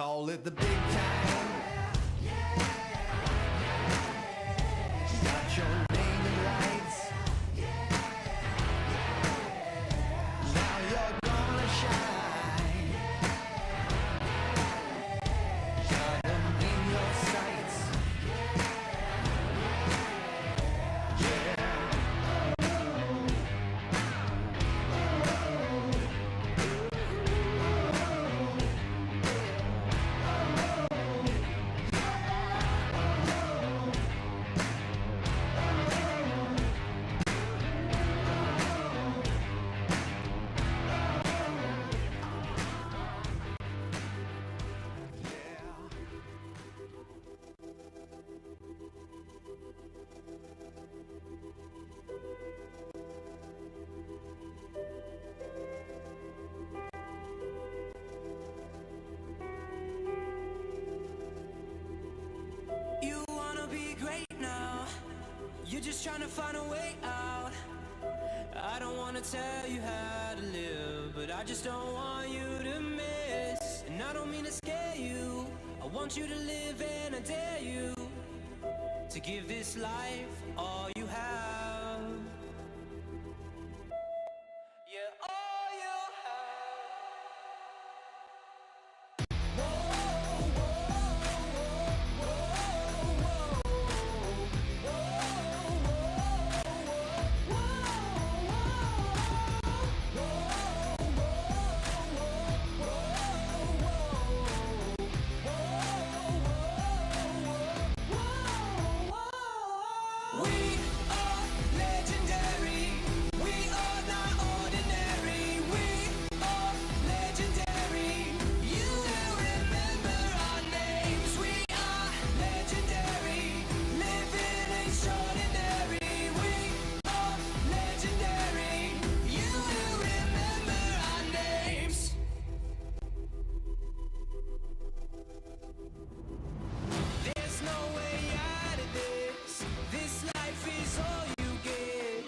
call it the big time. Got your name in lights. Now you're gonna shine. Got them in your sights. You wanna be great now. You're just trying to find a way out. I don't wanna tell you how to live, but I just don't want you to miss. And I don't mean to scare you. I want you to live, and I dare you to give this life all you have. Yeah, all you We are legendary. We are not ordinary. We are legendary. You will remember our names. We are legendary. Living extraordinary. We are legendary. You will remember our names. There's no way out of this. This life is all you get.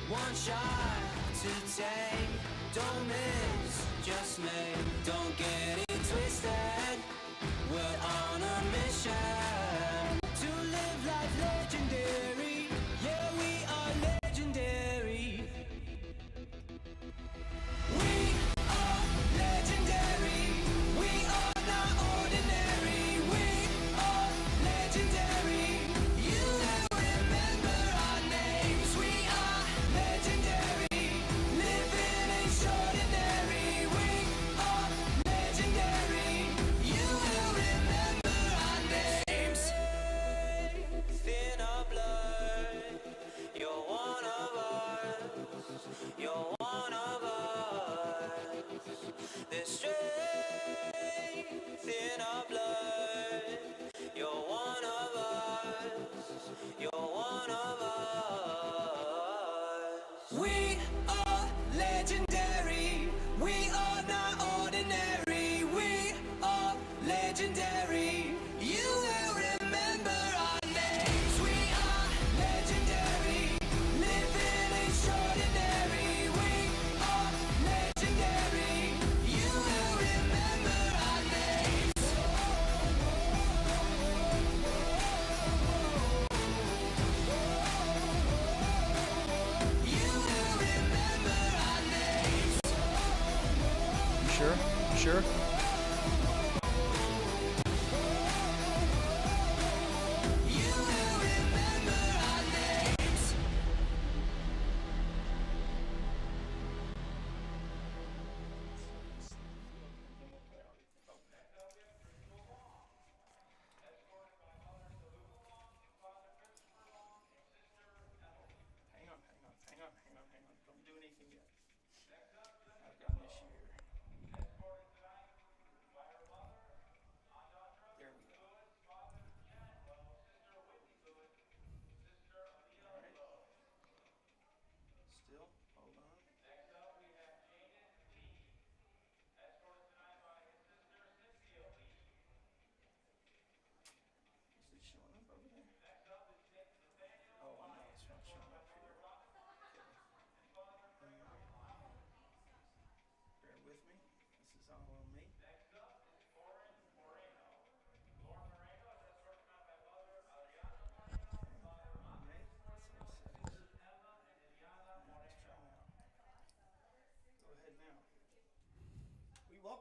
One shot to take. Don't miss, just make. Don't get it twisted. We're on a mission to live life legendary. Yeah, we are legendary. We are legendary. We are not ordinary. We are legendary. You will remember our names. We are legendary. Living extraordinary. We are legendary. You will remember our names. Thin our blood. You're one of us. You're one of us. There's strength in our blood. You're one of us. You're one of us. We are legendary. We are not ordinary. We are legendary. You will remember our names. We are legendary. Living extraordinary. We are legendary. You will remember our names. You will remember our names. You sure? You sure? You will remember our names. Hang on. Don't do anything yet. I've got an issue here.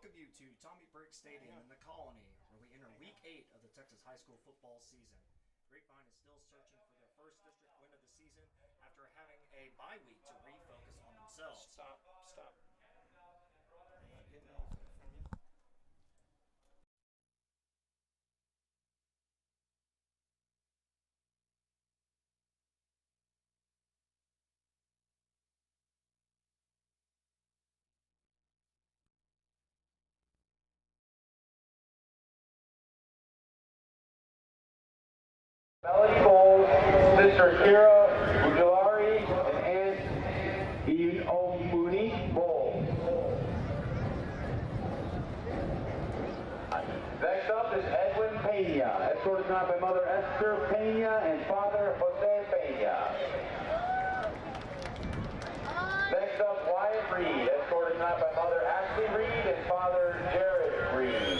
welcome you to Tommy Briggs Stadium in the Colony, where we enter Week 8 of the Texas high school football season. Grapevine is still searching for their first district win of the season after having a bye week to refocus on themselves. Stop. Melody Bowles, Sister Kira Ujulari, and Aunt Ian Omuni Bowles. Next up is Edwin Pena, escorted tonight by Mother Esther Pena and Father Jose Pena. Next up, Wyatt Reed, escorted tonight by Mother Ashley Reed and Father Jared Reed.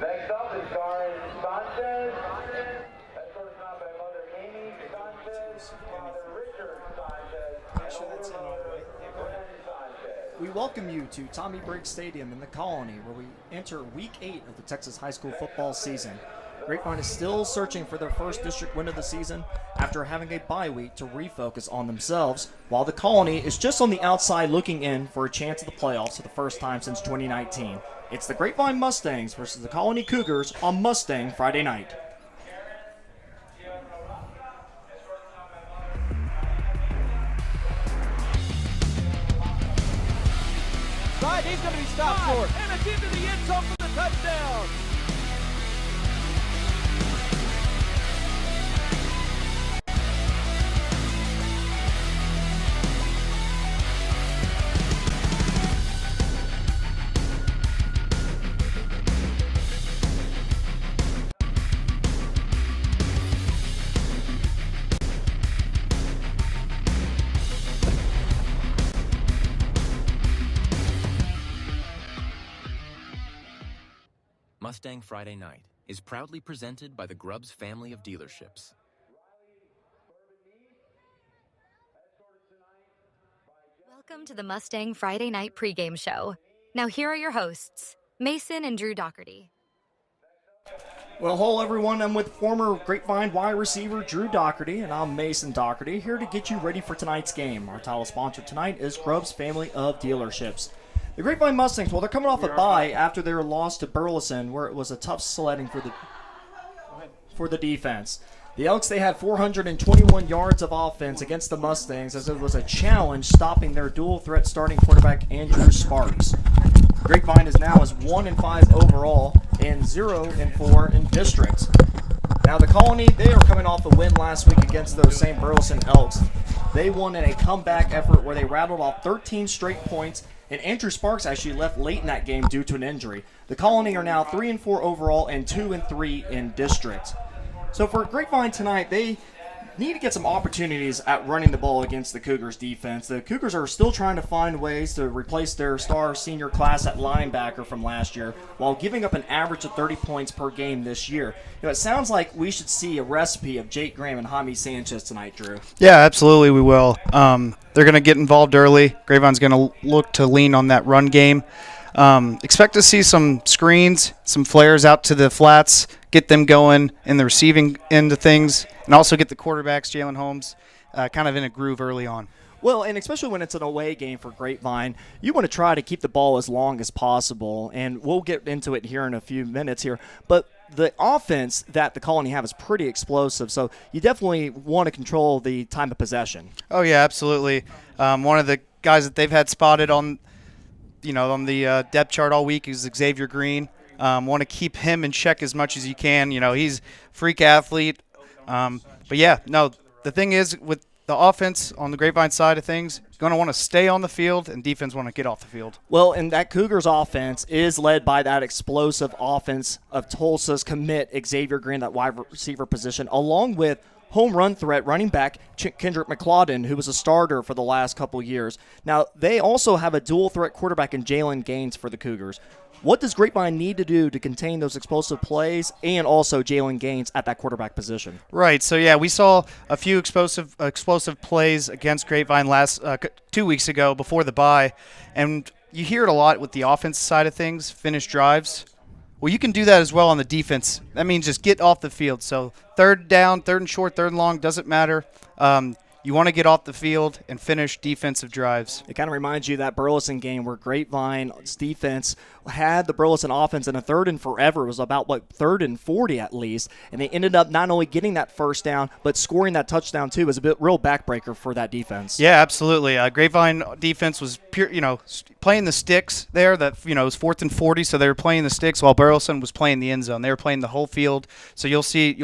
Next up is Karen Sanchez, escorted tonight by Mother Amy Sanchez, Father Richard Sanchez, and Sure that's in all the way. Yeah, go ahead. Sanchez. We welcome you to Tommy Briggs Stadium in the Colony, where we enter Week 8 of the Texas high school football season. Grapevine is still searching for their first district win of the season after having a bye week to refocus on themselves, while the Colony is just on the outside looking in for a chance at the playoffs for the first time since 2019. It's the Grapevine Mustangs versus the Colony Cougars on Mustang Friday night. Right, he's going to be stopped short. And it's into the end zone for the touchdown. Mustang Friday Night is proudly presented by the Grubbs family of dealerships. Welcome to the Mustang Friday Night pregame show. Now here are your hosts, Mason and Drew Doherty. Well, hello everyone. I'm with former Grapevine wide receiver Drew Doherty, and I'm Mason Doherty, here to get you ready for tonight's game. Our title sponsor tonight is Grubbs family of dealerships. The Grapevine Mustangs, well, they're coming off a bye after their loss to Burleson, where it was a tough sledding for the defense. The Elks, they had 421 yards of offense against the Mustangs, as it was a challenge stopping their dual threat starting quarterback Andrew Sparks. Grapevine is now 1-5 overall and 0-4 in district. Now the Colony, they are coming off a win last week against those St. Burleson Elks. They won in a comeback effort where they rattled off 13 straight points, and Andrew Sparks actually left late in that game due to an injury. The Colony are now 3-4 overall and 2-3 in district. So for Grapevine tonight, they need to get some opportunities at running the ball against the Cougars defense. The Cougars are still trying to find ways to replace their star senior class at linebacker from last year while giving up an average of 30 points per game this year. It sounds like we should see a recipe of Jake Graham and Jaime Sanchez tonight, Drew. Yeah, absolutely we will. They're going to get involved early. Grapevine's going to look to lean on that run game. Expect to see some screens, some flares out to the flats, get them going in the receiving end of things, and also get the quarterbacks, Jalen Holmes, kind of in a groove early on. Well, and especially when it's an away game for Grapevine, you want to try to keep the ball as long as possible, and we'll get into it here in a few minutes here. But the offense that the Colony have is pretty explosive, so you definitely want to control the time of possession. Oh, yeah, absolutely. One of the guys that they've had spotted on the depth chart all week is Xavier Green. Want to keep him in check as much as you can. He's a freak athlete. But, yeah, no, the thing is with the offense on the Grapevine side of things, going to want to stay on the field, and defense want to get off the field. Well, and that Cougars offense is led by that explosive offense of Tulsa's commit Xavier Green, that wide receiver position, along with home run threat running back Kendrick McLauden, who was a starter for the last couple years. Now, they also have a dual threat quarterback in Jalen Gaines for the Cougars. What does Grapevine need to do to contain those explosive plays and also Jalen Gaines at that quarterback position? Right. So yeah, we saw a few explosive plays against Grapevine 2 weeks ago before the bye, and you hear it a lot with the offense side of things, finish drives. Well, you can do that as well on the defense. That means just get off the field. So third down, third and short, third and long, doesn't matter. You want to get off the field and finish defensive drives. It kind of reminds you of that Burleson game where Grapevine's defense had the Burleson offense in a 3rd and forever. It was about, 3rd and 40 at least. And they ended up not only getting that first down, but scoring that touchdown too. It was a real backbreaker for that defense. Yeah, absolutely. Grapevine defense was pure, playing the sticks there. That it was 4th and 40, so they were playing the sticks while Burleson was playing the end zone. They were playing the whole field. So you'll see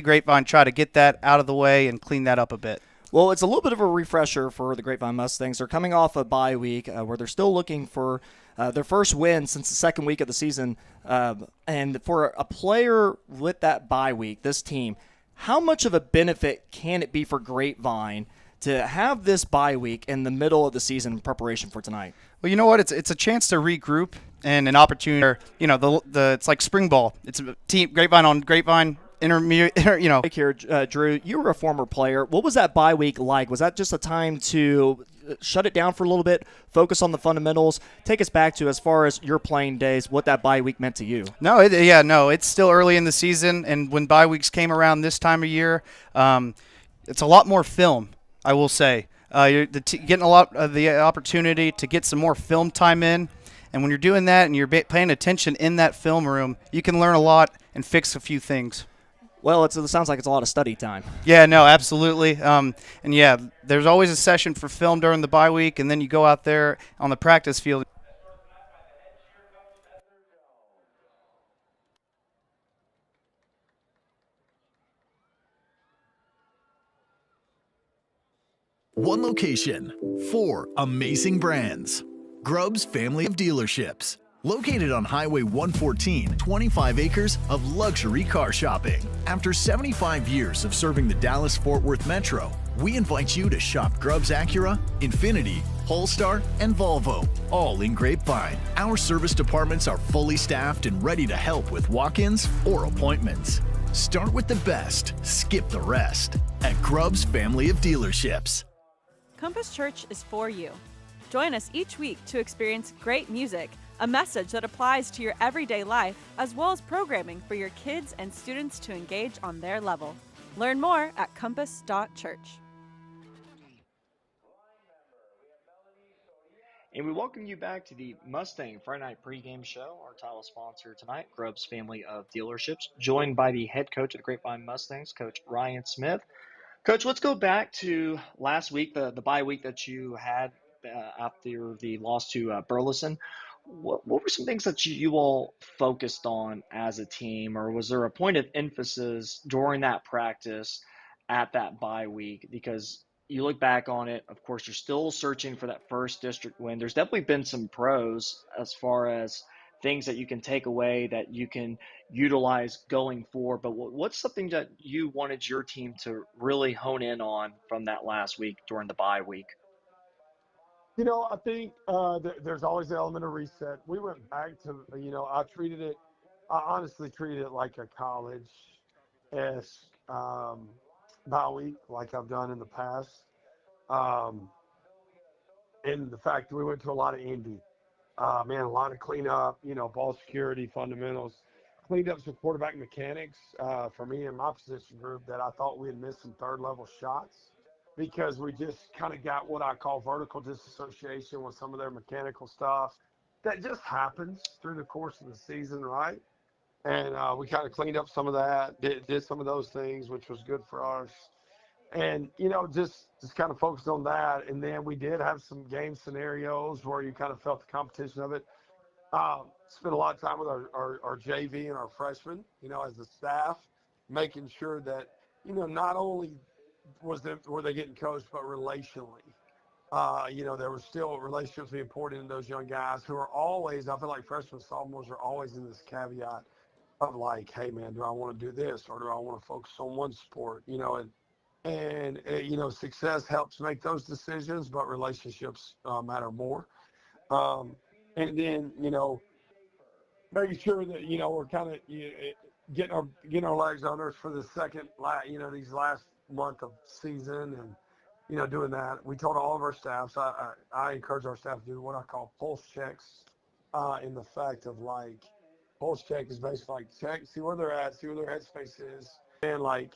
Grapevine try to get that out of the way and clean that up a bit. Well, it's a little bit of a refresher for the Grapevine Mustangs. They're coming off a bye week where they're still looking for their first win since the second week of the season. And for a player with that bye week, this team, how much of a benefit can it be for Grapevine to have this bye week in the middle of the season in preparation for tonight? Well, you know what? It's a chance to regroup and an opportunity. It's like spring ball. It's a team Grapevine on Grapevine. Here, Drew, you were a former player. What was that bye week like? Was that just a time to shut it down for a little bit, focus on the fundamentals? Take us back to, as far as your playing days, what that bye week meant to you. No, it's still early in the season, and when bye weeks came around this time of year, it's a lot more film, I will say. You're getting a lot of the opportunity to get some more film time in, and when you're doing that and you're paying attention in that film room, you can learn a lot and fix a few things. Well, it sounds like it's a lot of study time. Yeah, no, absolutely. There's always a session for film during the bye week, and then you go out there on the practice field. One location, 4 amazing brands. Grubb's family of dealerships. Located on Highway 114, 25 acres of luxury car shopping. After 75 years of serving the Dallas-Fort Worth Metro, we invite you to shop Grubb's Acura, Infiniti, Polestar, and Volvo, all in Grapevine. Our service departments are fully staffed and ready to help with walk-ins or appointments. Start with the best, skip the rest at Grubb's family of dealerships. Compass Church is for you. Join us each week to experience great music, a message that applies to your everyday life, as well as programming for your kids and students to engage on their level. Learn more at compass.church. And we welcome you back to the Mustang Friday Night Pregame Show. Our title sponsor tonight, Grubb's family of dealerships, joined by the head coach of the Grapevine Mustangs, Coach Ryan Smith. Coach, let's go back to last week, the bye week that you had after the loss to Burleson. What were some things that you all focused on as a team, or was there a point of emphasis during that practice at that bye week? Because you look back on it, of course, you're still searching for that first district win. There's definitely been some pros as far as things that you can take away that you can utilize going forward. But what's something that you wanted your team to really hone in on from that last week during the bye week? I think there's always the element of reset. We went back to, I honestly treated it like a college-esque bye week, like I've done in the past. And the fact that we went to a lot of Indy, a lot of cleanup, ball security, fundamentals, cleaned up some quarterback mechanics for me and my position group that I thought we had missed some third-level shots, because we just kind of got what I call vertical disassociation with some of their mechanical stuff. That just happens through the course of the season, right? And we kind of cleaned up some of that, did some of those things, which was good for us. And, just kind of focused on that. And then we did have some game scenarios where you kind of felt the competition of it. Spent a lot of time with our JV and our freshmen, as a staff, making sure that, not only were they getting coached, but relationally. There was still relationships being poured into those young guys who are always, I feel like freshmen, sophomores are always in this caveat of like, hey man, do I want to do this, or do I want to focus on one sport, and success helps make those decisions, but relationships matter more. And then, making sure that, you know, we're kind of getting our legs under us for the second, these last month of season, and, you know, doing that. We told all of our staffs, I encourage our staff to do what I call pulse checks, in the fact of, like, pulse check is basically like check, see where they're at, see where their headspace is, and, like,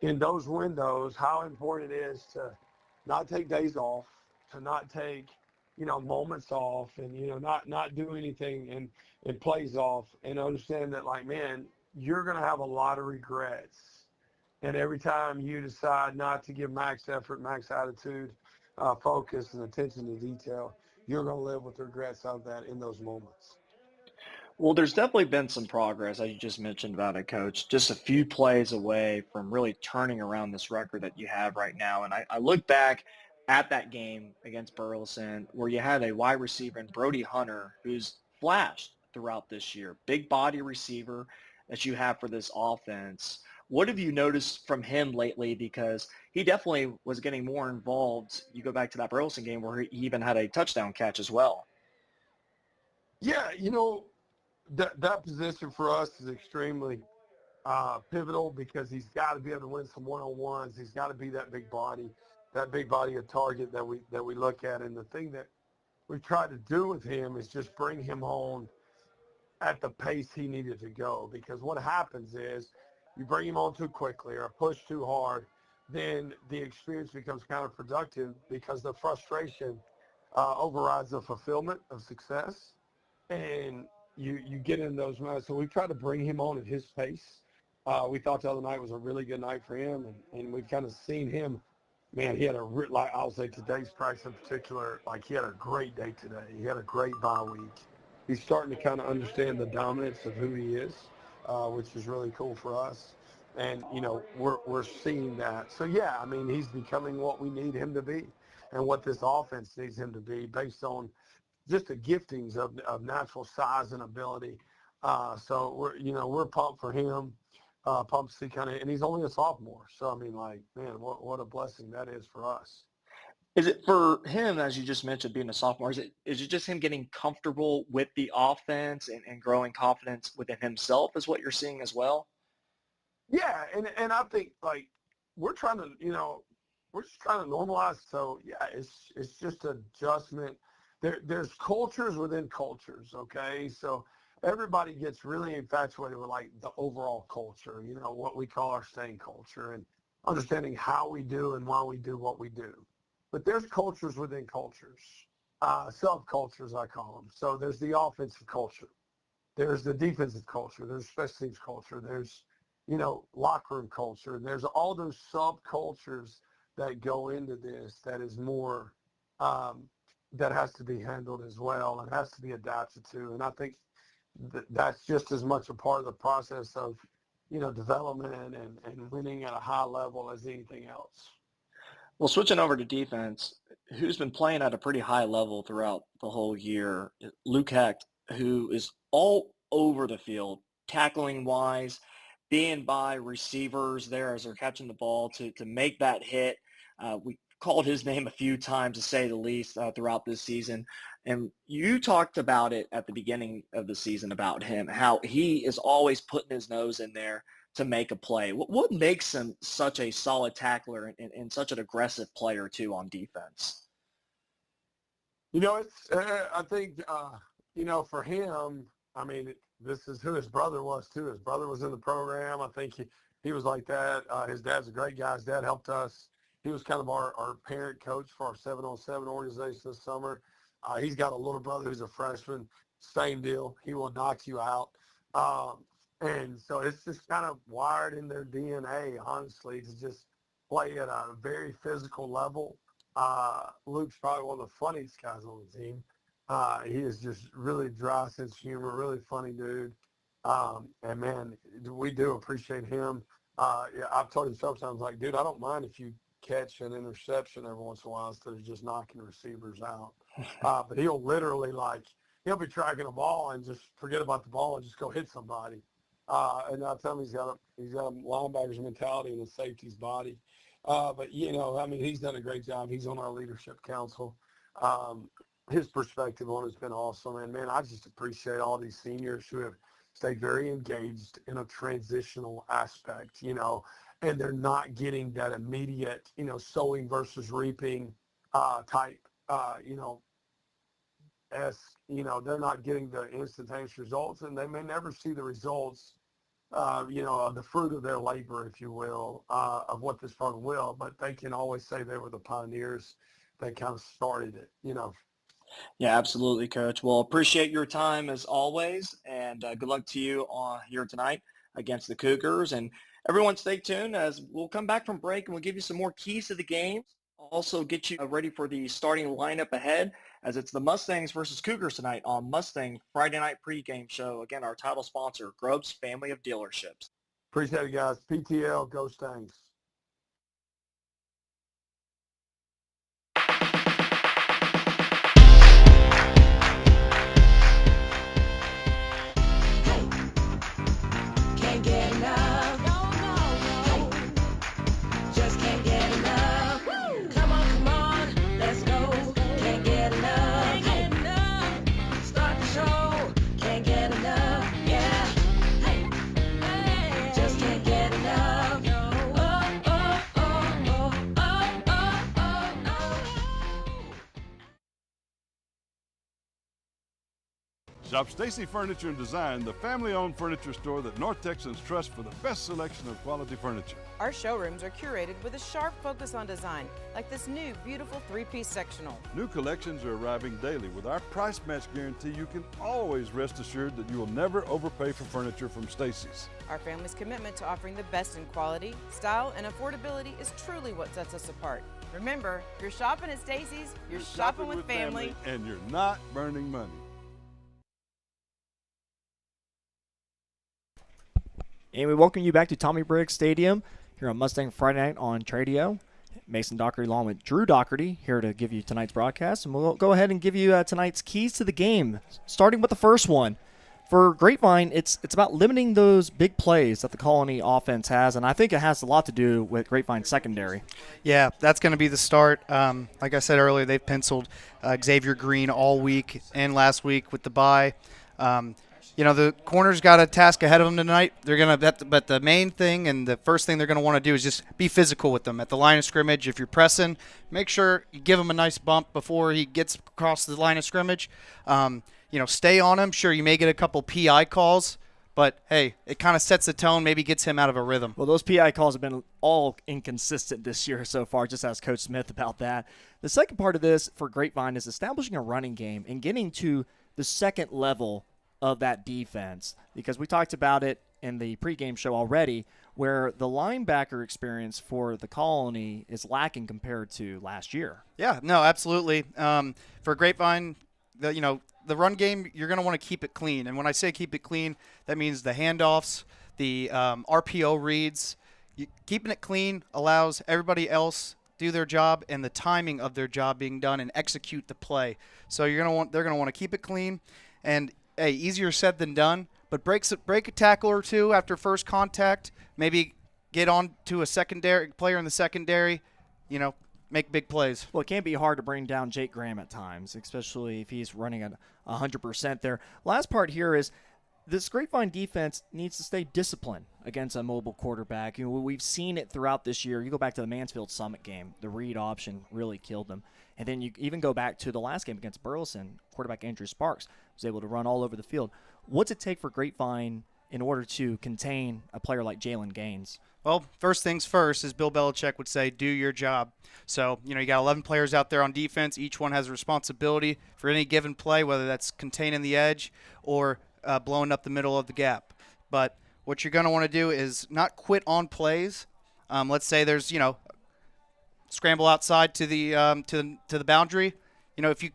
in those windows, how important it is to not take days off, to not take, you know, moments off, and, you know, not do anything and plays off, and understand that, like, man, you're going to have a lot of regrets. And every time you decide not to give max effort, max attitude, focus, and attention to detail, you're going to live with regrets of that in those moments. Well, there's definitely been some progress, as you just mentioned about it, Coach. Just a few plays away from really turning around this record that you have right now. And I look back at that game against Burleson where you had a wide receiver in Brody Hunter who's flashed throughout this year. Big body receiver that you have for this offense. What have you noticed from him lately? Because he definitely was getting more involved. You go back to that Burleson game where he even had a touchdown catch as well. Yeah, you know, that position for us is extremely pivotal because he's got to be able to win some one-on-ones. He's got to be that big body of target that we look at. And the thing that we've tried to do with him is just bring him on at the pace he needed to go. Because what happens is you bring him on too quickly or push too hard, then the experience becomes counterproductive because the frustration overrides the fulfillment of success. And you get in those moments. So we try to bring him on at his pace. We thought the other night was a really good night for him, and we've kind of seen him. Man, he had I'll say today's practice in particular, like he had a great day today. He had a great bye week. He's starting to kind of understand the dominance of who he is, which is really cool for us. And, you know, we're seeing that. So, yeah, I mean, he's becoming what we need him to be and what this offense needs him to be based on just the giftings of natural size and ability. So we're pumped for him, pumped to see and he's only a sophomore. So, I mean, like, man, what a blessing that is for us. Is it for him, as you just mentioned, being a sophomore, is it just him getting comfortable with the offense and growing confidence within himself is what you're seeing as well? Yeah. And I think, like, we're just trying to normalize. So, yeah, it's just adjustment. There's cultures within cultures, okay? So everybody gets really infatuated with, like, the overall culture, you know, what we call our staying culture, and understanding how we do and why we do what we do. But there's cultures within cultures, sub-cultures I call them. So there's the offensive culture. There's the defensive culture. There's special teams culture. There's, you know, locker room culture. There's all those sub-cultures that go into this that is more that has to be handled as well and has to be adapted to. And I think that's just as much a part of the process of, you know, development and winning at a high level as anything else. Well, switching over to defense, who's been playing at a pretty high level throughout the whole year, Luke Hecht, who is all over the field, tackling-wise, being by receivers there as they're catching the ball to make that hit. We called his name a few times, to say the least, throughout this season. And you talked about it at the beginning of the season about him, how he is always putting his nose in there to make a play. What makes him such a solid tackler and such an aggressive player, too, on defense? You know, it's I think, you know, for him, I mean, this is who his brother was, too. His brother was in the program. I think he was like that. His dad's a great guy. His dad helped us. He was kind of our parent coach for our 7-on-7 organization this summer. He's got a little brother who's a freshman. Same deal. He will knock you out. And so it's just kind of wired in their DNA, honestly, to just play at a very physical level. Luke's probably one of the funniest guys on the team. He is just really dry sense of humor, really funny dude. And, man, we do appreciate him. Yeah, I've told him several times, like, dude, I don't mind if you catch an interception every once in a while instead of just knocking receivers out. But he'll literally, like, he'll be tracking a ball and just forget about the ball and just go hit somebody. And I'll tell him he's got a linebacker's mentality and a safety's body. But, you know, I mean, he's done a great job. He's on our leadership council. his perspective on it's been awesome. And, man, I just appreciate all these seniors who have stayed very engaged in a transitional aspect, and they're not getting that immediate, sowing versus reaping type, they're not getting the instantaneous results, and they may never see the results, of the fruit of their labor, if you will, of what this program will, but they can always say they were the pioneers. They kind of started it, Yeah, absolutely, Coach. Well, appreciate your time as always, and good luck to you here tonight against the Cougars. And everyone stay tuned as we'll come back from break and we'll give you some more keys to the game. Also get you ready for the starting lineup ahead as it's the Mustangs versus Cougars tonight on Mustang Friday Night Pregame Show. Again, our title sponsor, Grubbs Family of Dealerships. Appreciate it, guys. PTL, go Stangs. Can't get enough. No. Just can't get enough. Come on, let's go. Can't get enough. Start the show. Can't get enough. Yeah. Just can't get enough. Shop Stacy Furniture and Design, the family-owned furniture store that North Texans trust for the best selection of quality furniture. Our showrooms are curated with a sharp focus on design, like this new, beautiful 3-piece sectional. New collections are arriving daily. With our price match guarantee, you can always rest assured that you will never overpay for furniture from Stacy's. Our family's commitment to offering the best in quality, style, and affordability is truly what sets us apart. Remember, you're shopping at Stacy's, you're shopping with family, and you're not burning money. And we welcome you back to Tommy Briggs Stadium here on Mustang Friday Night on Tradio. Mason Doherty along with Drew Doherty here to give you tonight's broadcast. And we'll go ahead and give you tonight's keys to the game, starting with the first one. For Grapevine, it's about limiting those big plays that the Colony offense has, and I think it has a lot to do with Grapevine's secondary. Yeah, that's going to be the start. Like I said earlier, they've penciled Xavier Green all week and last week with the bye. The corners got a task ahead of them tonight. But the main thing and the first thing they're going to want to do is just be physical with them at the line of scrimmage. If you're pressing, make sure you give him a nice bump before he gets across the line of scrimmage. Stay on him. Sure, you may get a couple PI calls, but hey, it kind of sets the tone, maybe gets him out of a rhythm. Well, those PI calls have been all inconsistent this year so far. Just ask Coach Smith about that. The second part of this for Grapevine is establishing a running game and getting to the second level of that defense, because we talked about it in the pregame show already, where the linebacker experience for the Colony is lacking compared to last year. Yeah, no, absolutely. For Grapevine, the run game, you're going to want to keep it clean. And when I say keep it clean, that means the handoffs, the RPO reads. Keeping it clean allows everybody else do their job and the timing of their job being done and execute the play. So they're going to want to keep it clean. And hey, easier said than done, but break a tackle or two after first contact, maybe get on to a secondary player in the secondary, make big plays. Well, it can be hard to bring down Jake Graham at times, especially if he's running at 100% there. Last part here is this Grapevine defense needs to stay disciplined against a mobile quarterback. We've seen it throughout this year. You go back to the Mansfield Summit game, the read option really killed them. And then you even go back to the last game against Burleson, quarterback Andrew Sparks was able to run all over the field. What's it take for Grapevine in order to contain a player like Jalen Gaines? Well, first things first, as Bill Belichick would say, do your job. So, you got 11 players out there on defense. Each one has a responsibility for any given play, whether that's containing the edge or blowing up the middle of the gap. But what you're going to want to do is not quit on plays. Let's say there's, scramble outside to the boundary. If you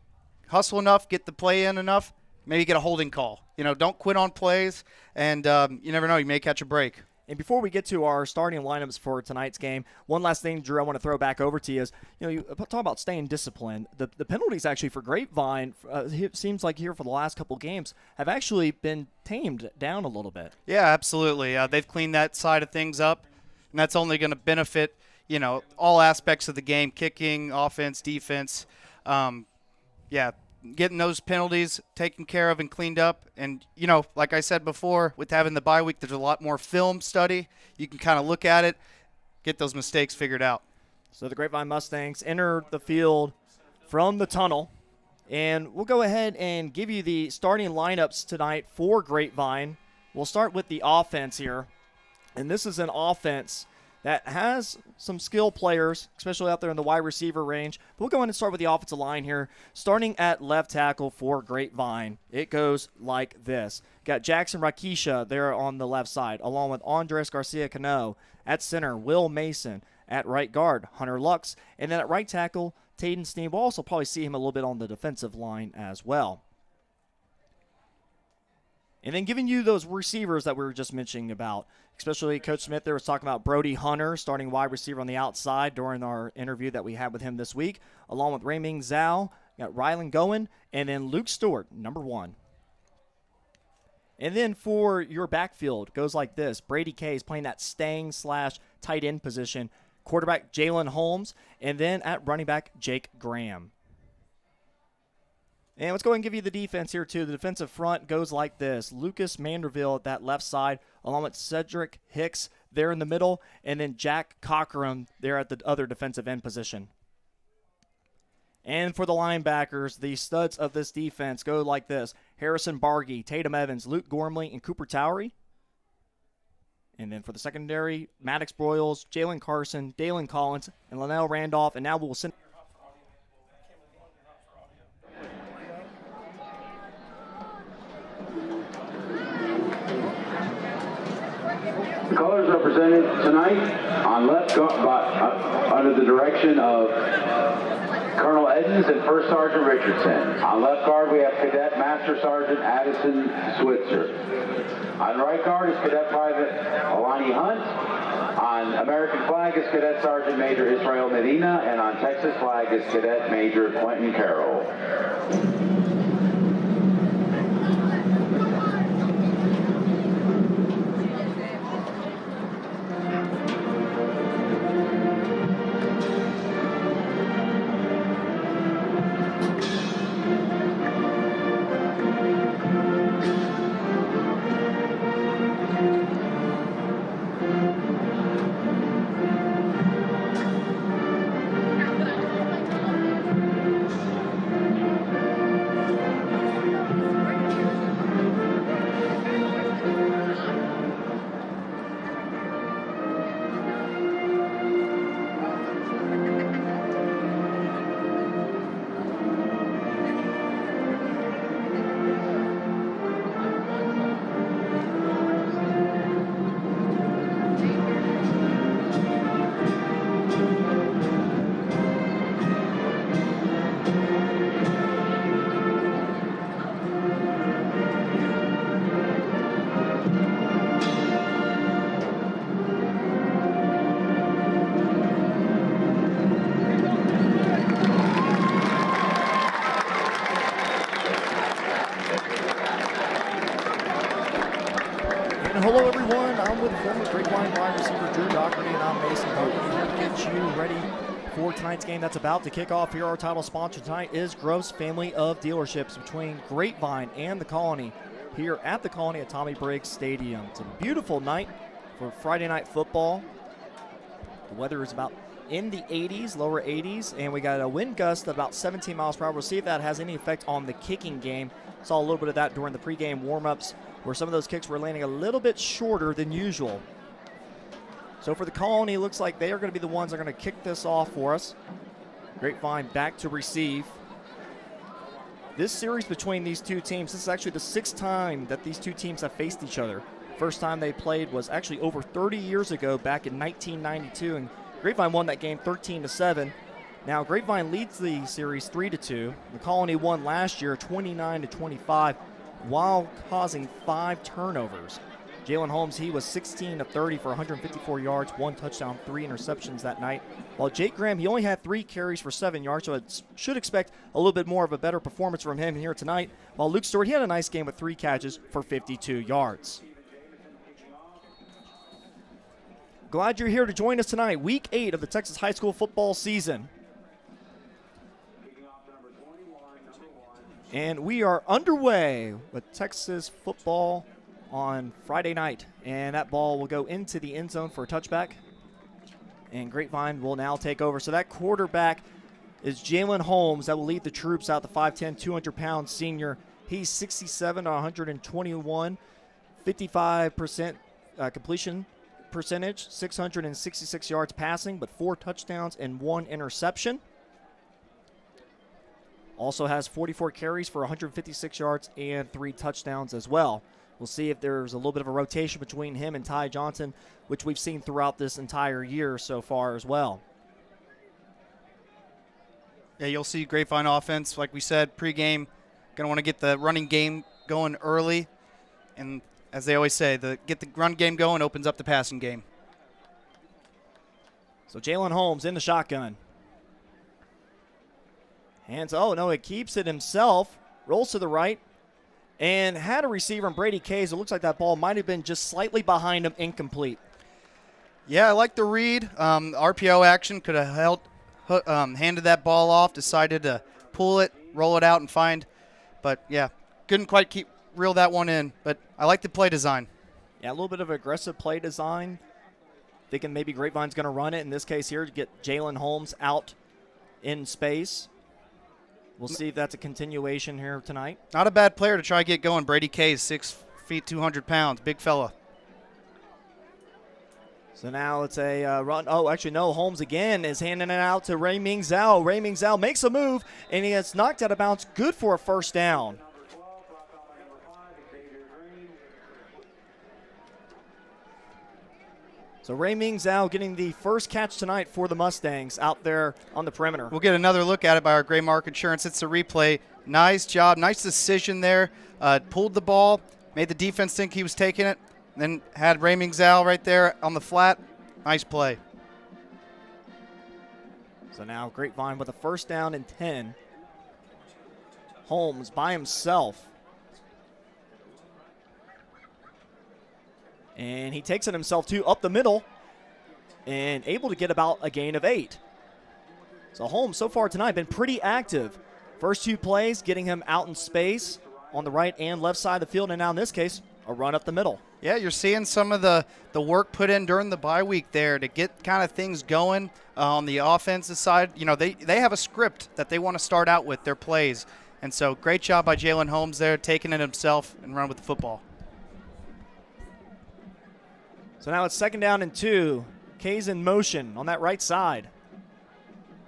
hustle enough, get the play in enough, maybe get a holding call. Don't quit on plays, and you never know, you may catch a break. And before we get to our starting lineups for tonight's game, one last thing, Drew, I want to throw back over to you is, you talk about staying disciplined. The penalties actually for Grapevine, it seems like here for the last couple games, have actually been tamed down a little bit. Yeah, absolutely. They've cleaned that side of things up, and that's only going to benefit, all aspects of the game, kicking, offense, defense. getting those penalties taken care of and cleaned up. And, you know, like I said before, with having the bye week, there's a lot more film study. You can kind of look at it, get those mistakes figured out. So the Grapevine Mustangs enter the field from the tunnel. And we'll go ahead and give you the starting lineups tonight for Grapevine. We'll start with the offense here. And this is an offense that has some skill players, especially out there in the wide receiver range. But we'll go ahead and start with the offensive line here. Starting at left tackle for Grapevine, it goes like this. Got Jackson Rakisha there on the left side, along with Andres Garcia-Cano. At center, Will Mason. At right guard, Hunter Lux. And then at right tackle, Taden Steen. We'll also probably see him a little bit on the defensive line as well. And then giving you those receivers that we were just mentioning about, especially Coach Smith there was talking about Brody Hunter, starting wide receiver on the outside during our interview that we had with him this week, along with Rayming Zhao, got Rylan Goen, and then Luke Stewart, number 1. And then for your backfield, goes like this. Brady Kay is playing that Stang/tight end position. Quarterback Jalen Holmes, and then at running back Jake Graham. And let's go ahead and give you the defense here, too. The defensive front goes like this. Lucas Manderville at that left side, along with Cedric Hicks there in the middle, and then Jack Cochran there at the other defensive end position. And for the linebackers, the studs of this defense go like this. Harrison Bargy, Tatum Evans, Luke Gormley, and Cooper Towery. And then for the secondary, Maddox Broyles, Jalen Carson, Dalen Collins, and Linnell Randolph. And now we'll send... The Colors are presented tonight on left guard under the direction of Colonel Edens and First Sergeant Richardson. On left guard, we have Cadet Master Sergeant Addison Switzer. On right guard is Cadet Private Alani Hunt. On American flag is Cadet Sergeant Major Israel Medina. And on Texas flag is Cadet Major Quentin Carroll. Hello, everyone. I'm with former Grapevine wide receiver Drew Doherty, and I'm Mason Doherty here to get you ready for tonight's game that's about to kick off here. Our title sponsor tonight is Grove's Family of Dealerships between Grapevine and the Colony here at the Colony at Tommy Briggs Stadium. It's a beautiful night for Friday night football. The weather is about in the 80s, lower 80s, and we got a wind gust of about 17 miles per hour. We'll see if that has any effect on the kicking game. Saw a little bit of that during the pregame warm-ups, where some of those kicks were landing a little bit shorter than usual. So for the Colony, it looks like they are going to be the ones that are going to kick this off for us. Grapevine back to receive. This series between these two teams, this is actually the 6th time that these two teams have faced each other. First time they played was actually over 30 years ago, back in 1992, and Grapevine won that game 13-7. Now Grapevine leads the series 3-2. The Colony won last year 29-25 while causing 5 turnovers. Jalen Holmes, he was 16 of 30 for 154 yards, 1 touchdown, 3 interceptions that night. While Jake Graham, he only had 3 carries for 7 yards, so it should expect a little bit more of a better performance from him here tonight. While Luke Stewart, he had a nice game with 3 catches for 52 yards. Glad you're here to join us tonight, Week 8 of the Texas high school football season. And we are underway with Texas football on Friday night. And that ball will go into the end zone for a touchback. And Grapevine will now take over. So that quarterback is Jalen Holmes. That will lead the troops out, the 5'10", 200-pound senior. He's 67 to 121, 55% completion percentage, 666 yards passing, but 4 touchdowns and 1 interception. Also has 44 carries for 156 yards and 3 touchdowns as well. We'll see if there's a little bit of a rotation between him and Ty Johnson, which we've seen throughout this entire year so far as well. Yeah, you'll see Grapevine offense, like we said, pregame, going to want to get the running game going early. And as they always say, get the run game going opens up the passing game. So Jalen Holmes in the shotgun. Hands, oh no, it keeps it himself. Rolls to the right. And had a receiver in Brady Kays. It looks like that ball might have been just slightly behind him, incomplete. Yeah, I like the read. RPO action could have handed that ball off, decided to pull it, roll it out, and find. But, yeah, couldn't quite reel that one in. But I like the play design. Yeah, a little bit of aggressive play design. Thinking maybe Grapevine's going to run it. In this case here, to get Jalen Holmes out in space. We'll see if that's a continuation here tonight. Not a bad player to try to get going. Brady Kays, 6 feet, 200 pounds, big fella. So now it's a run. Oh, actually, no. Holmes again is handing it out to Ray Ming Zhao. Ray Ming Zhao makes a move, and he gets knocked out of bounds. Good for a first down. So Ray Ming Zhao getting the first catch tonight for the Mustangs out there on the perimeter. We'll get another look at it by our Gray Mark Insurance. It's a replay. Nice job. Nice decision there. Pulled the ball, made the defense think he was taking it, then had Ray Ming Zhao right there on the flat. Nice play. So now Grapevine with a first down and 10. Holmes by himself. And he takes it himself, too, up the middle and able to get about a gain of 8. So Holmes, so far tonight, been pretty active. First 2 plays, getting him out in space on the right and left side of the field, and now in this case, a run up the middle. Yeah, you're seeing some of the work put in during the bye week there to get kind of things going on the offensive side. You know, they have a script that they want to start out with, their plays. And so great job by Jalen Holmes there, taking it himself and run with the football. So now it's second down and 2. Kays in motion on that right side.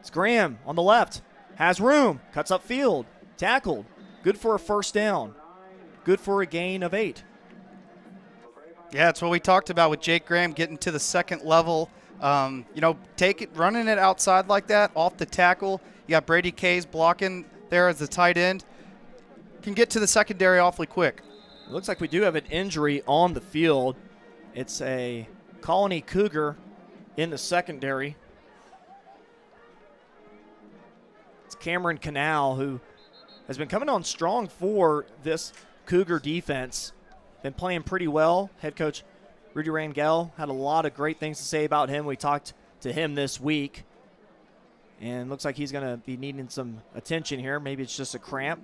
It's Graham on the left. Has room. Cuts up field. Tackled. Good for a first down. Good for a gain of 8. Yeah, it's what we talked about with Jake Graham getting to the second level. Running it outside like that, off the tackle. You got Brady Kays blocking there as the tight end. Can get to the secondary awfully quick. It looks like we do have an injury on the field. It's a Colony Cougar in the secondary. It's Cameron Canal, who has been coming on strong for this Cougar defense. Been playing pretty well. Head coach Rudy Rangel had a lot of great things to say about him. We talked to him this week. And looks like he's going to be needing some attention here. Maybe it's just a cramp.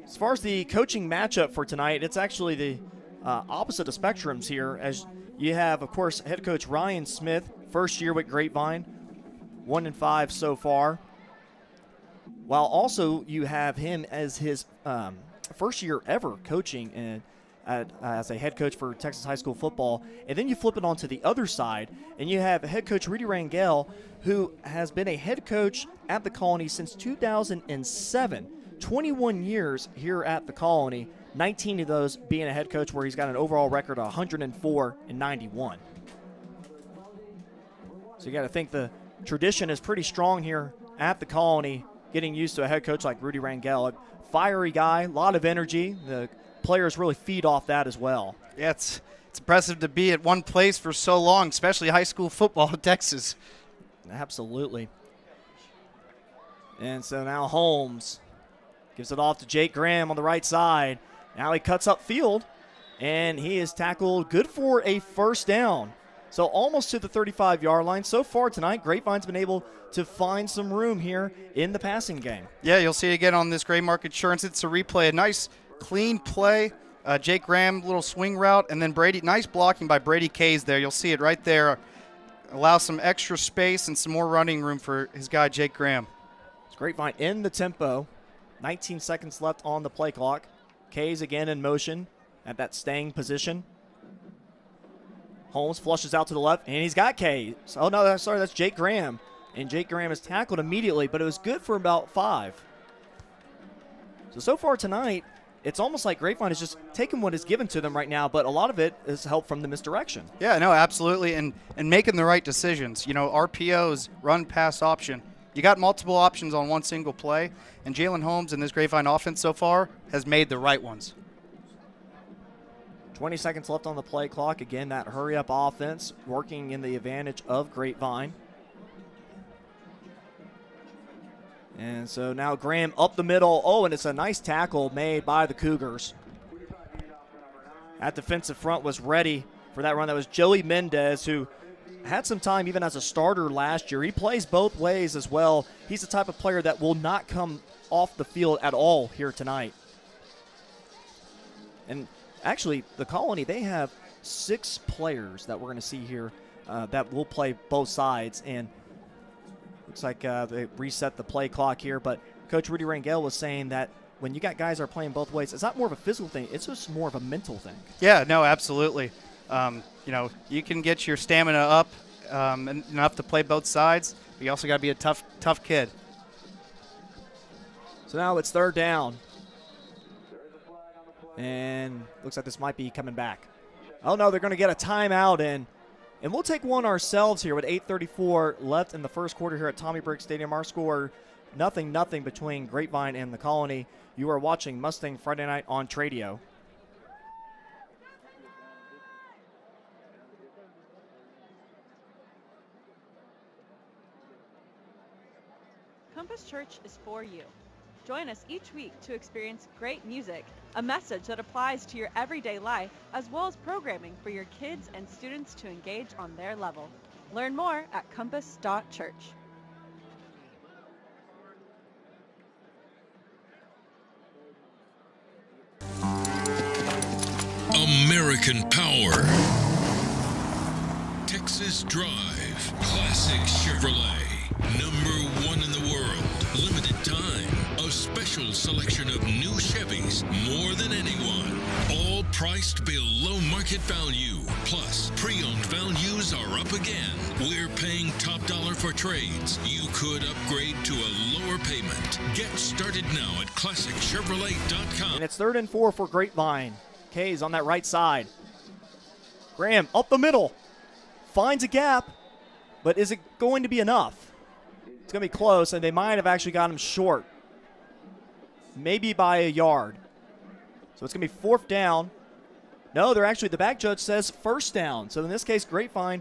As far as the coaching matchup for tonight, it's actually the opposite of spectrums here, as you have, of course, head coach Ryan Smith, first year with Grapevine, 1-5 so far. While also you have him as his first year ever coaching as a head coach for Texas high school football. And then you flip it onto the other side, and you have head coach Rudy Rangel, who has been a head coach at the Colony since 2007. 21 years here at the Colony. 19 of those being a head coach, where he's got an overall record of 104-91. So you got to think the tradition is pretty strong here at the Colony, getting used to a head coach like Rudy Rangel. A fiery guy, a lot of energy. The players really feed off that as well. Yeah, it's impressive to be at one place for so long, especially high school football in Texas. Absolutely. And so now Holmes gives it off to Jake Graham on the right side. Now he cuts up field, and he is tackled good for a first down. So almost to the 35-yard line. So far tonight, Grapevine's been able to find some room here in the passing game. Yeah, you'll see it again on this Gray Mark Insurance. It's a replay, a nice, clean play. Jake Graham, little swing route, and then Brady, nice blocking by Brady Kays there. You'll see it right there. Allow some extra space and some more running room for his guy, Jake Graham. It's Grapevine in the tempo. 19 seconds left on the play clock. Kays again in motion at that staying position. Holmes flushes out to the left, and he's got Kays. Oh, no, sorry, that's Jake Graham. And Jake Graham is tackled immediately, but it was good for about 5. So far tonight, it's almost like Grapevine is just taking what is given to them right now, but a lot of it is help from the misdirection. Yeah, no, absolutely, and making the right decisions. You know, RPOs, run, pass option. You got multiple options on one single play, and Jalen Holmes in this Grapevine offense so far has made the right ones. 20 seconds left on the play clock. Again, that hurry-up offense working in the advantage of Grapevine. And so now Graham up the middle. Oh, and it's a nice tackle made by the Cougars. That defensive front was ready for that run. That was Joey Mendez, who had some time even as a starter last year. He plays both ways as well. He's the type of player that will not come off the field at all here tonight. And actually, the Colony, they have 6 players that we're going to see here that will play both sides. And looks like they reset the play clock here, but Coach Rudy Rangel was saying that when you got guys that are playing both ways, it's not more of a physical thing, it's just more of a mental thing. Yeah, no, absolutely. You know, you can get your stamina up enough to play both sides, but you also got to be a tough kid. So now it's 3rd down. And looks like this might be coming back. Oh, no, they're going to get a timeout in. And we'll take one ourselves here with 8:34 left in the first quarter here at Tommy Briggs Stadium. Our score, 0-0 between Grapevine and the Colony. You are watching Mustang Friday Night on Tradio. Compass Church is for you. Join us each week to experience great music, a message that applies to your everyday life, as well as programming for your kids and students to engage on their level. Learn more at compass.church. American Power. Texas Drive. Classic Chevrolet. #1 in the world. Limited time. A special selection of new Chevys, more than anyone. All priced below market value. Plus, pre-owned values are up again. We're paying top dollar for trades. You could upgrade to a lower payment. Get started now at ClassicChevrolet.com. And it's 3rd and 4 for Grapevine. Kays on that right side. Graham up the middle. Finds a gap, but is it going to be enough? It's going to be close, and they might have actually got him short. Maybe by a yard. So it's going to be 4th down. No, they're actually, the back judge says 1st down. So in this case, Grapevine,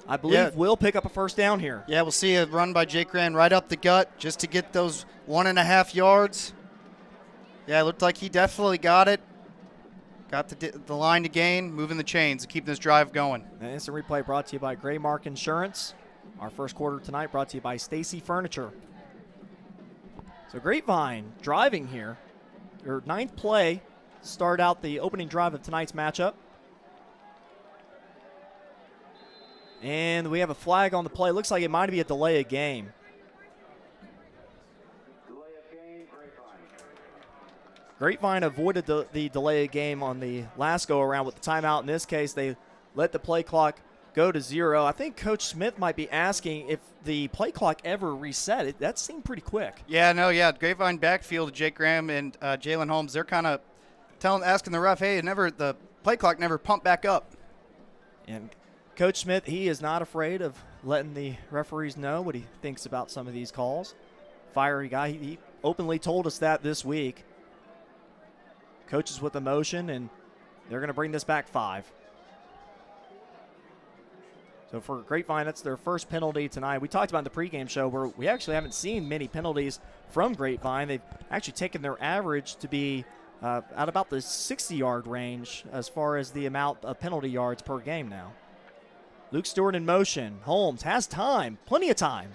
I believe, will pick up a 1st down here. Yeah, we'll see a run by Jake Graham right up the gut just to get those 1.5 yards. Yeah, it looked like he definitely got it. Got the line to gain, moving the chains to keep this drive going. An instant replay brought to you by Gray Mark Insurance. Our first quarter tonight brought to you by Stacy Furniture. So Grapevine driving here. Their 9th play to start out the opening drive of tonight's matchup. And we have a flag on the play. Looks like it might be a delay of game. Grapevine avoided the delay of game on the last go-around with the timeout. In this case, they let the play clock go to 0. I think Coach Smith might be asking if the play clock ever reset. That seemed pretty quick. Yeah, Grapevine backfield, Jake Graham and Jalen Holmes, they're kind of asking the ref, hey, the play clock never pumped back up. And Coach Smith, he is not afraid of letting the referees know what he thinks about some of these calls. Fiery guy. He openly told us that this week. Coaches with emotion, and they're going to bring this back 5. So for Grapevine, that's their first penalty tonight. We talked about in the pregame show where we actually haven't seen many penalties from Grapevine. They've actually taken their average to be at about the 60-yard range as far as the amount of penalty yards per game now. Luke Stewart in motion. Holmes has time, plenty of time.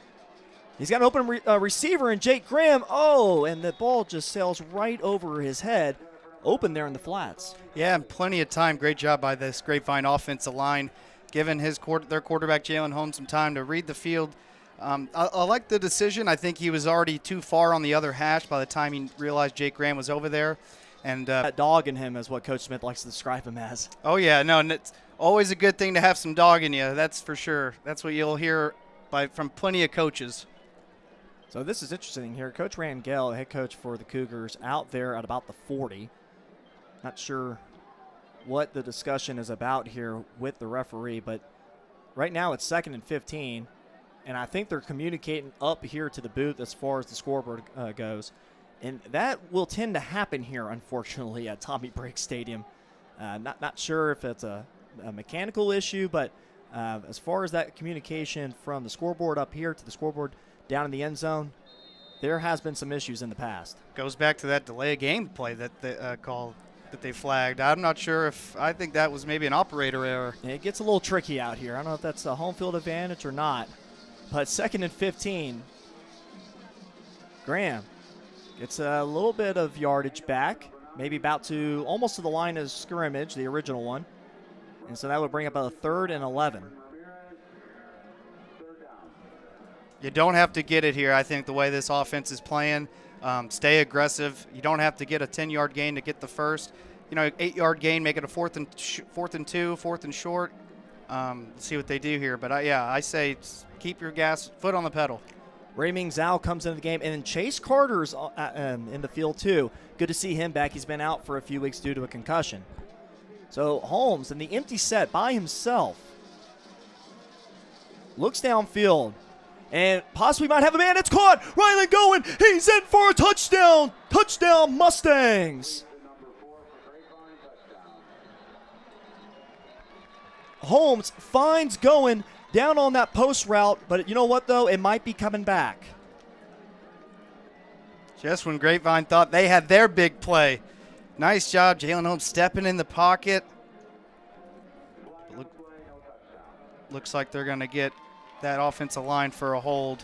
He's got an open receiver in Jake Graham. Oh, and the ball just sails right over his head. Open there in the flats. Yeah, and plenty of time. Great job by this Grapevine offensive line, giving their quarterback Jalen Holmes some time to read the field. I like the decision. I think he was already too far on the other hash by the time he realized Jake Graham was over there. And that dog in him is what Coach Smith likes to describe him as. Oh, yeah. No, and it's always a good thing to have some dog in you. That's for sure. That's what you'll hear from plenty of coaches. So this is interesting here. Coach Rangel, head coach for the Cougars, out there at about the 40. Not sure what the discussion is about here with the referee, but right now it's 2nd and 15, and I think they're communicating up here to the booth as far as the scoreboard goes. And that will tend to happen here, unfortunately, at Tommy Brake Stadium. Not sure if it's a mechanical issue, but as far as that communication from the scoreboard up here to the scoreboard down in the end zone, there has been some issues in the past. Goes back to that delay of game play that they called, that they flagged. I'm not sure I think that was maybe an operator error. It gets a little tricky out here. I don't know if that's a home field advantage or not, but 2nd and 15. Graham gets a little bit of yardage back, maybe about to almost to the line of scrimmage, the original one. And so that would bring up a 3rd and 11. You don't have to get it here. I think the way this offense is playing, stay aggressive. You don't have to get a 10-yard gain to get the first. 8-yard gain, make it a 4th and 2, 4th and short. See what they do here. But I say keep your foot on the pedal. Ray Ming Zhao comes into the game, and then Chase Carter's in the field too. Good to see him back. He's been out for a few weeks due to a concussion. So Holmes in the empty set by himself looks downfield and possibly might have a man. It's caught. Rylan going. He's in for a touchdown. Touchdown Mustangs. Holmes finds going down on that post route, but you know what, though? It might be coming back. Just when Grapevine thought they had their big play. Nice job, Jalen Holmes stepping in the pocket. Looks like they're going to get that offensive line for a hold.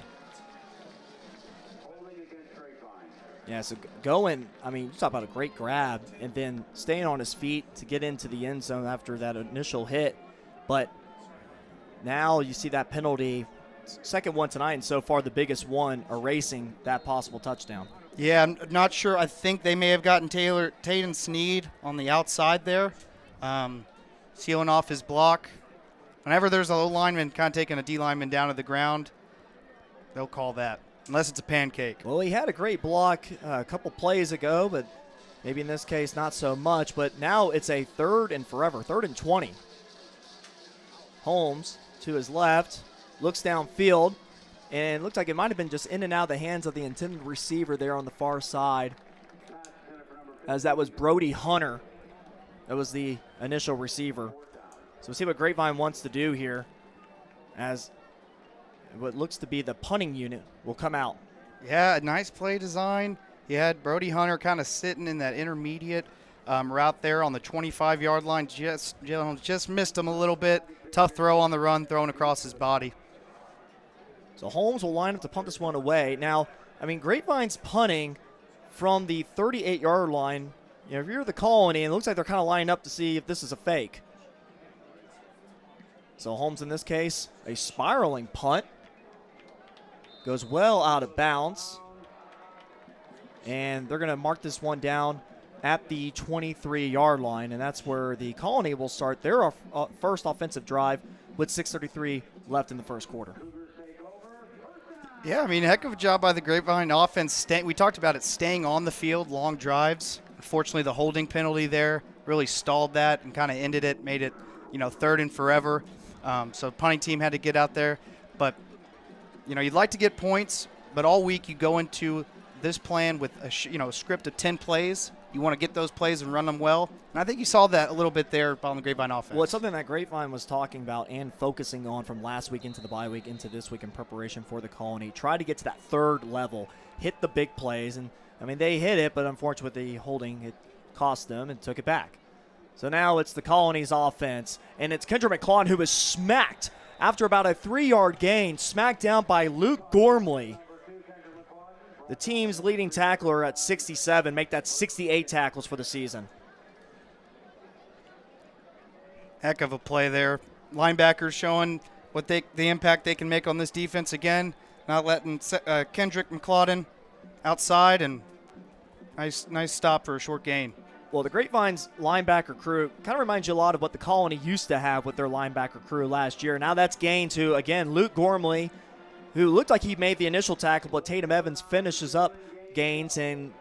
Yeah, so going, you talk about a great grab and then staying on his feet to get into the end zone after that initial hit. But now you see that penalty, second one tonight, and so far the biggest one, erasing that possible touchdown. Yeah, I'm not sure. I think they may have gotten Tatum Sneed on the outside there, sealing off his block. Whenever there's a low lineman kind of taking a D lineman down to the ground, they'll call that, unless it's a pancake. Well, he had a great block a couple plays ago, but maybe in this case not so much. But now it's a 3rd and forever, 3rd and 20. Holmes to his left, looks downfield, and looks like it might have been just in and out of the hands of the intended receiver there on the far side, as that was Brody Hunter. That was the initial receiver. So we'll see what Grapevine wants to do here, as what looks to be the punting unit will come out. Yeah, nice play design. You had Brody Hunter kind of sitting in that intermediate route there on the 25-yard line. Jalen Holmes just missed him a little bit. Tough throw on the run, thrown across his body. So Holmes will line up to punt this one away. Now, Grapevine's punting from the 38-yard line. If you're the Colony, it looks like they're kind of lining up to see if this is a fake. So Holmes, in this case, a spiraling punt. Goes well out of bounds. And they're going to mark this one down at the 23-yard line, and that's where the Colony will start their first offensive drive with 6:33 left in the first quarter. Yeah, heck of a job by the Grapevine offense. We talked about it staying on the field, long drives. Unfortunately, the holding penalty there really stalled that and kind of ended it, made it, 3rd and forever. So punting team had to get out there. But, you'd like to get points, but all week you go into this plan with a script of 10 plays. You want to get those plays and run them well. And I think you saw that a little bit there on the Grapevine offense. Well, it's something that Grapevine was talking about and focusing on from last week into the bye week into this week in preparation for the Colony. Try to get to that 3rd level, hit the big plays. And, they hit it, but unfortunately with the holding, it cost them and took it back. So now it's the Colony's offense, and it's Kendrick McClawn who was smacked after about a 3-yard gain, smacked down by Luke Gormley. The team's leading tackler at 67, make that 68 tackles for the season. Heck of a play there. Linebackers showing what the impact they can make on this defense again. Not letting Kendrick McClauden outside, and nice stop for a short gain. Well, the Grapevine's linebacker crew kind of reminds you a lot of what the Colony used to have with their linebacker crew last year. Now that's gained to, again, Luke Gormley, who looked like he made the initial tackle, but Tatum Evans finishes up gains, and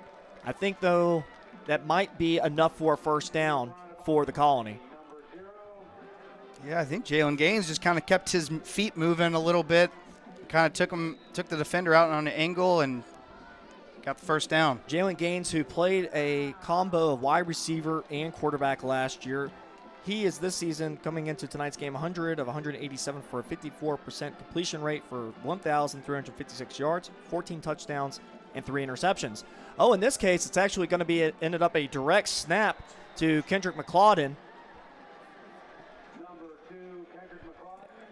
I think, though, that might be enough for a first down for the Colony. Yeah, I think Jalen Gaines just kind of kept his feet moving a little bit, kind of took the defender out on an angle and got the first down. Jalen Gaines, who played a combo of wide receiver and quarterback last year, he is this season coming into tonight's game 100 of 187 for a 54% completion rate for 1,356 yards, 14 touchdowns, and 3 interceptions. Oh, in this case, it's actually going to be ended up a direct snap to Kendrick McClauden.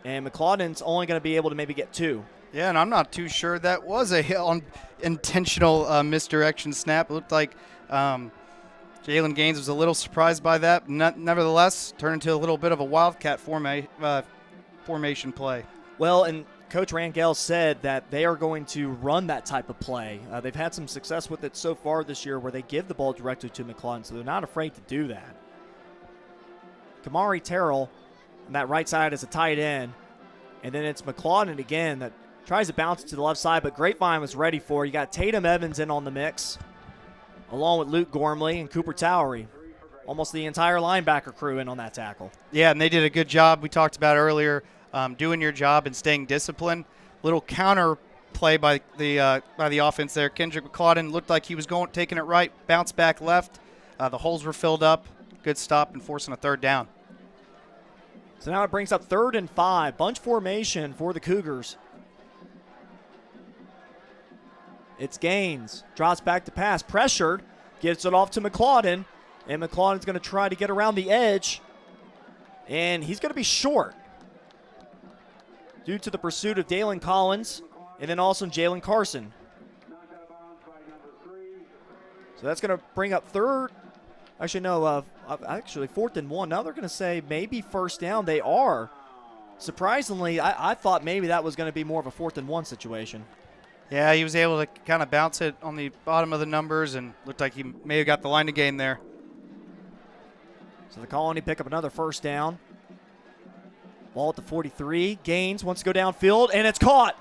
And McClauden's only going to be able to maybe get 2. Yeah, and I'm not too sure that was a intentional misdirection snap. It looked like Jalen Gaines was a little surprised by that. Nevertheless, turned into a little bit of a wildcat formation play. Well, and Coach Rangel said that they are going to run that type of play. They've had some success with it so far this year where they give the ball directly to McClauden, so they're not afraid to do that. Kamari Terrell on that right side is a tight end. And then it's McClauden again that tries to bounce it to the left side, but Grapevine was ready for it. You got Tatum Evans in on the mix, along with Luke Gormley and Cooper Towery. Almost the entire linebacker crew in on that tackle. Yeah, and they did a good job. We talked about earlier, doing your job and staying disciplined. Little counter play by the offense there. Kendrick McClauden looked like he was taking it right, bounced back left. The holes were filled up. Good stop and forcing a third down. So now it brings up 3rd and 5. Bunch formation for the Cougars. It's Gaines. Drops back to pass. Pressured. Gives it off to McClauden. And McClauden's going to try to get around the edge. And he's going to be short due to the pursuit of Dalen Collins and then also Jalen Carson. So that's going to bring up 4th and 1. Now they're going to say maybe first down. They are. Surprisingly, I thought maybe that was going to be more of a 4th and 1 situation. Yeah, he was able to kind of bounce it on the bottom of the numbers and looked like he may have got the line to gain there. So the Colony pick up another first down. Ball at the 43. Gaines wants to go downfield, and it's caught.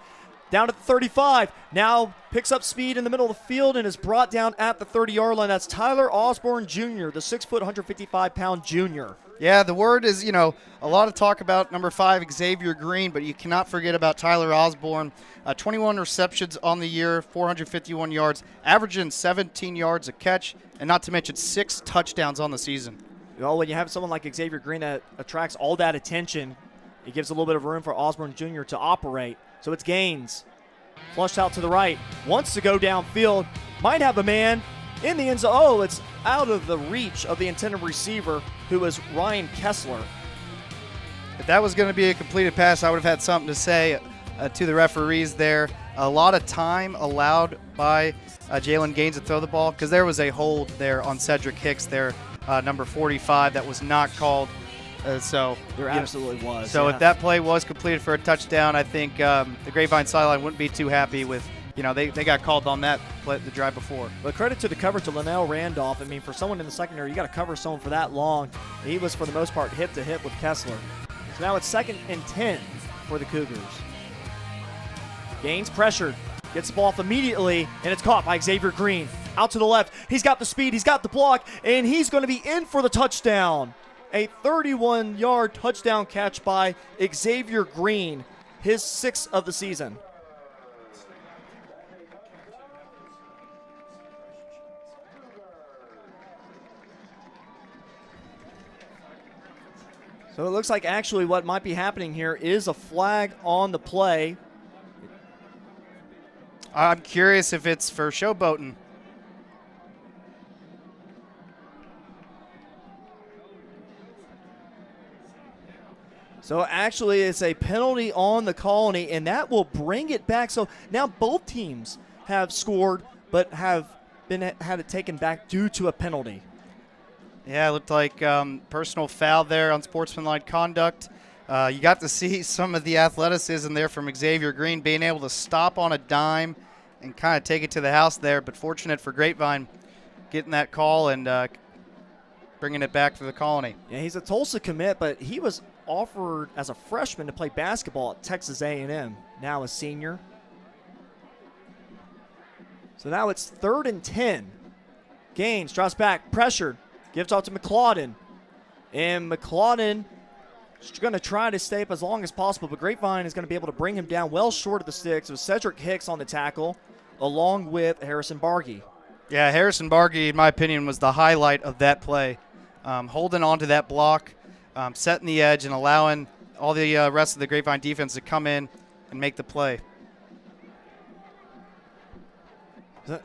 Down at the 35. Now picks up speed in the middle of the field and is brought down at the 30-yard line. That's Tyler Osborne Jr., the 6', 155-pound junior. Yeah, the word is, a lot of talk about number 5, Xavier Green, but you cannot forget about Tyler Osborne. 21 receptions on the year, 451 yards, averaging 17 yards a catch, and not to mention 6 touchdowns on the season. Well, when you have someone like Xavier Green that attracts all that attention, it gives a little bit of room for Osborne Jr. to operate. So it's Gaines. Flushed out to the right. Wants to go downfield. Might have a man in the end zone. Oh, it's out of the reach of the intended receiver, who is Ryan Kessler. If that was going to be a completed pass, I would have had something to say to the referees there. A lot of time allowed by Jalen Gaines to throw the ball because there was a hold there on Cedric Hicks there, number 45, that was not called. There absolutely was. So if that play was completed for a touchdown, I think the Grapevine sideline wouldn't be too happy with, they got called on that play the drive before. But credit to the coverage of Linnell Randolph. I mean, for someone in the secondary, you got to cover someone for that long. He was, for the most part, hip to hip with Kessler. So now it's 2nd and 10 for the Cougars. Gaines pressured. Gets the ball off immediately, and it's caught by Xavier Green. Out to the left. He's got the speed. He's got the block, and he's going to be in for the touchdown. A 31-yard touchdown catch by Xavier Green, his 6th of the season. So it looks like actually what might be happening here is a flag on the play. I'm curious if it's for showboating. So actually it's a penalty on the Colony, and that will bring it back. So now both teams have scored but have had it taken back due to a penalty. Yeah, it looked like personal foul there on sportsmanlike conduct. You got to see some of the athleticism there from Xavier Green, being able to stop on a dime and kind of take it to the house there. But fortunate for Grapevine getting that call and bringing it back for the Colony. Yeah, he's a Tulsa commit, but he was offered as a freshman to play basketball at Texas A&M, now a senior. So now it's 3rd and 10. Gaines drops back, pressured, gives off to McCloudon. And McCloudon is going to try to stay up as long as possible, but Grapevine is going to be able to bring him down well short of the sticks. It was Cedric Hicks on the tackle, along with Harrison Bargy. Yeah, Harrison Bargy, in my opinion, was the highlight of that play. Holding on to that block, setting the edge, and allowing all the rest of the Grapevine defense to come in and make the play.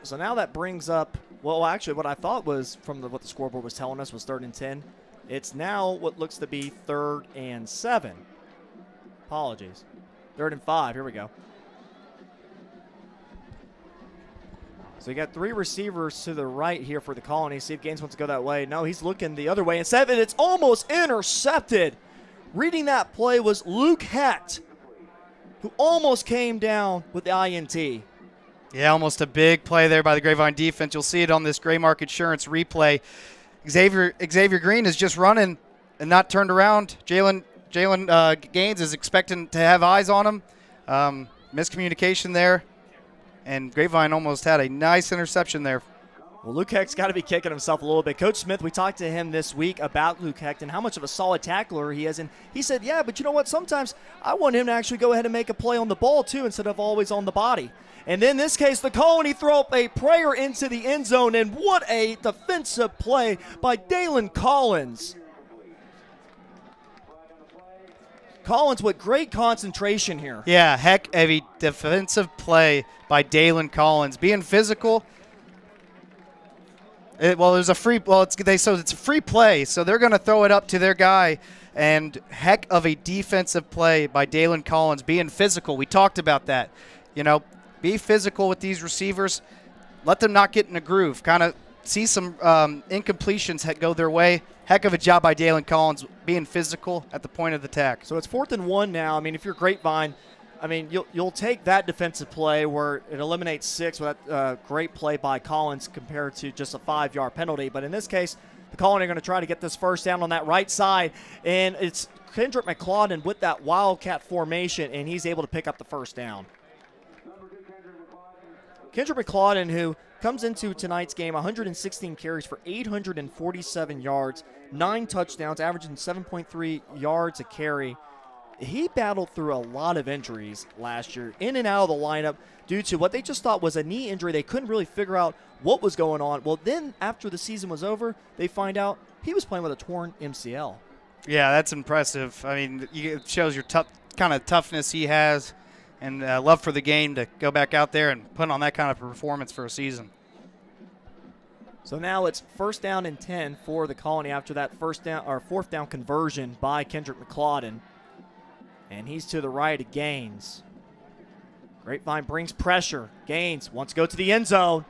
So now that brings up, well, actually what I thought was from what the scoreboard was telling us was 3rd and 10. It's now what looks to be 3rd and 7. Apologies. 3rd and 5. Here we go. So you got 3 receivers to the right here for the Colony. See if Gaines wants to go that way. No, he's looking the other way. And 7, it's almost intercepted. Reading that play was Luke Hecht, who almost came down with the INT. Yeah, almost a big play there by the Grapevine defense. You'll see it on this Graymark Insurance replay. Xavier Green is just running and not turned around. Jalen Gaines is expecting to have eyes on him. Miscommunication there. And Grapevine almost had a nice interception there. Well, Luke Hecht's got to be kicking himself a little bit. Coach Smith, we talked to him this week about Luke Hecht and how much of a solid tackler he is. And he said, yeah, but you know what? Sometimes I want him to actually go ahead and make a play on the ball, too, instead of always on the body. And in this case, the Colony throw up a prayer into the end zone. And what a defensive play by Dalen Collins. Collins with great concentration here. Yeah, heck of a defensive play by Dalen Collins. Being physical. It's a free play, so they're going to throw it up to their guy. And heck of a defensive play by Dalen Collins, being physical. We talked about that. You know, be physical with these receivers. Let them not get in a groove. Kind of see some incompletions go their way. Heck of a job by Dalen Collins being physical at the point of the attack. So it's 4th and 1 now. I mean, if you're Grapevine, I mean, you'll take that defensive play where it eliminates 6 with that great play by Collins compared to just a 5-yard penalty. But in this case, the Colony are going to try to get this first down on that right side. And it's Kendrick McCloudon with that Wildcat formation, and he's able to pick up the first down. Kendrick McCloudon, who comes into tonight's game, 116 carries for 847 yards, 9 touchdowns, averaging 7.3 yards a carry. He battled through a lot of injuries last year, in and out of the lineup due to what they just thought was a knee injury. They couldn't really figure out what was going on. Well, then after the season was over, they find out he was playing with a torn MCL. Yeah, that's impressive. I mean, it shows your kind of toughness he has and love for the game to go back out there and put on that kind of performance for a season. So now it's 1st down and 10 for the Colony after that 4th down conversion by Kendrick McCloudon. And he's to the right of Gaines. Grapevine brings pressure. Gaines wants to go to the end zone.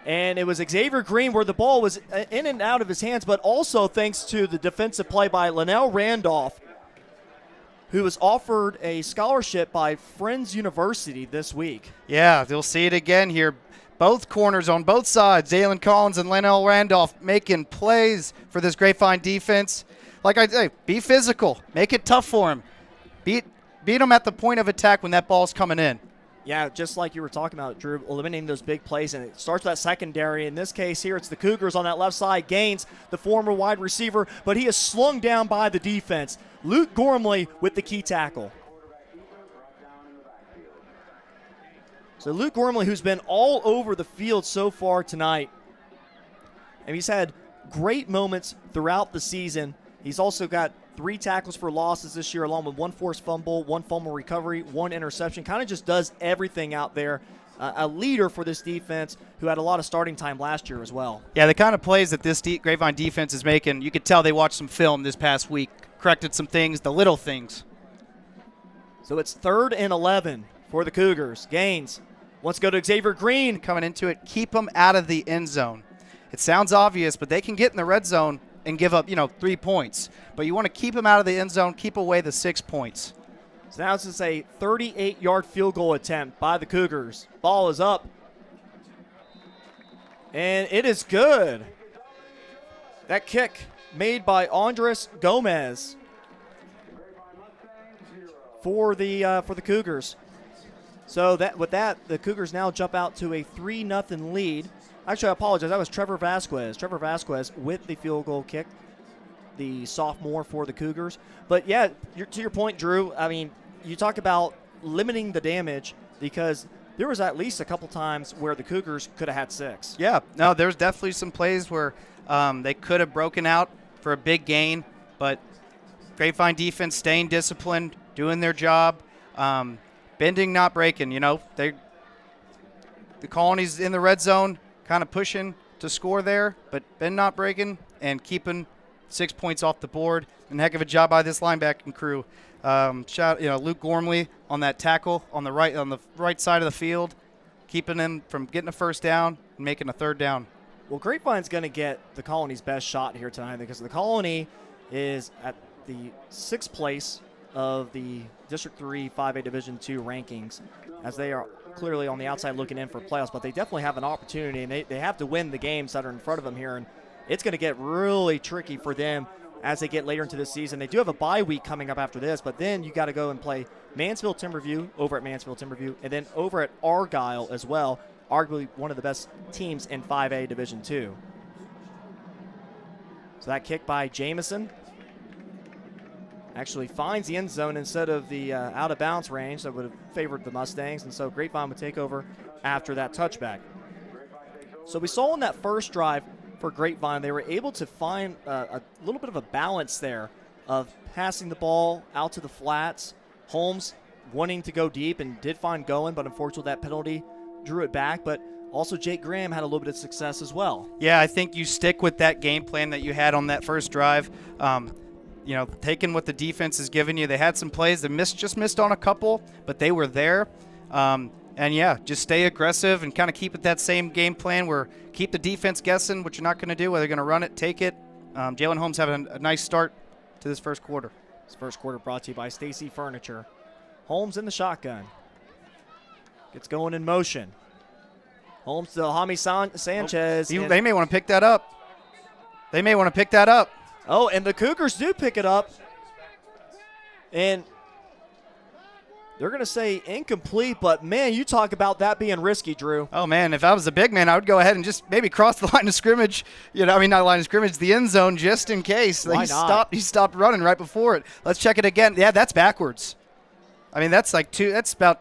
And it was Xavier Green where the ball was in and out of his hands, but also thanks to the defensive play by Linnell Randolph, who was offered a scholarship by Friends University this week. Yeah, they'll see it again here. Both corners on both sides, Dalen Collins and Linnell Randolph making plays for this Grapevine defense. Like I say, be physical. Make it tough for him. Beat them at the point of attack when that ball's coming in. Yeah, just like you were talking about, Drew, eliminating those big plays, and it starts with that secondary. In this case here, it's the Cougars on that left side. Gaines, the former wide receiver, but he is slung down by the defense. Luke Gormley with the key tackle. So Luke Gormley, who's been all over the field so far tonight, and he's had great moments throughout the season. He's also got 3 tackles for losses this year, along with 1 forced fumble, 1 fumble recovery, 1 interception. Kind of just does everything out there. A leader for this defense who had a lot of starting time last year as well. Yeah, the kind of plays that this Grapevine defense is making, you could tell they watched some film this past week. corrected some things, the little things. So it's 3rd and 11 for the Cougars. Gaines wants to go to Xavier Green. Coming into it, keep them out of the end zone. It sounds obvious, but they can get in the red zone and give up, 3 points. But you want to keep them out of the end zone, keep away the 6 points. So now this is a 38-yard field goal attempt by the Cougars. Ball is up. And it is good. That kick made by Andres Gomez for the Cougars. So with that, the Cougars now jump out to a 3-0 lead. Actually, I apologize. That was Trevor Vasquez. Trevor Vasquez with the field goal kick, the sophomore for the Cougars. But, yeah, to your point, Drew, I mean, you talk about limiting the damage because there was at least a couple times where the Cougars could have had 6. Yeah, no, there's definitely some plays where they could have broken out for a big gain, but Grapevine defense staying disciplined, doing their job, bending, not breaking. The Colony's in the red zone, kind of pushing to score there, but bend, not breaking, and keeping 6 points off the board. And heck of a job by this linebacking crew. Luke Gormley on that tackle on the right side of the field, keeping him from getting a first down and making a 3rd down. Well, Grapevine's going to get the Colony's best shot here tonight because the Colony is at the 6th place of the District 3 5A Division II rankings, as they are clearly on the outside looking in for playoffs, but they definitely have an opportunity, and they have to win the games that are in front of them here, and it's going to get really tricky for them as they get later into the season. They do have a bye week coming up after this, but then you got to go and play Mansfield Timberview over at Mansfield Timberview, and then over at Argyle as well, arguably one of the best teams in 5A Division II. So that kick by Jamison actually finds the end zone instead of the out-of-bounds range that would have favored the Mustangs, and so Grapevine would take over after that touchback. So we saw in that first drive for Grapevine, they were able to find a little bit of a balance there of passing the ball out to the flats. Holmes wanting to go deep and did find going, but unfortunately that penalty drew it back. But also Jake Graham had a little bit of success as well. Yeah, I think you stick with that game plan that you had on that first drive. Taking what the defense is giving you. They had some plays that just missed on a couple, but they were there. Just stay aggressive and kind of keep it that same game plan where keep the defense guessing what you're not going to do, whether they're going to run it, take it. Jalen Holmes having a nice start to this first quarter. This first quarter brought to you by Stacy Furniture. Holmes in the shotgun. Gets going in motion. Holmes to Jaime Sanchez. They may want to pick that up. Oh, and the Cougars do pick it up. And they're going to say incomplete, but, man, you talk about that being risky, Drew. Oh, man, if I was a big man, I would go ahead and just maybe cross the line of scrimmage. Not line of scrimmage, the end zone, just in case. Why not? He stopped running right before it. Let's check it again. Yeah, that's backwards. I mean, that's about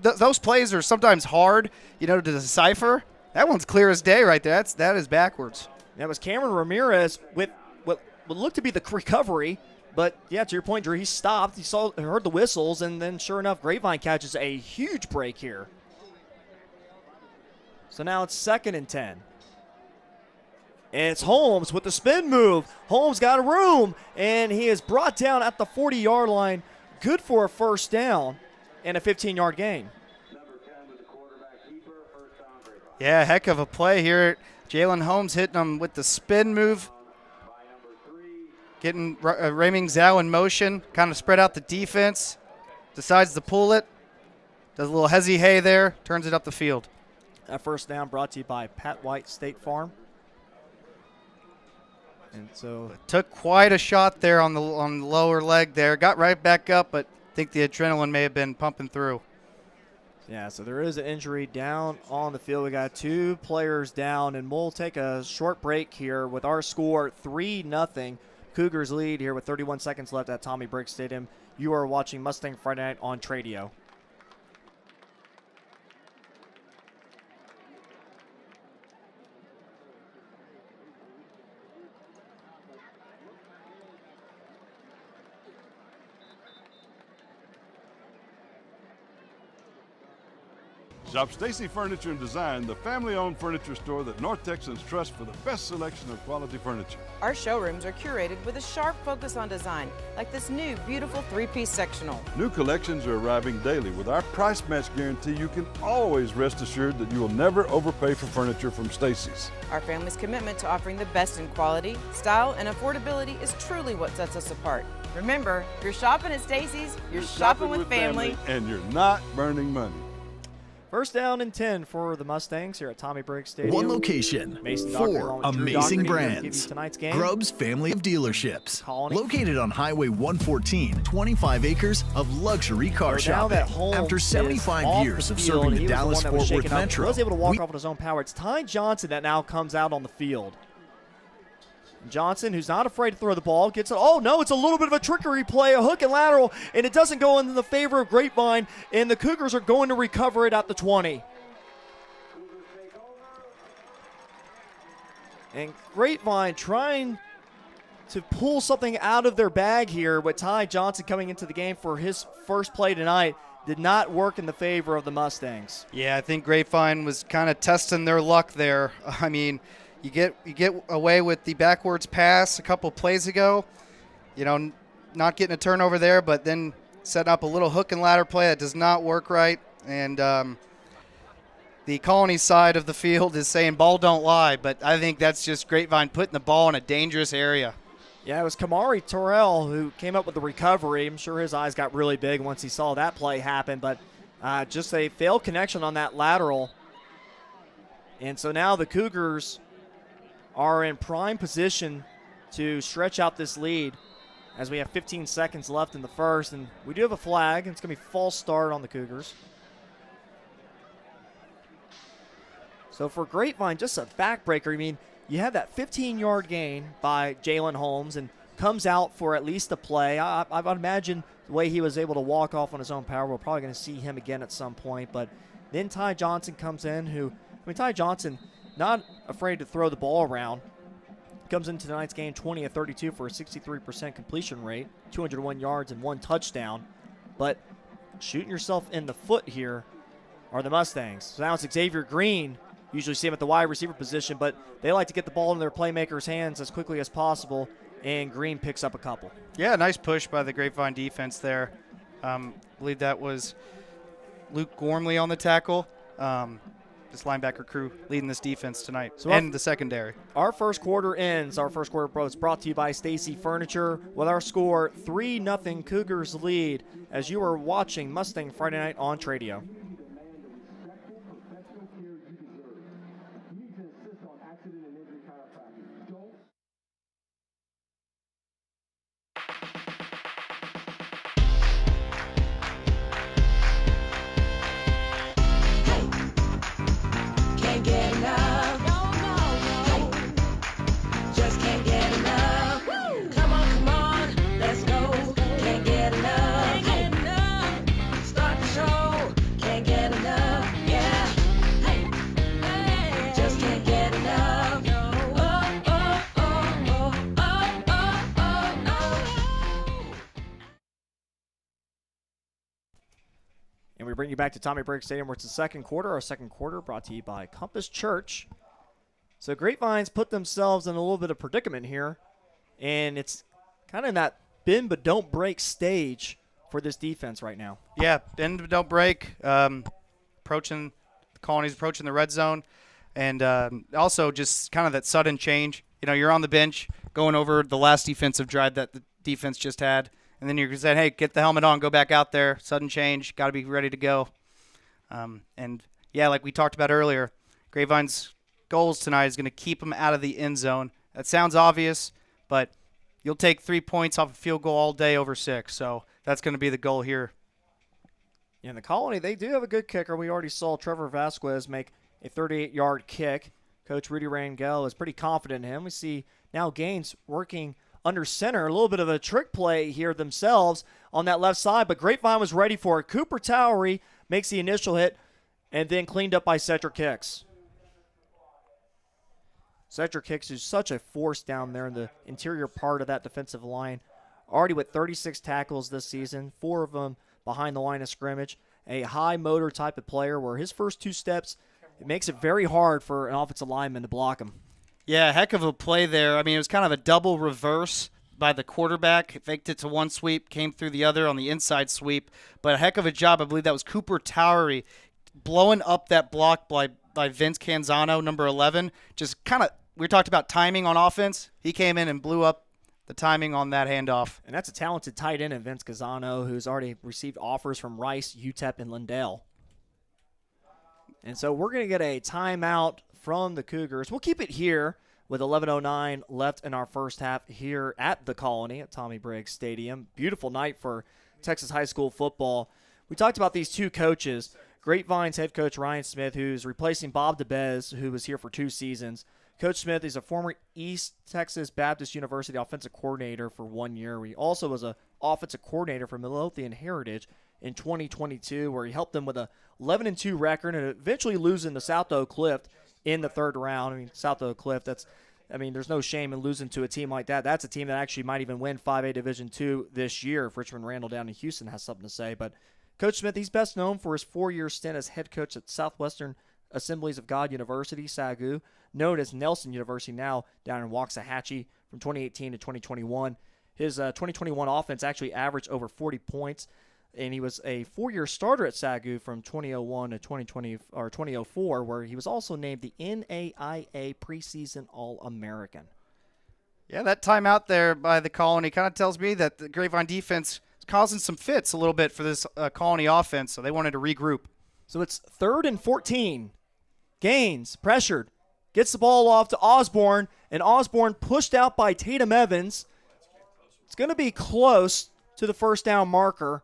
those plays are sometimes hard, to decipher. That one's clear as day right there. That is backwards. That was Cameron Ramirez with what would look to be the recovery. But, yeah, to your point, Drew, he stopped. He heard the whistles, and then sure enough, Grapevine catches a huge break here. So now it's 2nd and 10. And it's Holmes with the spin move. Holmes got a room, and he is brought down at the 40-yard line. Good for a first down and a 15-yard gain. Yeah, heck of a play here. Jalen Holmes hitting him with the spin move. Getting Raymond Zhao in motion, kind of spread out the defense, decides to pull it, does a little hezzy-hey there, turns it up the field. That first down brought to you by Pat White State Farm. And so took quite a shot there on the lower leg there, got right back up, but I think the adrenaline may have been pumping through. Yeah, so there is an injury down on the field. We got 2 players down, and we'll take a short break here with our score 3-0. Cougars lead here with 31 seconds left at Tommy Briggs Stadium. You are watching Mustang Friday Night on Tradio. Shop Stacy Furniture and Design, the family-owned furniture store that North Texans trust for the best selection of quality furniture. Our showrooms are curated with a sharp focus on design, like this new beautiful 3-piece sectional. New collections are arriving daily. With our price match guarantee, you can always rest assured that you will never overpay for furniture from Stacy's. Our family's commitment to offering the best in quality, style, and affordability is truly what sets us apart. Remember, if you're shopping at Stacy's, you're shopping with family. And you're not burning money. First down and 10 for the Mustangs here at Tommy Briggs Stadium. One location, Mason Dockery, 4 along with Drew amazing Doherty, will give you brands. tonight's game. Grubbs family of dealerships. Colony. Located on Highway 114, 25 acres of luxury car So now shopping. that Holmes After is 75 off years the of field, serving he the was the Dallas one that was Fort shaken Worth up. Metro, He was able to walk off on his own power. It's Ty Johnson that now comes out on the field. Johnson, who's not afraid to throw the ball, gets it. Oh, no, it's a little bit of a trickery play, a hook and lateral, and it doesn't go in the favor of Grapevine, and the Cougars are going to recover it at the 20. And Grapevine trying to pull something out of their bag here with Ty Johnson coming into the game for his first play tonight did not work in the favor of the Mustangs. Yeah, I think Grapevine was kind of testing their luck there. I mean, you get away with the backwards pass a couple plays ago, not getting a turnover there, but then setting up a little hook and ladder play that does not work right. And the Colony side of the field is saying ball don't lie, but I think that's just Grapevine putting the ball in a dangerous area. Yeah, it was Kamari Terrell who came up with the recovery. I'm sure his eyes got really big once he saw that play happen, but just a failed connection on that lateral. And so now the Cougars are in prime position to stretch out this lead as we have 15 seconds left in the first. And we do have a flag. It's going to be false start on the Cougars. So for Grapevine, just a backbreaker. I mean, you have that 15-yard gain by Jalen Holmes and comes out for at least a play. I would imagine the way he was able to walk off on his own power, we're probably going to see him again at some point. But then Ty Johnson comes in, Ty Johnson, not afraid to throw the ball around. Comes into tonight's game 20 of 32 for a 63% completion rate, 201 yards and 1 touchdown. But shooting yourself in the foot here are the Mustangs. So now it's Xavier Green. Usually see him at the wide receiver position, but they like to get the ball in their playmakers' hands as quickly as possible, and Green picks up a couple. Yeah, nice push by the Grapevine defense there. I believe that was Luke Gormley on the tackle. This linebacker crew leading this defense tonight, and the secondary. Our first quarter ends. Our first quarter is brought to you by Stacy Furniture with our score 3-0 Cougars lead as you are watching Mustang Friday Night on Tradio. And we bring you back to Tommy Briggs Stadium where it's the second quarter. Our second quarter brought to you by Compass Church. So Grapevine's put themselves in a little bit of predicament here. And it's kind of in that bend but don't break stage for this defense right now. Yeah, bend but don't break. Approaching the Colony's approaching the red zone. And also just kind of that sudden change. You're on the bench going over the last defensive drive that the defense just had. And then you're saying, hey, get the helmet on, go back out there. Sudden change, got to be ready to go. And, yeah, like we talked about earlier, Grapevine's goals tonight is going to keep them out of the end zone. That sounds obvious, but you'll take 3 points off a field goal all day over 6. So that's going to be the goal here. In the Colony, they do have a good kicker. We already saw Trevor Vasquez make a 38-yard kick. Coach Rudy Rangel is pretty confident in him. We see now Gaines working under center, a little bit of a trick play here themselves on that left side, but Grapevine was ready for it. Cooper Towery makes the initial hit and then cleaned up by Cedric Hicks. Cedric Hicks is such a force down there in the interior part of that defensive line. Already with 36 tackles this season, 4 of them behind the line of scrimmage. a high motor type of player where his first 2 steps, it makes it very hard for an offensive lineman to block him. Yeah, heck of a play there. I mean, it was kind of a double reverse by the quarterback. Faked it to one sweep, came through the other on the inside sweep. But a heck of a job. I believe that was Cooper Towery blowing up that block by Vince Canzano, number 11. Just kind of, we talked about timing on offense. He came in and blew up the timing on that handoff. And that's a talented tight end in Vince Canzano, who's already received offers from Rice, UTEP, and Lindale. And so we're going to get a timeout from the Cougars. We'll keep it here with 11:09 left in our first half here at the Colony at Tommy Briggs Stadium. Beautiful night for Texas high school football. We talked about these 2 coaches. Grapevine's head coach Ryan Smith, who's replacing Bob DeBez, who was here for 2 seasons. Coach Smith is a former East Texas Baptist University offensive coordinator for 1 year. He also was an offensive coordinator for Midlothian Heritage in 2022, where he helped them with a 11-2 record and eventually losing to South Oak Cliff in the 3rd round. I mean, South Oak Cliff, there's no shame in losing to a team like that. That's a team that actually might even win 5A Division II this year if Richmond Randall down in Houston has something to say. But Coach Smith, he's best known for his 4-year stint as head coach at Southwestern Assemblies of God University, SAGU, known as Nelson University now down in Waxahachie from 2018 to 2021. His 2021 offense actually averaged over 40 points, and he was a 4-year starter at SAGU from 2001 to 2004, where he was also named the NAIA preseason All-American. Yeah, that timeout there by the Colony kind of tells me that the Grapevine defense is causing some fits a little bit for this Colony offense, so they wanted to regroup. So it's 3rd and 14. Gaines, pressured, gets the ball off to Osborne, and Osborne pushed out by Tatum Evans. It's going to be close to the first down marker.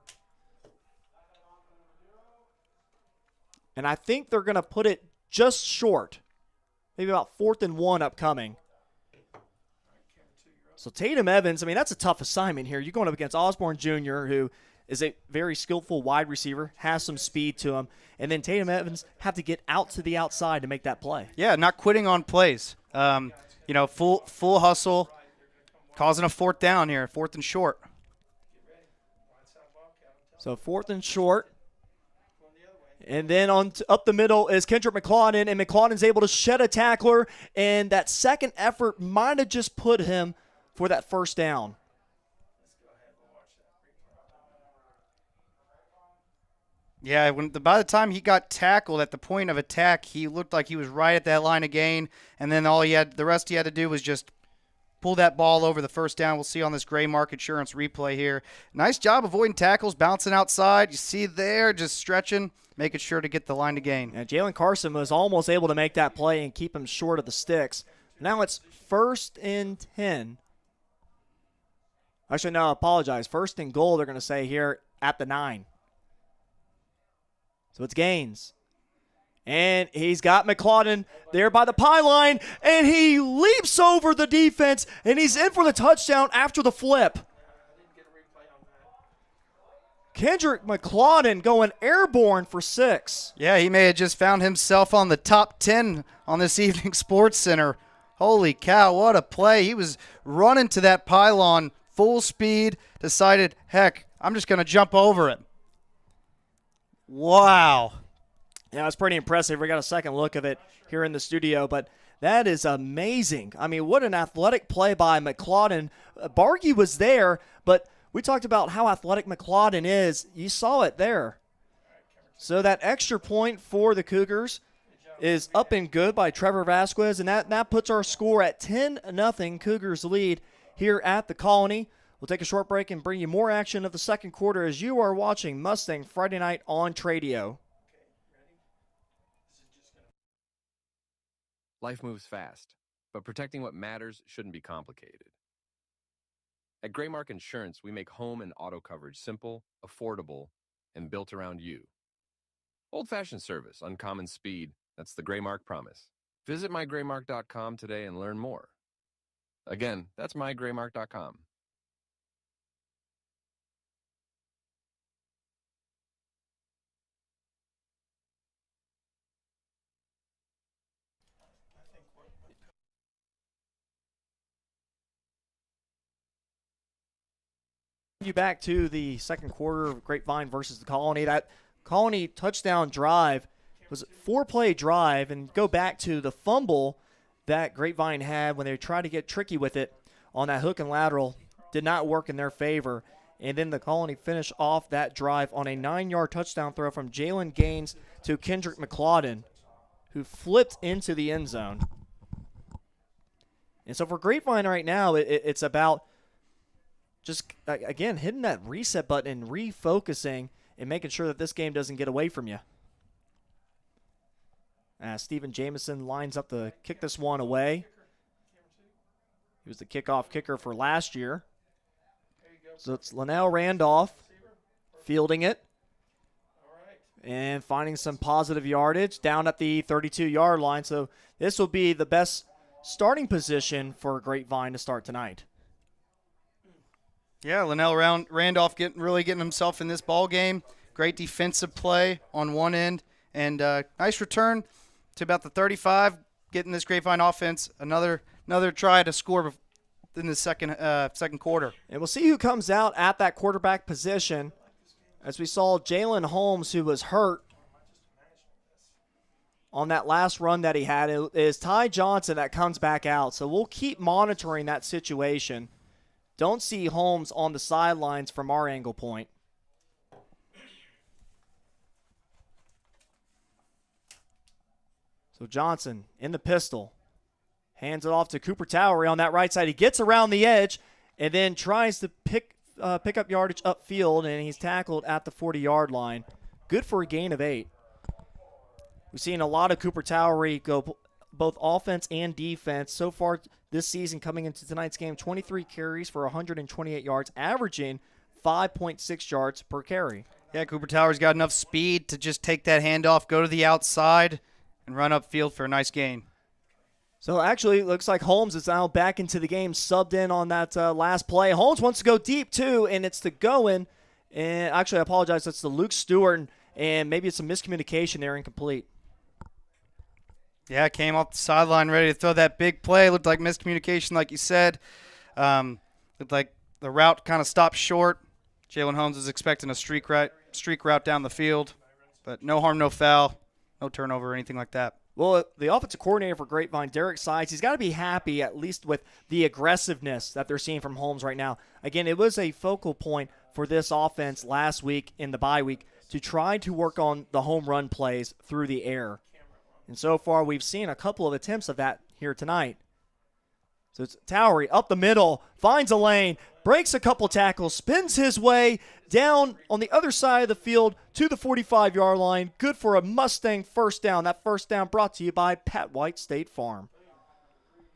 And I think they're going to put it just short. Maybe about 4th and 1 upcoming. So Tatum Evans, I mean, that's a tough assignment here. You're going up against Osborne Jr., who is a very skillful wide receiver, has some speed to him. And then Tatum Evans have to get out to the outside to make that play. Yeah, not quitting on plays. Full hustle, causing a 4th down here, 4th and short. So 4th and short. And then up the middle is Kendrick McClellan, and McClellan's able to shed a tackler, and that second effort might have just put him for that first down. Yeah, by the time he got tackled at the point of attack, he looked like he was right at that line of gain, and then the rest he had to do was just pull that ball over the first down. We'll see on this gray mark insurance replay here. Nice job avoiding tackles, bouncing outside. You see there, just stretching, making sure to get the line to gain. And Jalen Carson was almost able to make that play and keep him short of the sticks. Now it's 1st and 10. Actually, no, I apologize. 1st and goal, they're going to say here at the 9. So it's Gaines. And he's got McClellan there by the pylon, and he leaps over the defense, and he's in for the touchdown after the flip. Kendrick McClellan going airborne for 6. Yeah, he may have just found himself on the top 10 on this evening Sports Center. Holy cow, what a play. He was running to that pylon full speed, decided, heck, I'm just going to jump over it. Wow. Yeah, it's pretty impressive. We got a second look of it here in the studio, but that is amazing. I mean, what an athletic play by McClellan. Bargy was there, but we talked about how athletic McClellan is. You saw it there. So that extra point for the Cougars is up and good by Trevor Vasquez, and that puts our score at 10-0 Cougars lead here at the Colony. We'll take a short break and bring you more action of the second quarter as you are watching Mustang Friday Night on Tradio. Life moves fast, but protecting what matters shouldn't be complicated. At Graymark Insurance, we make home and auto coverage simple, affordable, and built around you. Old-fashioned service, uncommon speed, that's the Graymark promise. Visit mygraymark.com today and learn more. Again, that's mygraymark.com. You back to the second quarter of Grapevine versus the Colony. That Colony touchdown drive was a 4-play drive, and go back to the fumble that Grapevine had when they tried to get tricky with it on that hook and lateral. Did not work in their favor. And then the Colony finished off that drive on a 9-yard touchdown throw from Jalen Gaines to Kendrick McLauden, who flipped into the end zone. And so for Grapevine right now, it's about just, again, hitting that reset button and refocusing and making sure that this game doesn't get away from you. As Stephen Jamison lines up to kick this one away. He was the kickoff kicker for last year. So it's Linnell Randolph fielding it and finding some positive yardage down at the 32-yard line. So this will be the best starting position for Grapevine to start tonight. Yeah, Linnell Randolph really getting himself in this ball game. Great defensive play on one end, and nice return to about the 35, getting this Grapevine offense another try to score in the second quarter. And we'll see who comes out at that quarterback position. As we saw Jalen Holmes, who was hurt on that last run that he had, it is Ty Johnson that comes back out. So we'll keep monitoring that situation. Don't see Holmes on the sidelines from our angle point. So Johnson in the pistol. Hands it off to Cooper Towery on that right side. He gets around the edge and then tries to pick up yardage upfield, and he's tackled at the 40-yard line. Good for a gain of 8. We've seen a lot of Cooper Towery go both offense and defense. So far this season coming into tonight's game, 23 carries for 128 yards, averaging 5.6 yards per carry. Yeah, Cooper Towery's got enough speed to just take that handoff, go to the outside, and run upfield for a nice gain. So actually, it looks like Holmes is now back into the game, subbed in on that last play. Holmes wants to go deep, too, and it's to Goen. And actually, I apologize, that's to Luke Stewart, and maybe it's a miscommunication there, incomplete. Yeah, came off the sideline ready to throw that big play. Looked like miscommunication, like you said. Looked like the route kind of stopped short. Jalen Holmes is expecting a streak route down the field, but no harm, no foul, no turnover or anything like that. Well, the offensive coordinator for Grapevine, Derek Sides, he's got to be happy at least with the aggressiveness that they're seeing from Holmes right now. Again, it was a focal point for this offense last week in the bye week to try to work on the home run plays through the air. And so far, we've seen a couple of attempts of that here tonight. So it's Towery up the middle, finds a lane, breaks a couple tackles, spins his way down on the other side of the field to the 45-yard line. Good for a Mustang first down. That first down brought to you by Pat White State Farm.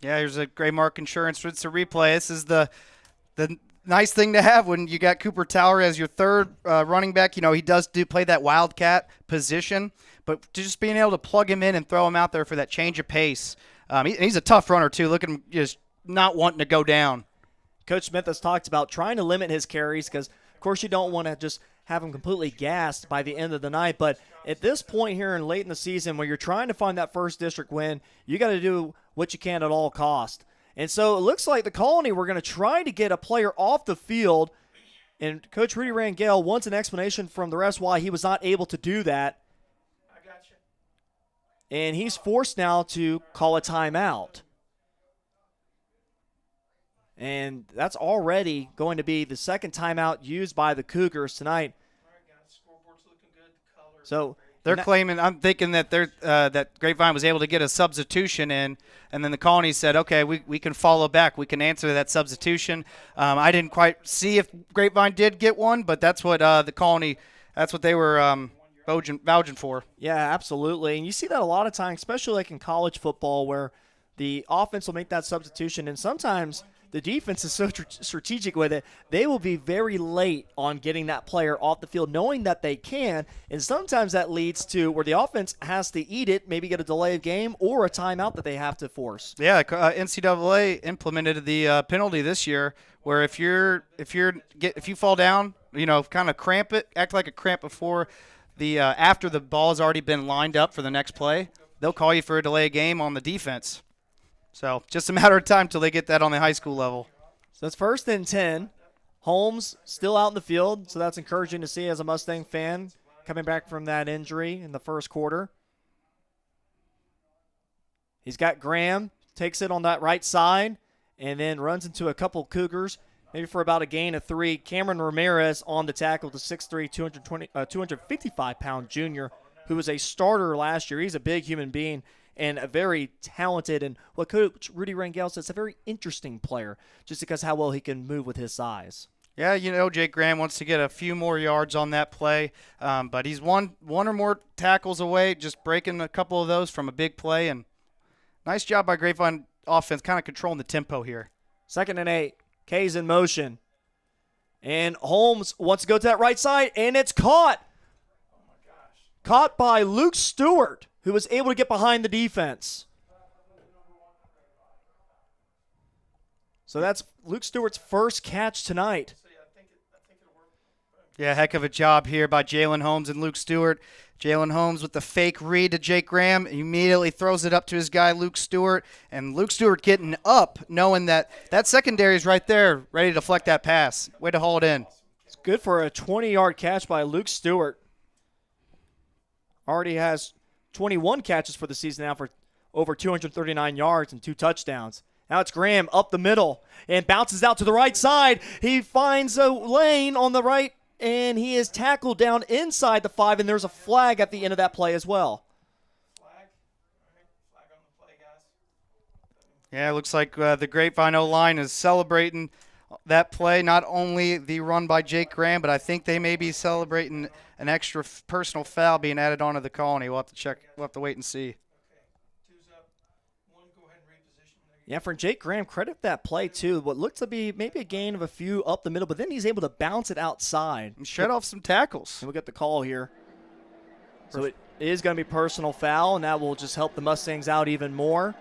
Yeah, here's a Graymark Insurance. It's a replay. This is the nice thing to have when you got Cooper Towery as your third running back. You know, he does play that wildcat position, but just being able to plug him in and throw him out there for that change of pace. He's a tough runner, too. Look at him just not wanting to go down. Coach Smith has talked about trying to limit his carries because, of course, you don't want to just have him completely gassed by the end of the night. But at this point here and late in the season where you're trying to find that first district win, you got to do what you can at all cost. And so it looks like the Colony were going to try to get a player off the field, and Coach Rudy Rangel wants an explanation from the refs why he was not able to do that. I got you. And he's forced now to call a timeout. And that's already going to be the second timeout used by the Cougars tonight. All right, guys, scoreboard's looking good. The colors. So they're claiming, I'm thinking that that Grapevine was able to get a substitution in, and then the Colony said, okay, we can follow back. We can answer that substitution. I didn't quite see if Grapevine did get one, but that's what the Colony, that's what they were vouching for. Yeah, absolutely. And you see that a lot of times, especially like in college football, where the offense will make that substitution, and sometimes the defense is so strategic with it, they will be very late on getting that player off the field, knowing that they can, and sometimes that leads to where the offense has to eat it, maybe get a delay of game or a timeout that they have to force. Yeah, NCAA implemented the penalty this year, where if you fall down, you know, kind of cramp it, act like a cramp before the after the ball has already been lined up for the next play, they'll call you for a delay of game on the defense. So just a matter of time till they get that on the high school level. So that's 1st and 10. Holmes still out in the field, so that's encouraging to see as a Mustang fan. coming back from that injury in the first quarter. He's got Graham, takes it on that right side, and then runs into a couple Cougars, maybe for about a gain of 3. Cameron Ramirez on the tackle, the 6'3", 255-pound junior, who was a starter last year. He's a big human being and a very talented, and what Coach Rudy Rangel says, a very interesting player, just because how well he can move with his size. Yeah, you know, Jake Graham wants to get a few more yards on that play, but he's one or more tackles away, just breaking a couple of those from a big play, and nice job by Grapevine offense, kind of controlling the tempo here. 2nd and 8. K's in motion. And Holmes wants to go to that right side, and it's caught. Oh my gosh. Caught by Luke Stewart, who was able to get behind the defense. So that's Luke Stewart's first catch tonight. Yeah, heck of a job here by Jalen Holmes and Luke Stewart. Jalen Holmes with the fake read to Jake Graham. He immediately throws it up to his guy, Luke Stewart. And Luke Stewart getting up, knowing that that secondary is right there, ready to deflect that pass. Way to haul it in. It's good for a 20-yard catch by Luke Stewart. Already has 21 catches for the season now for over 239 yards and 2 touchdowns. Now it's Graham up the middle and bounces out to the right side. He finds a lane on the right, and he is tackled down inside the 5, and there's a flag at the end of that play as well. Yeah, it looks like the Grapevine O-line is celebrating that play, not only the run by Jake Graham, but I think they may be celebrating an extra personal foul being added onto the Colony. We'll have to check. We'll have to wait and see. Yeah, for Jake Graham, credit that play, too. What looked to be maybe a gain of a few up the middle, but then he's able to bounce it outside. And shed off some tackles. And we'll get the call here. So it is going to be personal foul, and that will just help the Mustangs out even more.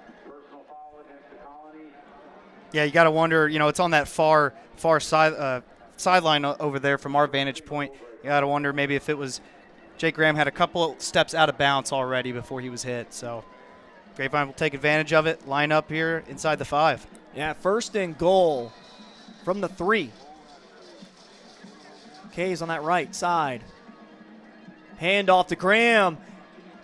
Yeah, you got to wonder, you know, it's on that far sideline over there from our vantage point. You got to wonder maybe if it was Jake Graham had a couple steps out of bounds already before he was hit, so Grapevine will take advantage of it, line up here inside the 5. Yeah, 1st and goal from the 3. K's on that right side. Hand off to Graham.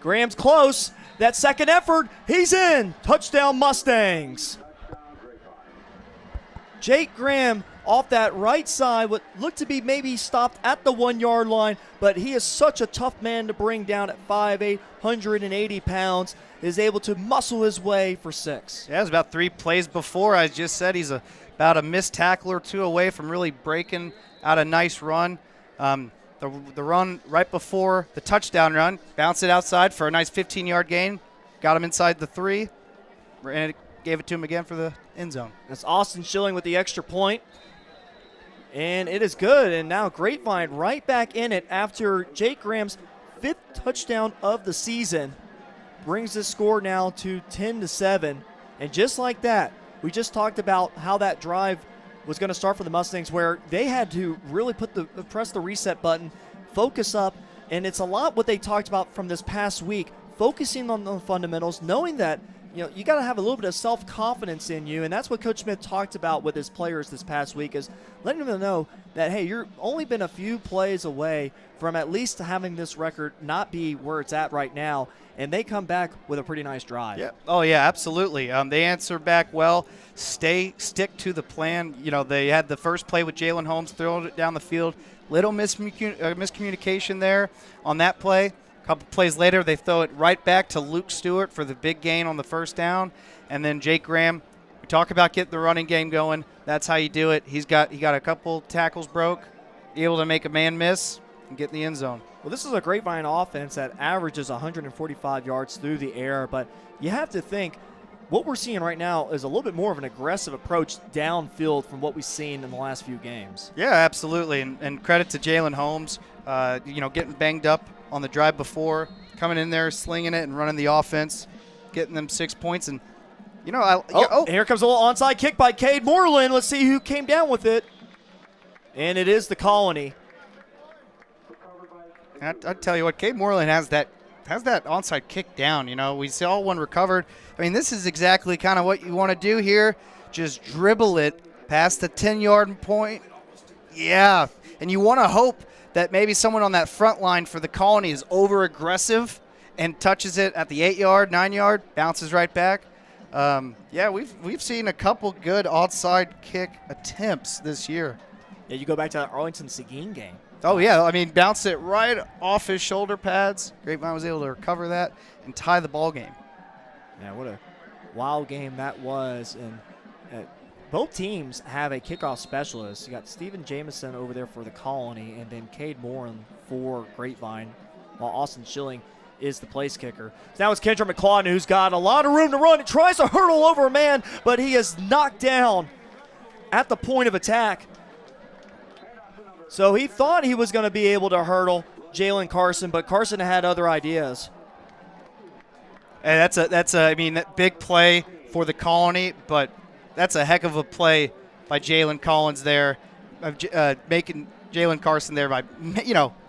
Graham's close. That second effort, he's in. Touchdown Mustangs. Jake Graham off that right side, what looked to be maybe stopped at the 1-yard line, but he is such a tough man to bring down at 5'8", 180 pounds, is able to muscle his way for 6. Yeah, it was about 3 plays before. I just said he's about a missed tackle or 2 away from really breaking out a nice run. The run right before the touchdown run, bounced it outside for a nice 15-yard gain, got him inside the 3, and gave it to him again for the end zone. That's Austin Schilling with the extra point. And it is good. And now Grapevine right back in it after Jake Graham's 5th touchdown of the season. Brings the score now to 10-7. And just like that, we just talked about how that drive was going to start for the Mustangs, where they had to really press the reset button, focus up, and it's a lot what they talked about from this past week, focusing on the fundamentals, knowing that you got to have a little bit of self-confidence in you, and that's what Coach Smith talked about with his players this past week, is letting them know that, hey, you're only been a few plays away from at least having this record not be where it's at right now, and they come back with a pretty nice drive. Yeah. Oh, yeah, absolutely. They answer back well, stick to the plan. You know, they had the first play with Jalen Holmes, throwing it down the field. Little miscommunication there on that play. A couple plays later, they throw it right back to Luke Stewart for the big gain on the first down. And then Jake Graham, we talk about getting the running game going. That's how you do it. He got a couple tackles broke, able to make a man miss and get in the end zone. Well, this is a Grapevine offense that averages 145 yards through the air, but you have to think what we're seeing right now is a little bit more of an aggressive approach downfield from what we've seen in the last few games. Yeah, absolutely. And credit to Jalen Holmes, getting banged up on the drive before, coming in there, slinging it and running the offense, getting them 6 points. And, here comes a little onside kick by Cade Moreland. Let's see who came down with it. And it is the Colony. I tell you what, Cade Moreland has that onside kick down. You know, we saw one recovered. I mean, this is exactly kind of what you want to do here. Just dribble it past the 10-yard point. Yeah, and you want to hope that maybe someone on that front line for the Colony is over-aggressive and touches it at the 8-yard, 9-yard, bounces right back. Yeah, we've seen a couple good onside kick attempts this year. Yeah, you go back to that Arlington Seguin game. Oh, yeah. I mean, bounced it right off his shoulder pads. Grapevine was able to recover that and tie the ball game. Yeah, what a wild game that was. And both teams have a kickoff specialist. You got Steven Jamison over there for the Colony, and then Cade Morin for Grapevine, while Austin Schilling is the place kicker. So now it's Kendra McClauden, who's got a lot of room to run. He tries to hurdle over a man, but he is knocked down at the point of attack. So he thought he was going to be able to hurdle Jalen Carson, but Carson had other ideas. And that's a I mean, that big play for the Colony, but that's a heck of a play by Jalen Collins there, making Jalen Carson there by,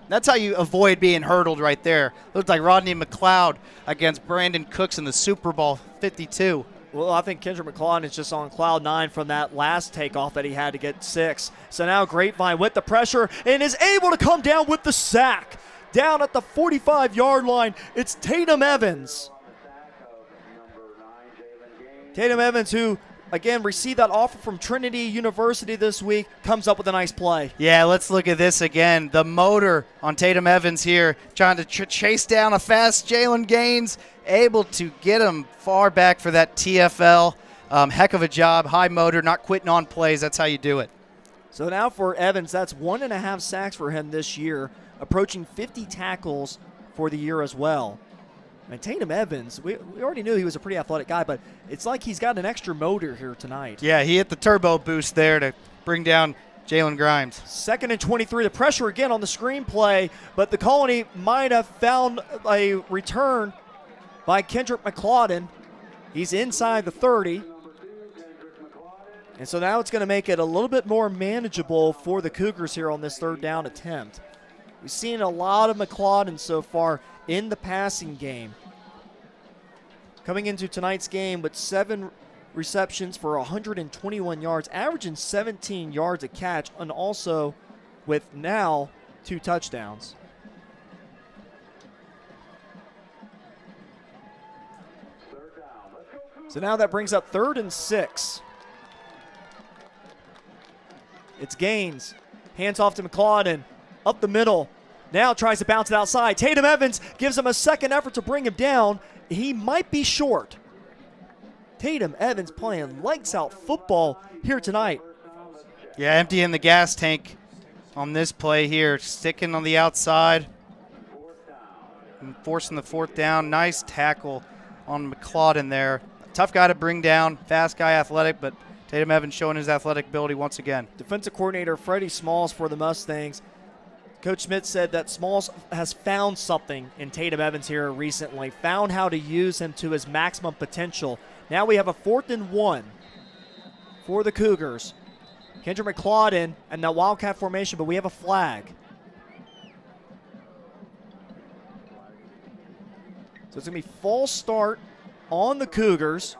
that's how you avoid being hurdled right there. Looked like Rodney McLeod against Brandon Cooks in the Super Bowl 52. Well, I think Kendrick McClauden is just on cloud 9 from that last takeoff that he had to get 6. So now Grapevine with the pressure and is able to come down with the sack. Down at the 45-yard line, it's Tatum Evans. Tatum Evans, who, again, received that offer from Trinity University this week, comes up with a nice play. Yeah, let's look at this again. The motor on Tatum Evans here, trying to chase down a fast Jalen Gaines, able to get him far back for that TFL. Heck of a job, high motor, not quitting on plays. That's how you do it. So now for Evans, that's 1.5 sacks for him this year, approaching 50 tackles for the year as well. And Tatum Evans, we already knew he was a pretty athletic guy, but it's like he's got an extra motor here tonight. Yeah, he hit the turbo boost there to bring down Jalen Grimes. 2nd and 23. The pressure again on the screen play, but the Colony might have found a return by Kendrick McClauden. He's inside the 30. And so now it's going to make it a little bit more manageable for the Cougars here on this 3rd down attempt. We've seen a lot of McClauden so far in the passing game. Coming into tonight's game with 7 receptions for 121 yards, averaging 17 yards a catch, and also with now 2 touchdowns. So now that brings up 3rd and 6. It's Gaines. Hands off to McClauden. Up the middle. Now tries to bounce it outside. Tatum Evans gives him a second effort to bring him down. He might be short. Tatum Evans playing lights out football here tonight. Yeah, emptying the gas tank on this play here. Sticking on the outside. And forcing the 4th down. Nice tackle on McClauden there. Tough guy to bring down. Fast guy, athletic, but Tatum Evans showing his athletic ability once again. Defensive coordinator Freddie Smalls for the Mustangs. Coach Smith said that Smalls has found something in Tatum Evans here recently, found how to use him to his maximum potential. Now we have a 4th and 1 for the Cougars. Kendra McClauden and that Wildcat formation, but we have a flag. So it's going to be false start on the Cougars.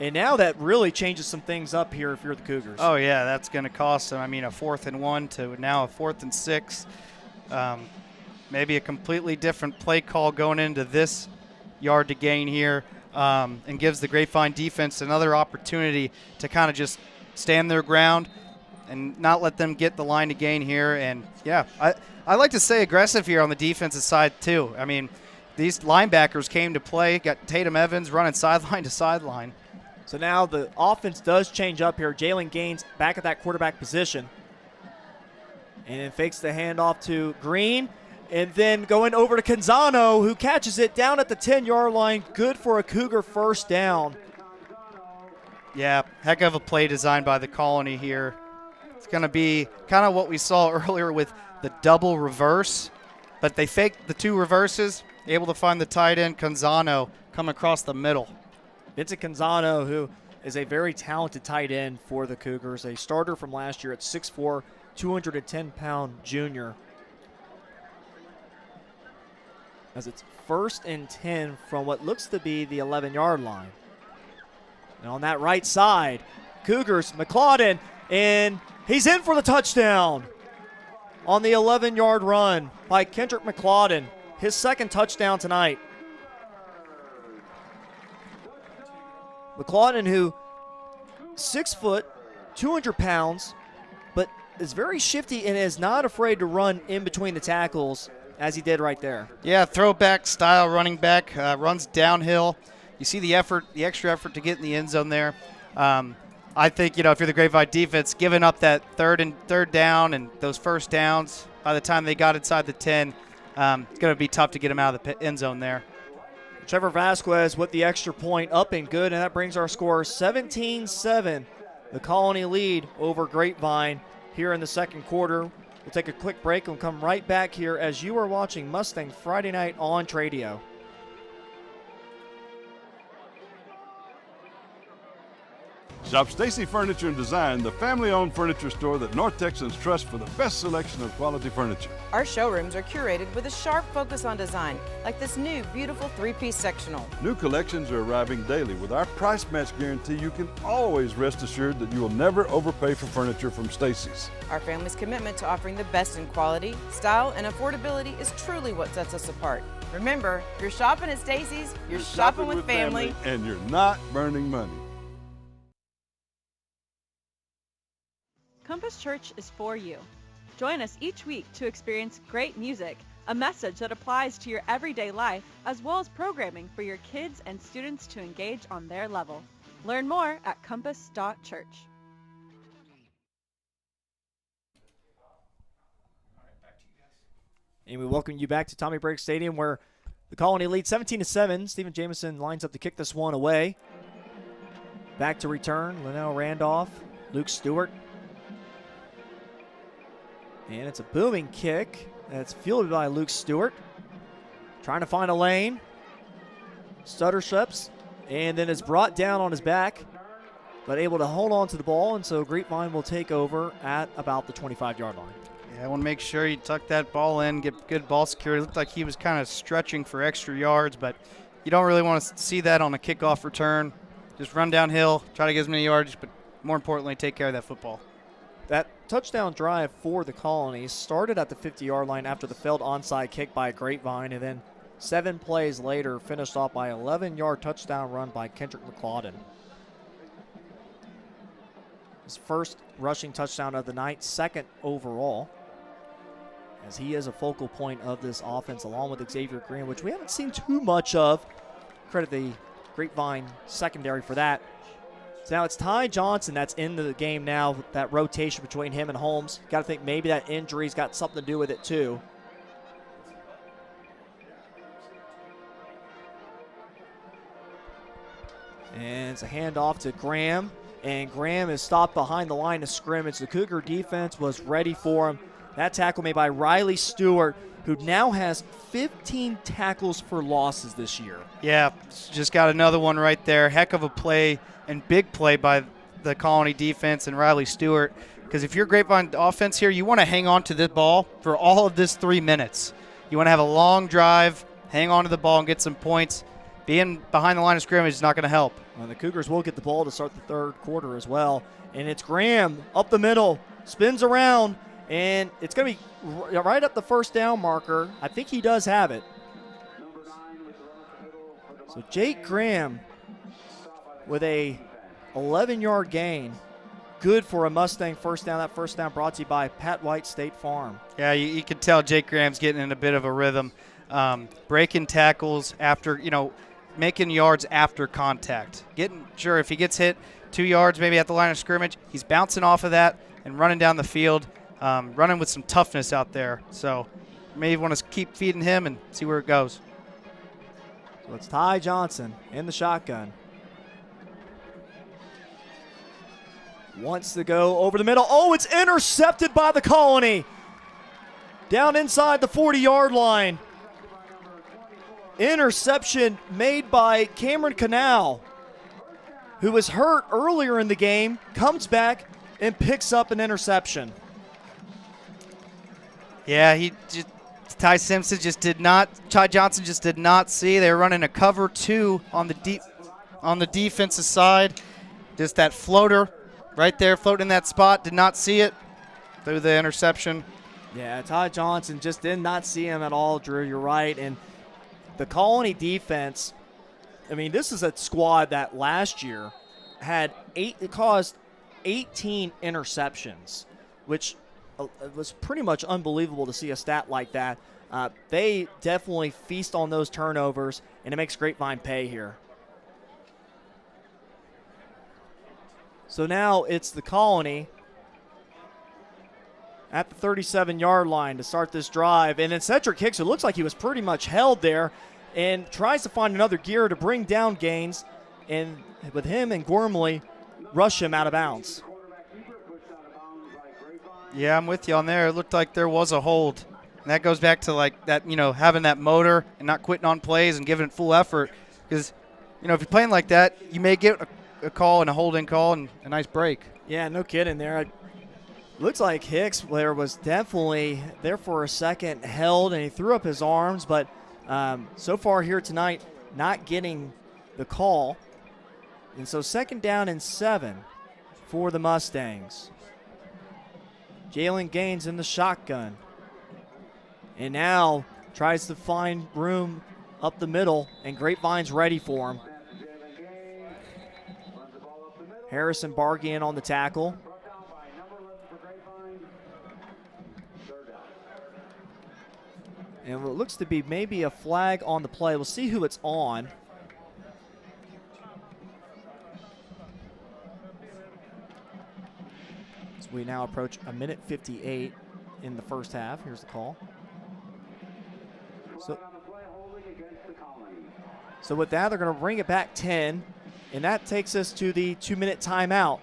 And now that really changes some things up here if you're the Cougars. Oh, yeah, that's going to cost them. I mean, a 4th and 1 to now a 4th and 6. Maybe a completely different play call going into this yard to gain here, and gives the Grapevine defense another opportunity to kind of just stand their ground and not let them get the line to gain here. And, yeah, I like to say aggressive here on the defensive side too. I mean, these linebackers came to play, got Tatum Evans running sideline to sideline. So now the offense does change up here. Jalen Gaines back at that quarterback position. And then fakes the handoff to Green. And then going over to Canzano, who catches it down at the 10-yard line. Good for a Cougar 1st down. Yeah, heck of a play designed by the Colony here. It's going to be kind of what we saw earlier with the double reverse. But they faked the 2 reverses, able to find the tight end, Canzano, come across the middle. Vincent Canzano, who is a very talented tight end for the Cougars, a starter from last year at 6'4", 210-pound junior. As it's 1st and 10 from what looks to be the 11-yard line. And on that right side, Cougars, McClauden, and he's in for the touchdown. on the 11-yard run by Kendrick McLauden, his second touchdown tonight. McLauden, who 6 foot, 200 pounds, but is very shifty and is not afraid to run in between the tackles as he did right there. Yeah, throwback style running back, runs downhill. You see the effort, the extra effort to get in the end zone there. I think, if you're the Grapevine defense, giving up that third down and those first downs, by the time they got inside the 10, it's going to be tough to get them out of the end zone there. Trevor Vasquez with the extra point up and good, and that brings our score 17-7. The Colony lead over Grapevine here in the second quarter. We'll take a quick break and we'll come right back here as you are watching Mustang Friday Night on Tradio. Shop Stacy Furniture and Design, the family-owned furniture store that North Texans trust for the best selection of quality furniture. Our showrooms are curated with a sharp focus on design, like this new, beautiful 3-piece sectional. New collections are arriving daily. With our price match guarantee, you can always rest assured that you will never overpay for furniture from Stacy's. Our family's commitment to offering the best in quality, style, and affordability is truly what sets us apart. Remember, if you're shopping at Stacy's, you're shopping with family. And you're not burning money. Compass Church is for you. Join us each week to experience great music, a message that applies to your everyday life, as well as programming for your kids and students to engage on their level. Learn more at compass.church. And we welcome you back to Tommy Briggs Stadium, where the Colony leads 17-7. Stephen Jameson lines up to kick this one away. Back to return, Linnell Randolph, Luke Stewart. And it's a booming kick that's fielded by Luke Stewart. Trying to find a lane. Stutter steps, and then is brought down on his back, but able to hold on to the ball, and so Grapevine will take over at about the 25-yard line. Yeah, I want to make sure you tuck that ball in, get good ball security. It looked like he was kind of stretching for extra yards, but you don't really want to see that on a kickoff return. Just run downhill, try to get as many yards, but more importantly, take care of that football. That touchdown drive for the Colonies started at the 50-yard line after the failed onside kick by Grapevine, and then 7 plays later finished off by an 11-yard touchdown run by Kendrick McLauden. His first rushing touchdown of the night, second overall, as he is a focal point of this offense along with Xavier Green, which we haven't seen too much of. Credit the Grapevine secondary for that. So now it's Ty Johnson that's into the game now, that rotation between him and Holmes. Got to think maybe that injury's got something to do with it too. And it's a handoff to Graham, and Graham is stopped behind the line of scrimmage. The Cougar defense was ready for him. That tackle made by Riley Stewart, who now has 15 tackles for losses this year. Yeah, just got another one right there. Heck of a play and big play by the Colony defense and Riley Stewart. Because if you're Grapevine offense here, you want to hang on to the ball for all of this 3 minutes. You want to have a long drive, hang on to the ball and get some points. Being behind the line of scrimmage is not going to help. Well, the Cougars will get the ball to start the third quarter as well. And it's Graham up the middle, spins around, and it's going to be right up the first down marker. I think he does have it. So Jake Graham with a 11-yard gain. Good for a Mustang first down. That first down brought to you by Pat White State Farm. Yeah, you can tell Jake Graham's getting in a bit of a rhythm. Breaking tackles after, making yards after contact. Getting sure if he gets hit 2 yards maybe at the line of scrimmage, he's bouncing off of that and running down the field, running with some toughness out there. So maybe want to keep feeding him and see where it goes. So it's Ty Johnson in the shotgun. Wants to go over the middle. Oh, it's intercepted by the Colony. Down inside the 40-yard line. Interception made by Cameron Canal, who was hurt earlier in the game, comes back and picks up an interception. Yeah, Ty Johnson just did not see. They were running a cover 2 on the defensive side. Just that floater right there, floating in that spot, did not see it. Through the interception. Yeah, Todd Johnson just did not see him at all, Drew. You're right. And the Colony defense, I mean, this is a squad that last year it caused 18 interceptions, which was pretty much unbelievable to see a stat like that. They definitely feast on those turnovers, and it makes Grapevine pay here. So now it's the Colony at the 37-yard line to start this drive. And then Cedric Hicks, it looks like he was pretty much held there and tries to find another gear to bring down Gaines. And with him and Gormley, rush him out of bounds. Yeah, I'm with you on there. It looked like there was a hold. And that goes back to like that, having that motor and not quitting on plays and giving it full effort. Because, if you're playing like that, you may get a call and a holding call and a nice break. Yeah, no kidding there. Looks like Hicks there was definitely there for a second, held, and he threw up his arms. But so far here tonight, not getting the call. And so 2nd down and 7 for the Mustangs. Jalen Gaines in the shotgun. And now tries to find room up the middle, and Grapevine's ready for him. Harrison Bargian on the tackle. And what looks to be maybe a flag on the play. We'll see who it's on. As we now approach a minute 58 in the first half. Here's the call. So with that, they're going to bring it back 10, and that takes us to the 2-minute timeout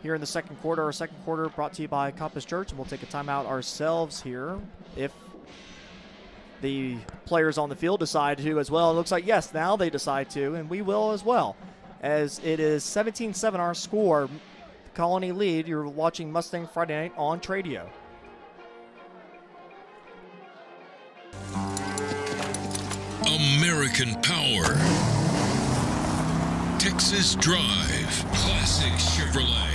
here in the second quarter. Our second quarter brought to you by Compass Church, and we'll take a timeout ourselves here if the players on the field decide to as well. It looks like, yes, now they decide to, and we will as well, as it is 17-7 our score. Colony lead. You're watching Mustang Friday Night on Tradio. American Power. Texas Drive. Classic Chevrolet.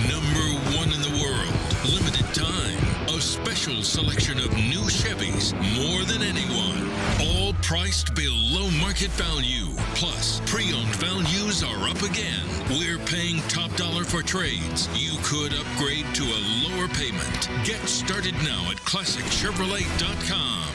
#1 in the world. Limited time. A special selection of new Chevys. More than anyone. All priced below market value. Plus, pre-owned values are up again. We're paying top dollar for trades. You could upgrade to a lower payment. Get started now at ClassicChevrolet.com.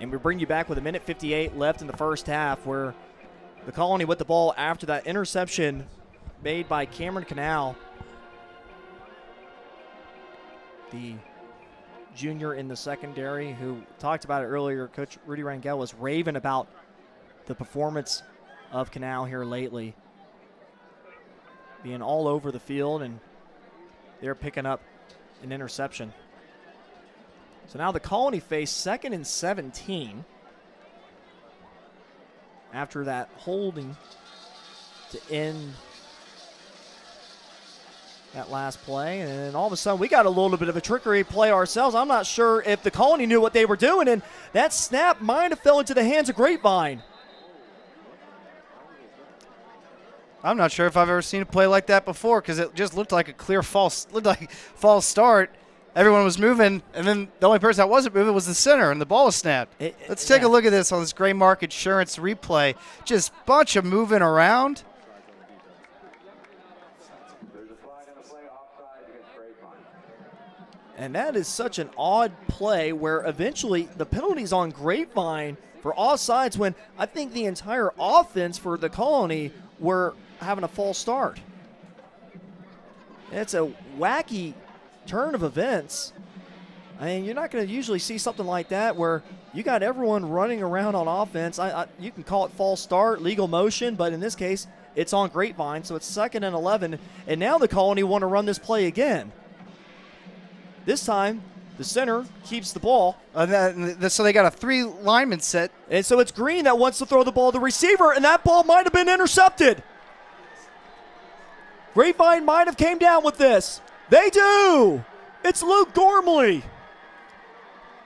And we bring you back with a minute 58 left in the first half, where the Colony with the ball after that interception made by Cameron Canal, the junior in the secondary, who talked about it earlier. Coach Rudy Rangel was raving about the performance of Canal here lately, being all over the field, and they're picking up an interception. So now the Colony face 2nd and 17 after that holding to end that last play. And then all of a sudden we got a little bit of a trickery play ourselves. I'm not sure if the Colony knew what they were doing, and that snap might have fell into the hands of Grapevine. I'm not sure if I've ever seen a play like that before, because it just looked like a clear false start. Everyone was moving, and then the only person that wasn't moving was the center, and the ball was snapped. Let's take a look at this on this Gray Mark Insurance replay. Just bunch of moving around. And that is such an odd play, where eventually the penalty's on Grapevine for offsides, when I think the entire offense for the Colony were having a false start. It's a wacky turn of events. I mean, you're not going to usually see something like that where you got everyone running around on offense. You can call it false start, legal motion, but in this case, it's on Grapevine, so it's 2nd and 11, and now the Colony want to run this play again. This time, the center keeps the ball. So they got a 3 lineman set. And so it's Green that wants to throw the ball to the receiver, and that ball might have been intercepted. Grapevine might have came down with this. They do. It's Luke Gormley.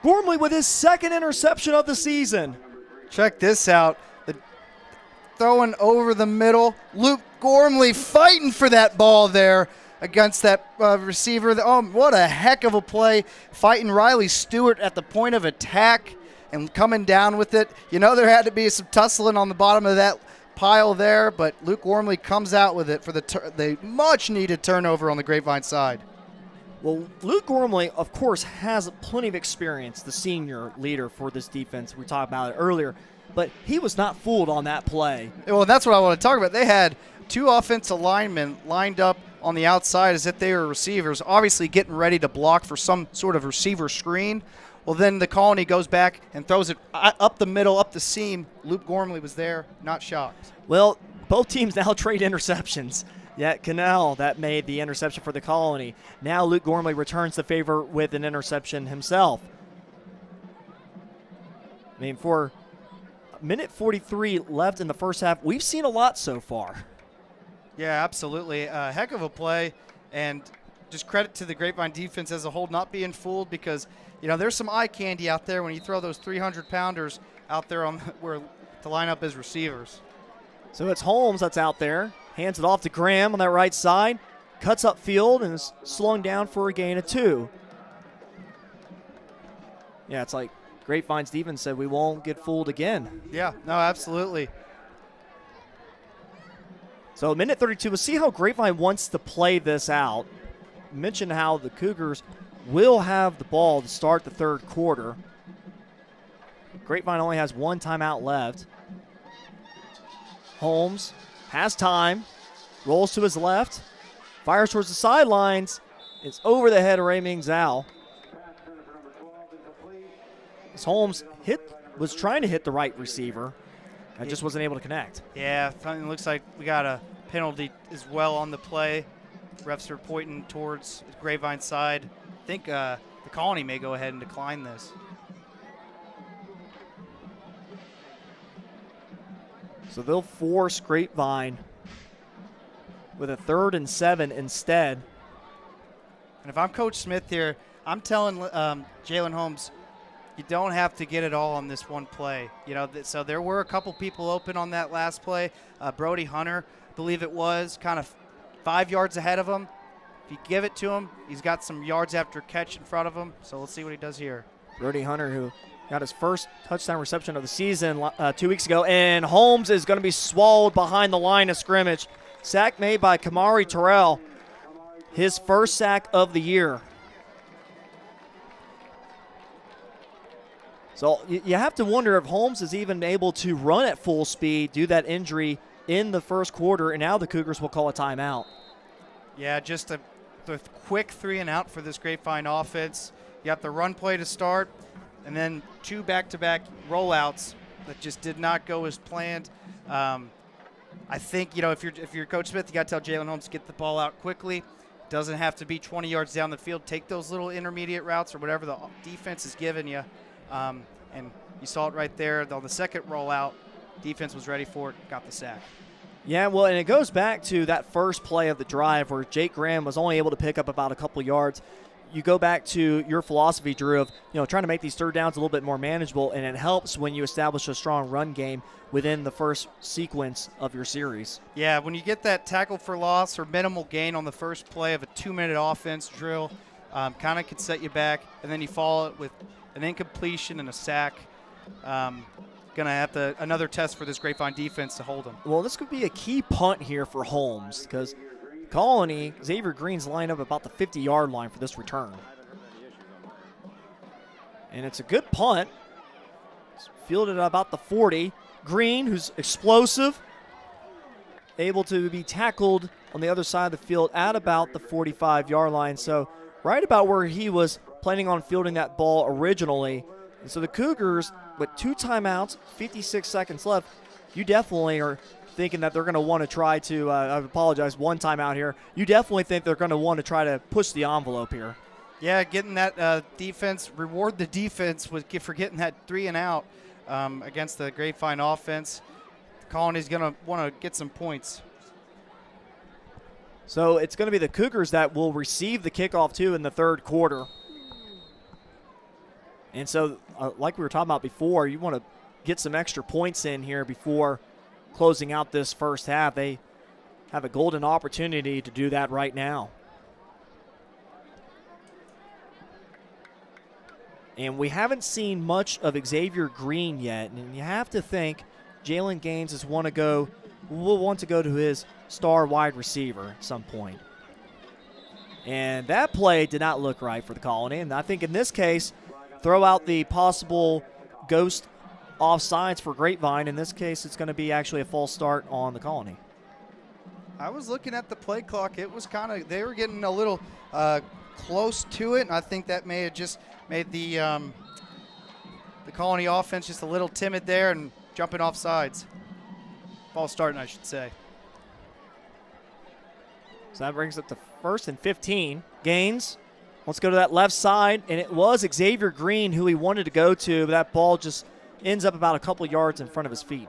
Gormley with his 2nd interception of the season. Check this out. throwing over the middle. Luke Gormley fighting for that ball there against that receiver. Oh, what a heck of a play. Fighting Riley Stewart at the point of attack and coming down with it. You know there had to be some tussling on the bottom of that pile there, but Luke Gormley comes out with it for the much-needed turnover on the Grapevine side. Well, Luke Gormley, of course, has plenty of experience, the senior leader for this defense. We talked about it earlier, but he was not fooled on that play. Well, that's what I want to talk about. They had two offensive linemen lined up on the outside as if they were receivers, obviously getting ready to block for some sort of receiver screen. Well, then the Colony goes back and throws it up the middle, up the seam. Luke Gormley was there, not shocked. Well, both teams now trade interceptions. Yet Cannell, that made the interception for the Colony. Now Luke Gormley returns the favor with an interception himself. I mean, for a minute 43 left in the first half, we've seen a lot so far. Yeah, absolutely. A heck of a play, and just credit to the Grapevine defense as a whole not being fooled, because you know there's some eye candy out there when you throw those 300-pounders out there on where to line up as receivers. So it's Holmes that's out there. Hands it off to Graham on that right side. Cuts up field and is slowing down for a gain of 2. Yeah, it's like Grapevine's defense said, we won't get fooled again. Yeah, no, absolutely. So minute 32, we'll see how Grapevine wants to play this out. Mention how the Cougars will have the ball to start the third quarter. Grapevine only has one timeout left. Holmes has time, rolls to his left, fires towards the sidelines. It's over the head of Ray Ming Zhao. As Holmes was trying to hit the right receiver and just wasn't able to connect. Yeah, it looks like we got a penalty as well on the play. Refs are pointing towards Grapevine's side. I think the Colony may go ahead and decline this. So they'll force Grapevine with a 3rd and 7 instead. And if I'm Coach Smith here, I'm telling Jalen Holmes, you don't have to get it all on this one play. You know, so there were a couple people open on that last play. Brody Hunter, I believe it was, kind of 5 yards ahead of him. If you give it to him, he's got some yards after catch in front of him. So we'll see what he does here. Brody Hunter, who got his first touchdown reception of the season 2 weeks ago. And Holmes is going to be swallowed behind the line of scrimmage. Sack made by Kamari Terrell. His first sack of the year. So you have to wonder if Holmes is even able to run at full speed, do that injury in the first quarter, and now the Cougars will call a timeout. Yeah, just a quick 3 and out for this Grapevine offense. You got the run play to start, and then 2 back-to-back rollouts that just did not go as planned. I think, you know, if you're Coach Smith, you got to tell Jalen Holmes to get the ball out quickly. Doesn't have to be 20 yards down the field. Take those little intermediate routes or whatever the defense is giving you. And you saw it right there on the second rollout. Defense was ready for it, got the sack. Yeah, well, and it goes back to that first play of the drive where Jake Graham was only able to pick up about a couple yards. You go back to your philosophy, Drew, of trying to make these third downs a little bit more manageable, and it helps when you establish a strong run game within the first sequence of your series. Yeah, when you get that tackle for loss or minimal gain on the first play of a 2-minute offense drill, kind of can set you back, and then you follow it with an incompletion and a sack. Going to have another test for this Grapevine defense to hold them. Well, this could be a key punt here for Holmes because Colony, Xavier Green's lined up about the 50-yard line for this return. And it's a good punt. It's fielded at about the 40. Green, who's explosive, able to be tackled on the other side of the field at about the 45-yard line. So right about where he was planning on fielding that ball originally. And so the Cougars, with 2 timeouts, 56 seconds left, you definitely are thinking that they're going to want to try to, I apologize, 1 timeout here. You definitely think they're going to want to try to push the envelope here. Yeah, getting that defense, reward the defense for getting that 3 and out against the Grapevine offense. The Colony's going to want to get some points. So it's going to be the Cougars that will receive the kickoff, too, in the third quarter. And so, like we were talking about before, you want to get some extra points in here before closing out this first half. They have a golden opportunity to do that right now. And we haven't seen much of Xavier Green yet, and you have to think Jalen Gaines will want to go to his star wide receiver at some point. And that play did not look right for the Colony, and I think in this case, throw out the possible ghost offsides for Grapevine. In this case, it's going to be actually a false start on the Colony. I was looking at the play clock. It was they were getting a little close to it, and I think that may have just made the Colony offense just a little timid there and jumping off sides. False starting, I should say. So that brings up to 1st and 15. Gaines wants to go to that left side, and it was Xavier Green who he wanted to go to, but that ball just ends up about a couple yards in front of his feet.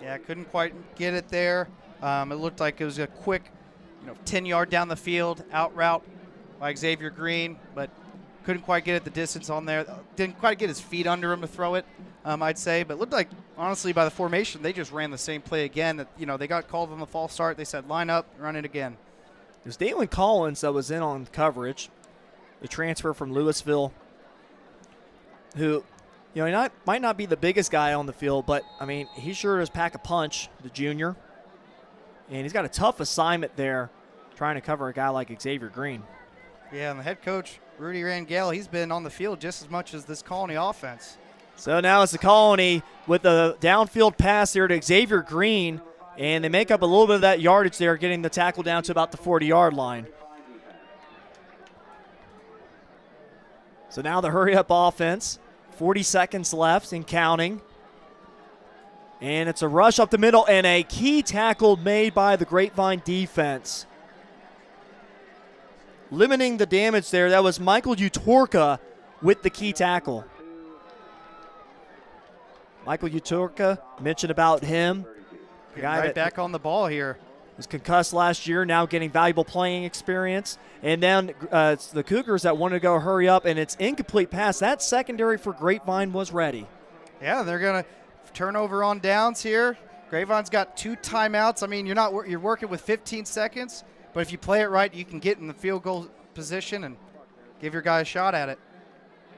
Yeah, couldn't quite get it there. It looked like it was a quick 10-yard down the field out route by Xavier Green, but couldn't quite get it the distance on there. Didn't quite get his feet under him to throw it, I'd say. But it looked like, honestly, by the formation, they just ran the same play again. That they got called on the false start. They said, line up, run it again. It was Dalen Collins that was in on coverage, the transfer from Louisville, who, he might not be the biggest guy on the field, but, he sure does pack a punch, the junior. And he's got a tough assignment there trying to cover a guy like Xavier Green. Yeah, and the head coach, Rudy Rangel, he's been on the field just as much as this Colony offense. So now it's the Colony with a downfield pass there to Xavier Green, and they make up a little bit of that yardage there, getting the tackle down to about the 40-yard line. So now the hurry-up offense, 40 seconds left and counting. And it's a rush up the middle and a key tackle made by the Grapevine defense. Limiting the damage there, that was Michael Utorka with the key tackle. Michael Utorka, mentioned about him. Right back on the ball here. Was concussed last year, now getting valuable playing experience. And then it's the Cougars that wanted to go hurry up, and it's incomplete pass. That secondary for Grapevine was ready. Yeah, they're going to turnover on downs here. Grapevine's got 2 timeouts. You're working with 15 seconds, but if you play it right, you can get in the field goal position and give your guy a shot at it.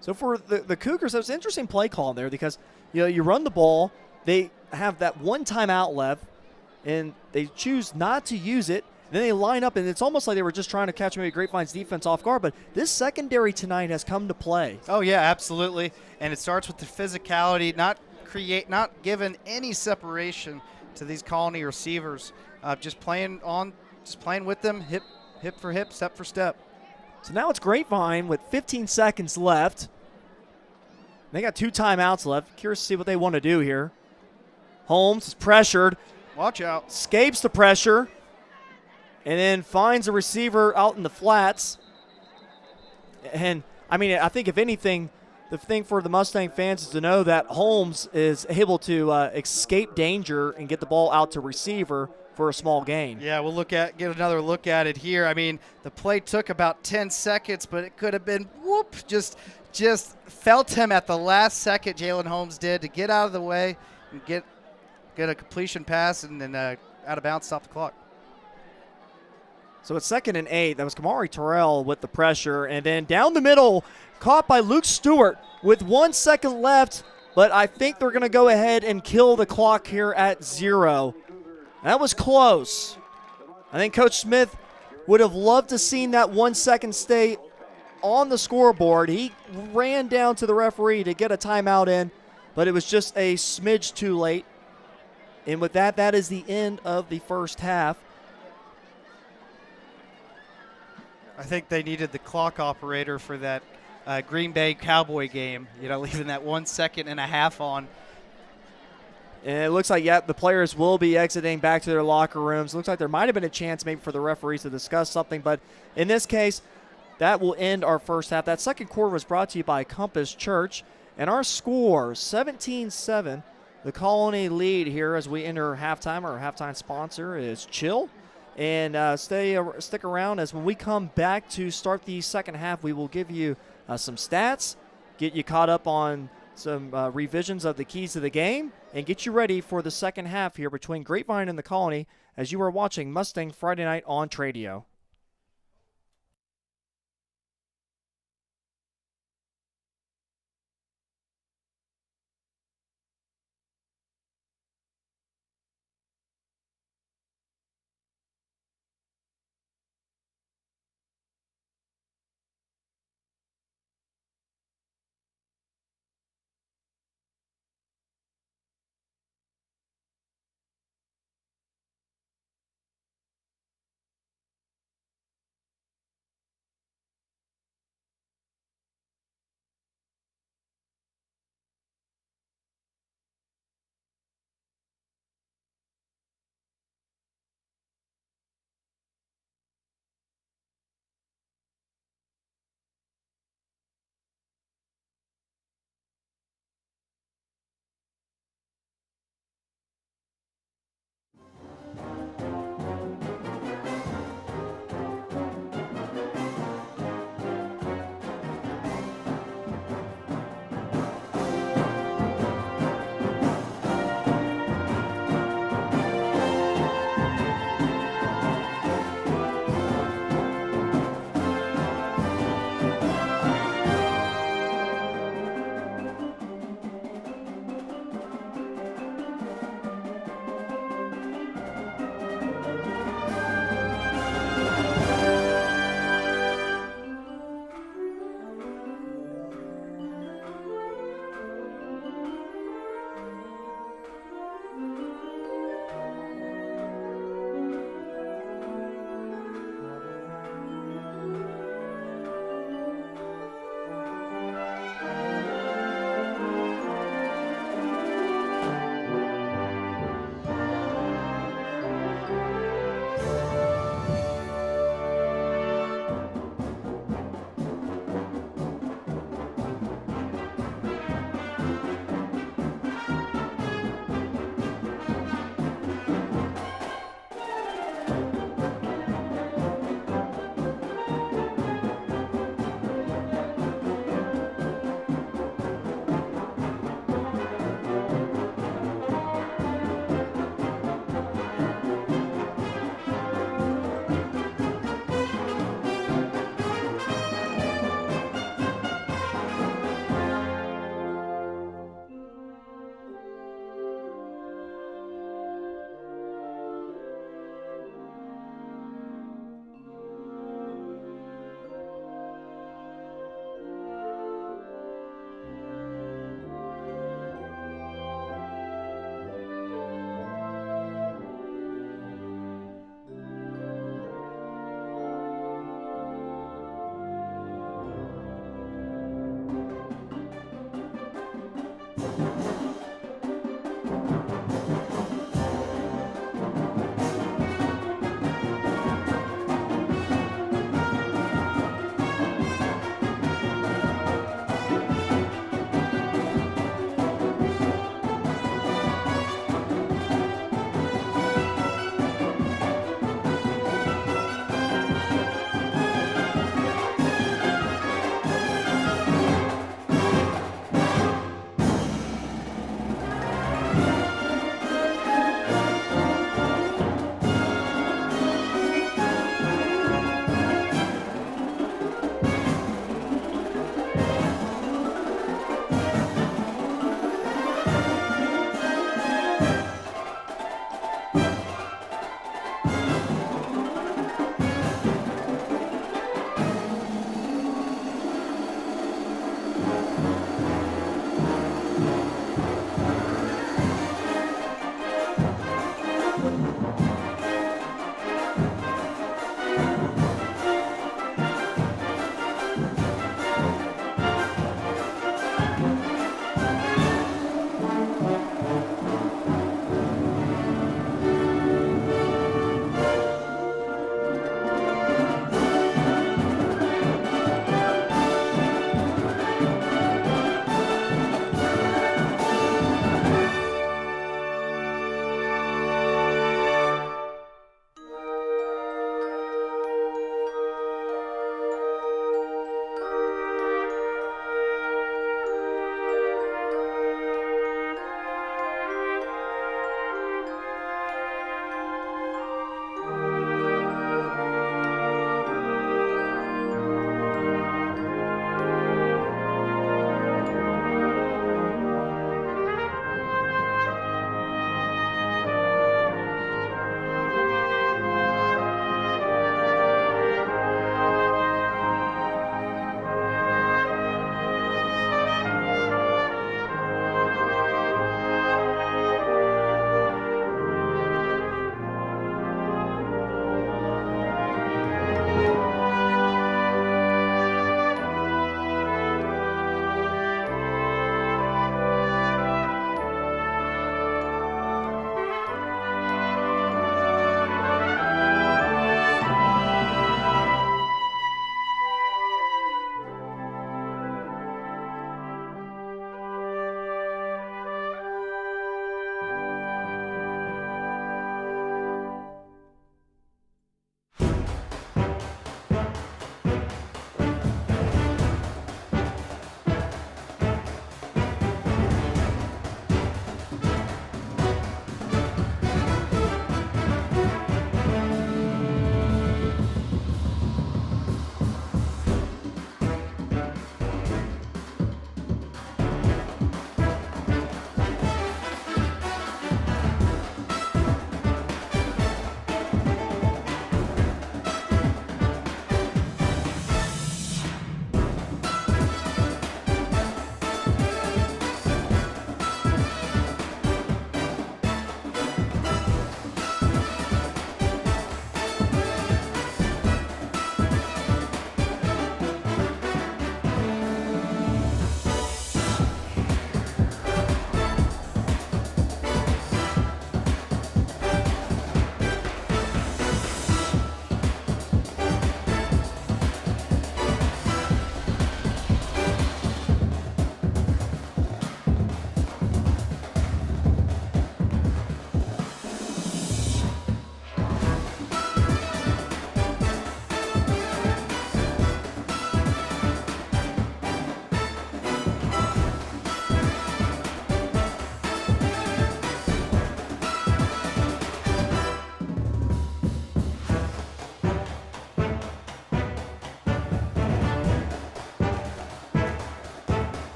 So for the Cougars, that was an interesting play call there because you run the ball, they have that 1 timeout left, and they choose not to use it. Then they line up, and it's almost like they were just trying to catch maybe Grapevine's defense off guard. But this secondary tonight has come to play. Oh yeah, absolutely. And it starts with the physicality, not giving any separation to these Colony receivers. Just playing with them, hip for hip, step for step. So now it's Grapevine with 15 seconds left. They got 2 timeouts left. Curious to see what they want to do here. Holmes is pressured. Watch out. Escapes the pressure. And then finds a receiver out in the flats. And, I think if anything, the thing for the Mustang fans is to know that Holmes is able to escape danger and get the ball out to receiver for a small gain. Yeah, we'll get another look at it here. The play took about 10 seconds, but it could have been just felt him at the last second. Jalen Holmes did to get out of the way and get a completion pass and then out of bounds, stop the clock. So it's 2nd and 8. That was Kamari Terrell with the pressure. And then down the middle, caught by Luke Stewart with 1 second left. But I think they're going to go ahead and kill the clock here at 0. That was close. I think Coach Smith would have loved to seen that 1 second stay on the scoreboard. He ran down to the referee to get a timeout in, but it was just a smidge too late. And with that, that is the end of the first half. I think they needed the clock operator for that Green Bay Cowboy game, leaving that 1 second and a half on. And it looks like, the players will be exiting back to their locker rooms. Looks like there might have been a chance maybe for the referees to discuss something, but in this case, that will end our first half. That second quarter was brought to you by Compass Church, and our score, 17-7. The Colony lead here as we enter halftime. Our halftime sponsor is Chill. And stick around as when we come back to start the second half, we will give you some stats, get you caught up on some revisions of the keys to the game and get you ready for the second half here between Grapevine and the Colony as you are watching Mustang Friday Night on Tradio.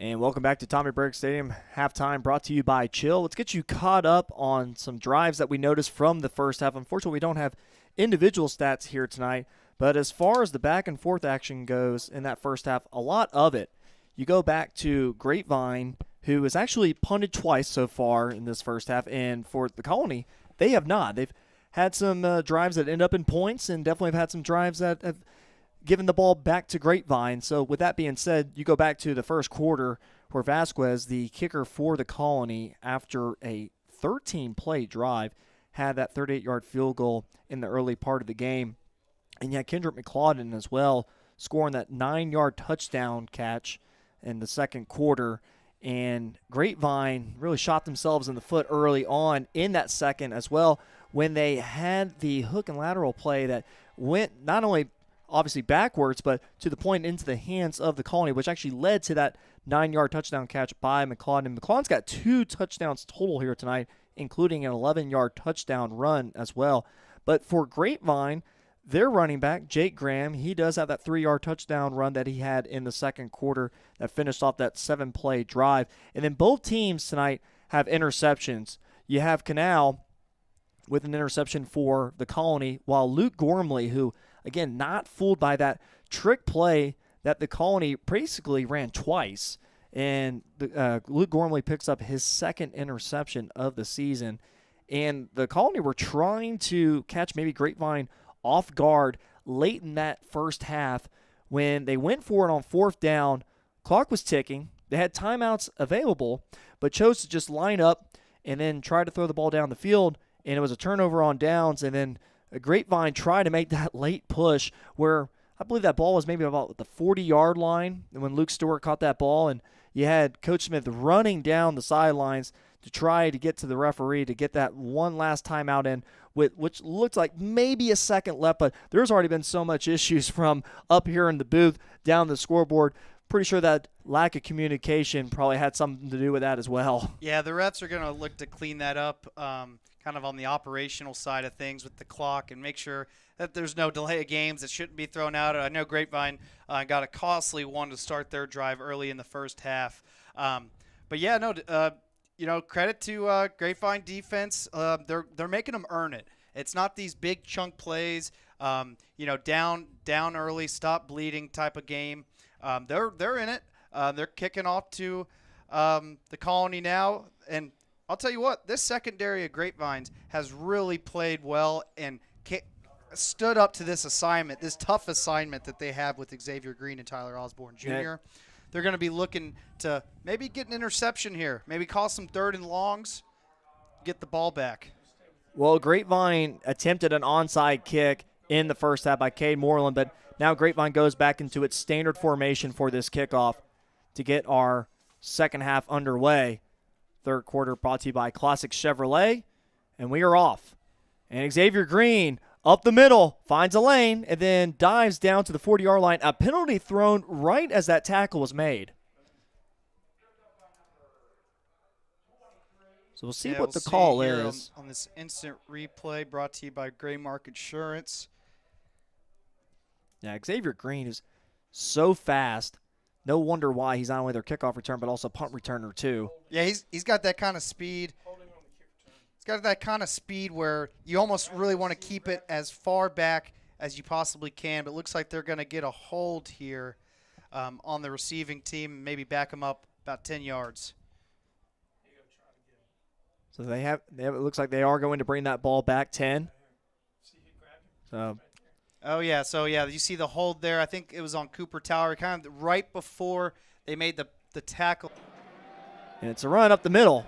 And welcome back to Tommy Burke Stadium. Halftime brought to you by Chill. Let's get you caught up on some drives that we noticed from the first half. Unfortunately, we don't have individual stats here tonight, but as far as the back and forth action goes in that first half, a lot of it, you go back to Grapevine, who has actually punted twice so far in this first half, and for the Colony, they have not. They've had some drives that end up in points and definitely have had some drives that have given the ball back to Grapevine. So with that being said, you go back to the first quarter where Vasquez, the kicker for the Colony, after a 13-play drive, had that 38-yard field goal in the early part of the game. And you had Kendrick McCloudon as well scoring that 9-yard touchdown catch in the second quarter. And Grapevine really shot themselves in the foot early on in that second as well when they had the hook and lateral play that went not only obviously backwards, but to the point into the hands of the Colony, which actually led to that 9-yard touchdown catch by McCloudon. McCloudon's got 2 touchdowns total here tonight, including an 11-yard touchdown run as well. But for Grapevine, their running back, Jake Graham, he does have that 3-yard touchdown run that he had in the second quarter that finished off that 7-play drive. And then both teams tonight have interceptions. You have Canal with an interception for the Colony, while Luke Gormley, who, again, not fooled by that trick play that the Colony basically ran twice. And Luke Gormley picks up his second interception of the season. And the Colony were trying to catch maybe Grapevine off guard late in that first half when they went for it on fourth down. Clock was ticking. They had timeouts available, but chose to just line up and then try to throw the ball down the field. And it was a turnover on downs, and then Grapevine tried to make that late push where I believe that ball was maybe about the 40-yard line when Luke Stewart caught that ball, and you had Coach Smith running down the sidelines to try to get to the referee to get that one last timeout in, which looked like maybe a second left, but there's already been so much issues from up here in the booth down the scoreboard. Pretty sure that lack of communication probably had something to do with that as well. Yeah, the refs are going to look to clean that up kind of on the operational side of things with the clock and make sure that there's no delay of games that shouldn't be thrown out. I know Grapevine got a costly one to start their drive early in the first half. But, yeah, no, credit to Grapevine defense. They're making them earn it. It's not these big chunk plays, down early, stop bleeding type of game. They're in it. They're kicking off to the Colony now. And I'll tell you what, this secondary of Grapevines has really played well and stood up to this assignment, this tough assignment that they have with Xavier Green and Tyler Osborne Jr. Yeah. They're going to be looking to maybe get an interception here, maybe call some third and longs, get the ball back. Well, Grapevine attempted an onside kick in the first half by Cade Moreland, but now Grapevine goes back into its standard formation for this kickoff to get our second half underway. Third quarter brought to you by Classic Chevrolet, and we are off. And Xavier Green up the middle, finds a lane, and then dives down to the 40-yard line. A penalty thrown right as that tackle was made. So we'll see what the call is. On this instant replay brought to you by Gray Mark Insurance. Yeah, Xavier Green is so fast. No wonder why he's not only their kickoff return, but also punt returner too. Yeah, he's got that kind of speed. He's got that kind of speed where you almost really want to keep it as far back as you possibly can. But it looks like they're going to get a hold here on the receiving team and maybe back them up about 10 yards. So it looks like they are going to bring that ball back 10. So. Oh, yeah. So, yeah, you see the hold there. I think it was on Cooper Tower kind of right before they made the tackle. And it's a run up the middle.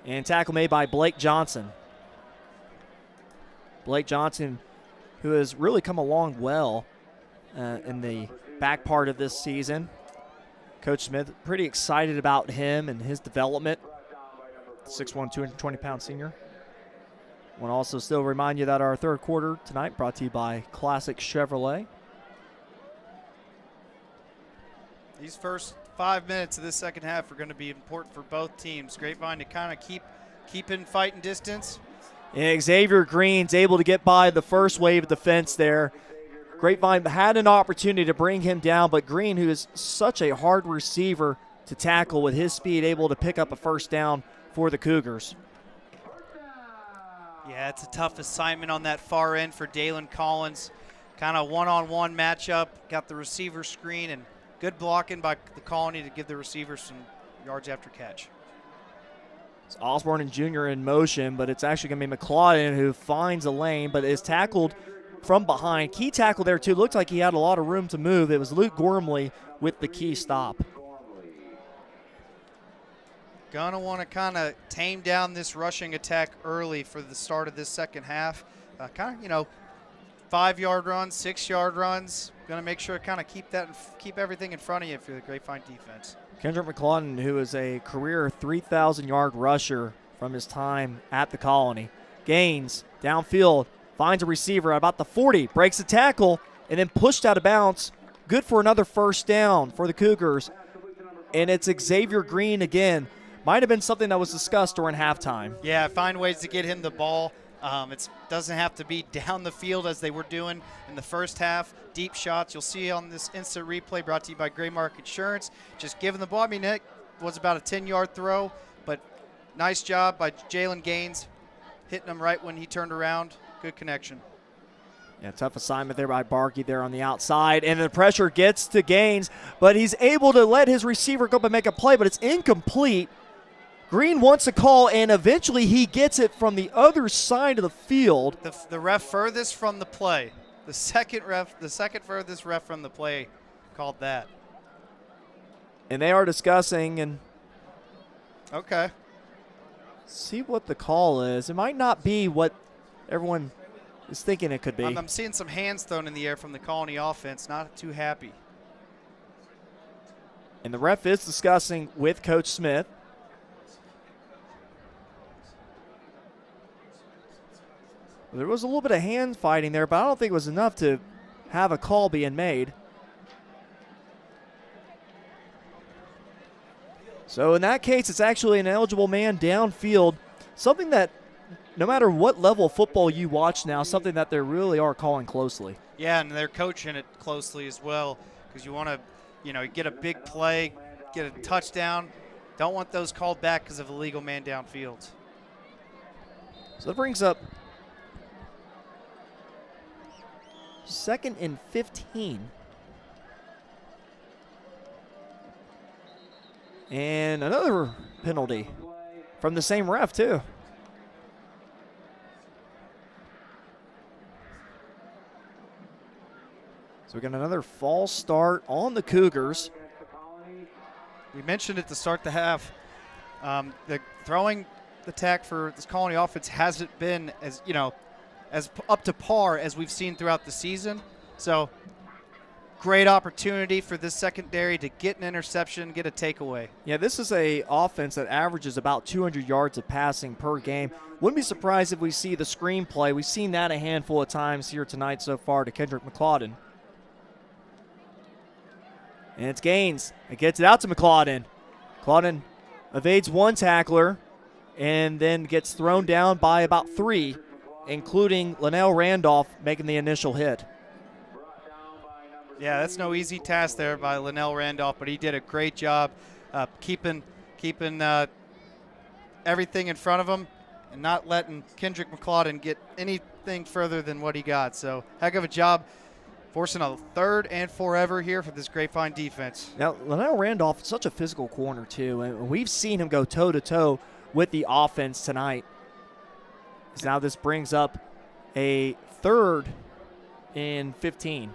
And tackle made by Blake Johnson. Blake Johnson, who has really come along well in the back part of this season. Coach Smith pretty excited about him and his development. 6'1", 220-pound senior. I want to also still remind you that our third quarter tonight brought to you by Classic Chevrolet. These first 5 minutes of this second half are going to be important for both teams. Grapevine to kind of keep in fighting distance. And Xavier Green's able to get by the first wave of defense there. Grapevine had an opportunity to bring him down, but Green, who is such a hard receiver, to tackle with his speed, able to pick up a first down for the Cougars. Yeah, it's a tough assignment on that far end for Dalen Collins. Kind of one-on-one matchup, got the receiver screen, and good blocking by the Colony to give the receiver some yards after catch. It's Osborne and Jr. in motion, but it's actually going to be McLaughlin who finds a lane, but is tackled from behind. Key tackle there, too. Looked like he had a lot of room to move. It was Luke Gormley with the key stop. Gonna want to kind of tame down this rushing attack early for the start of this second half. Kind of, 5-yard runs, 6-yard runs. Gonna make sure to kind of keep everything in front of you for the Grapevine defense. Kendrick McClellan, who is a career 3,000-yard rusher from his time at the Colony. Gains downfield, finds a receiver at about the 40, breaks a tackle, and then pushed out of bounds. Good for another first down for the Cougars. And it's Xavier Green again. Might have been something that was discussed during halftime. Yeah, find ways to get him the ball. It doesn't have to be down the field as they were doing in the first half. Deep shots you'll see on this instant replay brought to you by Graymark Insurance. Just giving the ball. I mean, it was about a 10-yard throw, but nice job by Jalen Gaines hitting him right when he turned around. Good connection. Yeah, tough assignment there by Barkey there on the outside, and the pressure gets to Gaines, but he's able to let his receiver go up and make a play, but it's incomplete. Green wants a call, and eventually he gets it from the other side of the field. The ref furthest from the play. The second furthest ref from the play called that. And they are discussing and okay. See what the call is. It might not be what everyone is thinking it could be. I'm seeing some hands thrown in the air from the Colony offense. Not too happy. And the ref is discussing with Coach Smith. There was a little bit of hand fighting there, but I don't think it was enough to have a call being made. So in that case, it's actually an eligible man downfield, something that no matter what level of football you watch now, something that they really are calling closely. Yeah, and they're coaching it closely as well because you want to, get a big play, get a touchdown. Don't want those called back because of illegal man downfield. So that brings up 2nd and 15. And another penalty from the same ref, too. So we got another false start on the Cougars. We mentioned it to start the half. The throwing attack for this Colony offense hasn't been as up to par as we've seen throughout the season. So great opportunity for this secondary to get an interception, get a takeaway. Yeah, this is a offense that averages about 200 yards of passing per game. Wouldn't be surprised if we see the screenplay. We've seen that a handful of times here tonight so far to Kendrick McLaughlin. And it's Gaines. It gets it out to McLaughlin. McLaughlin evades one tackler and then gets thrown down by about 3, including Linnell Randolph making the initial hit. Yeah, that's no easy task there by Linnell Randolph, but he did a great job keeping everything in front of him and not letting Kendrick McLaughlin get anything further than what he got. So heck of a job forcing a 3rd and forever here for this Grapevine defense. Now, Linnell Randolph is such a physical corner, too, and we've seen him go toe-to-toe with the offense tonight. So now this brings up a 3rd and 15.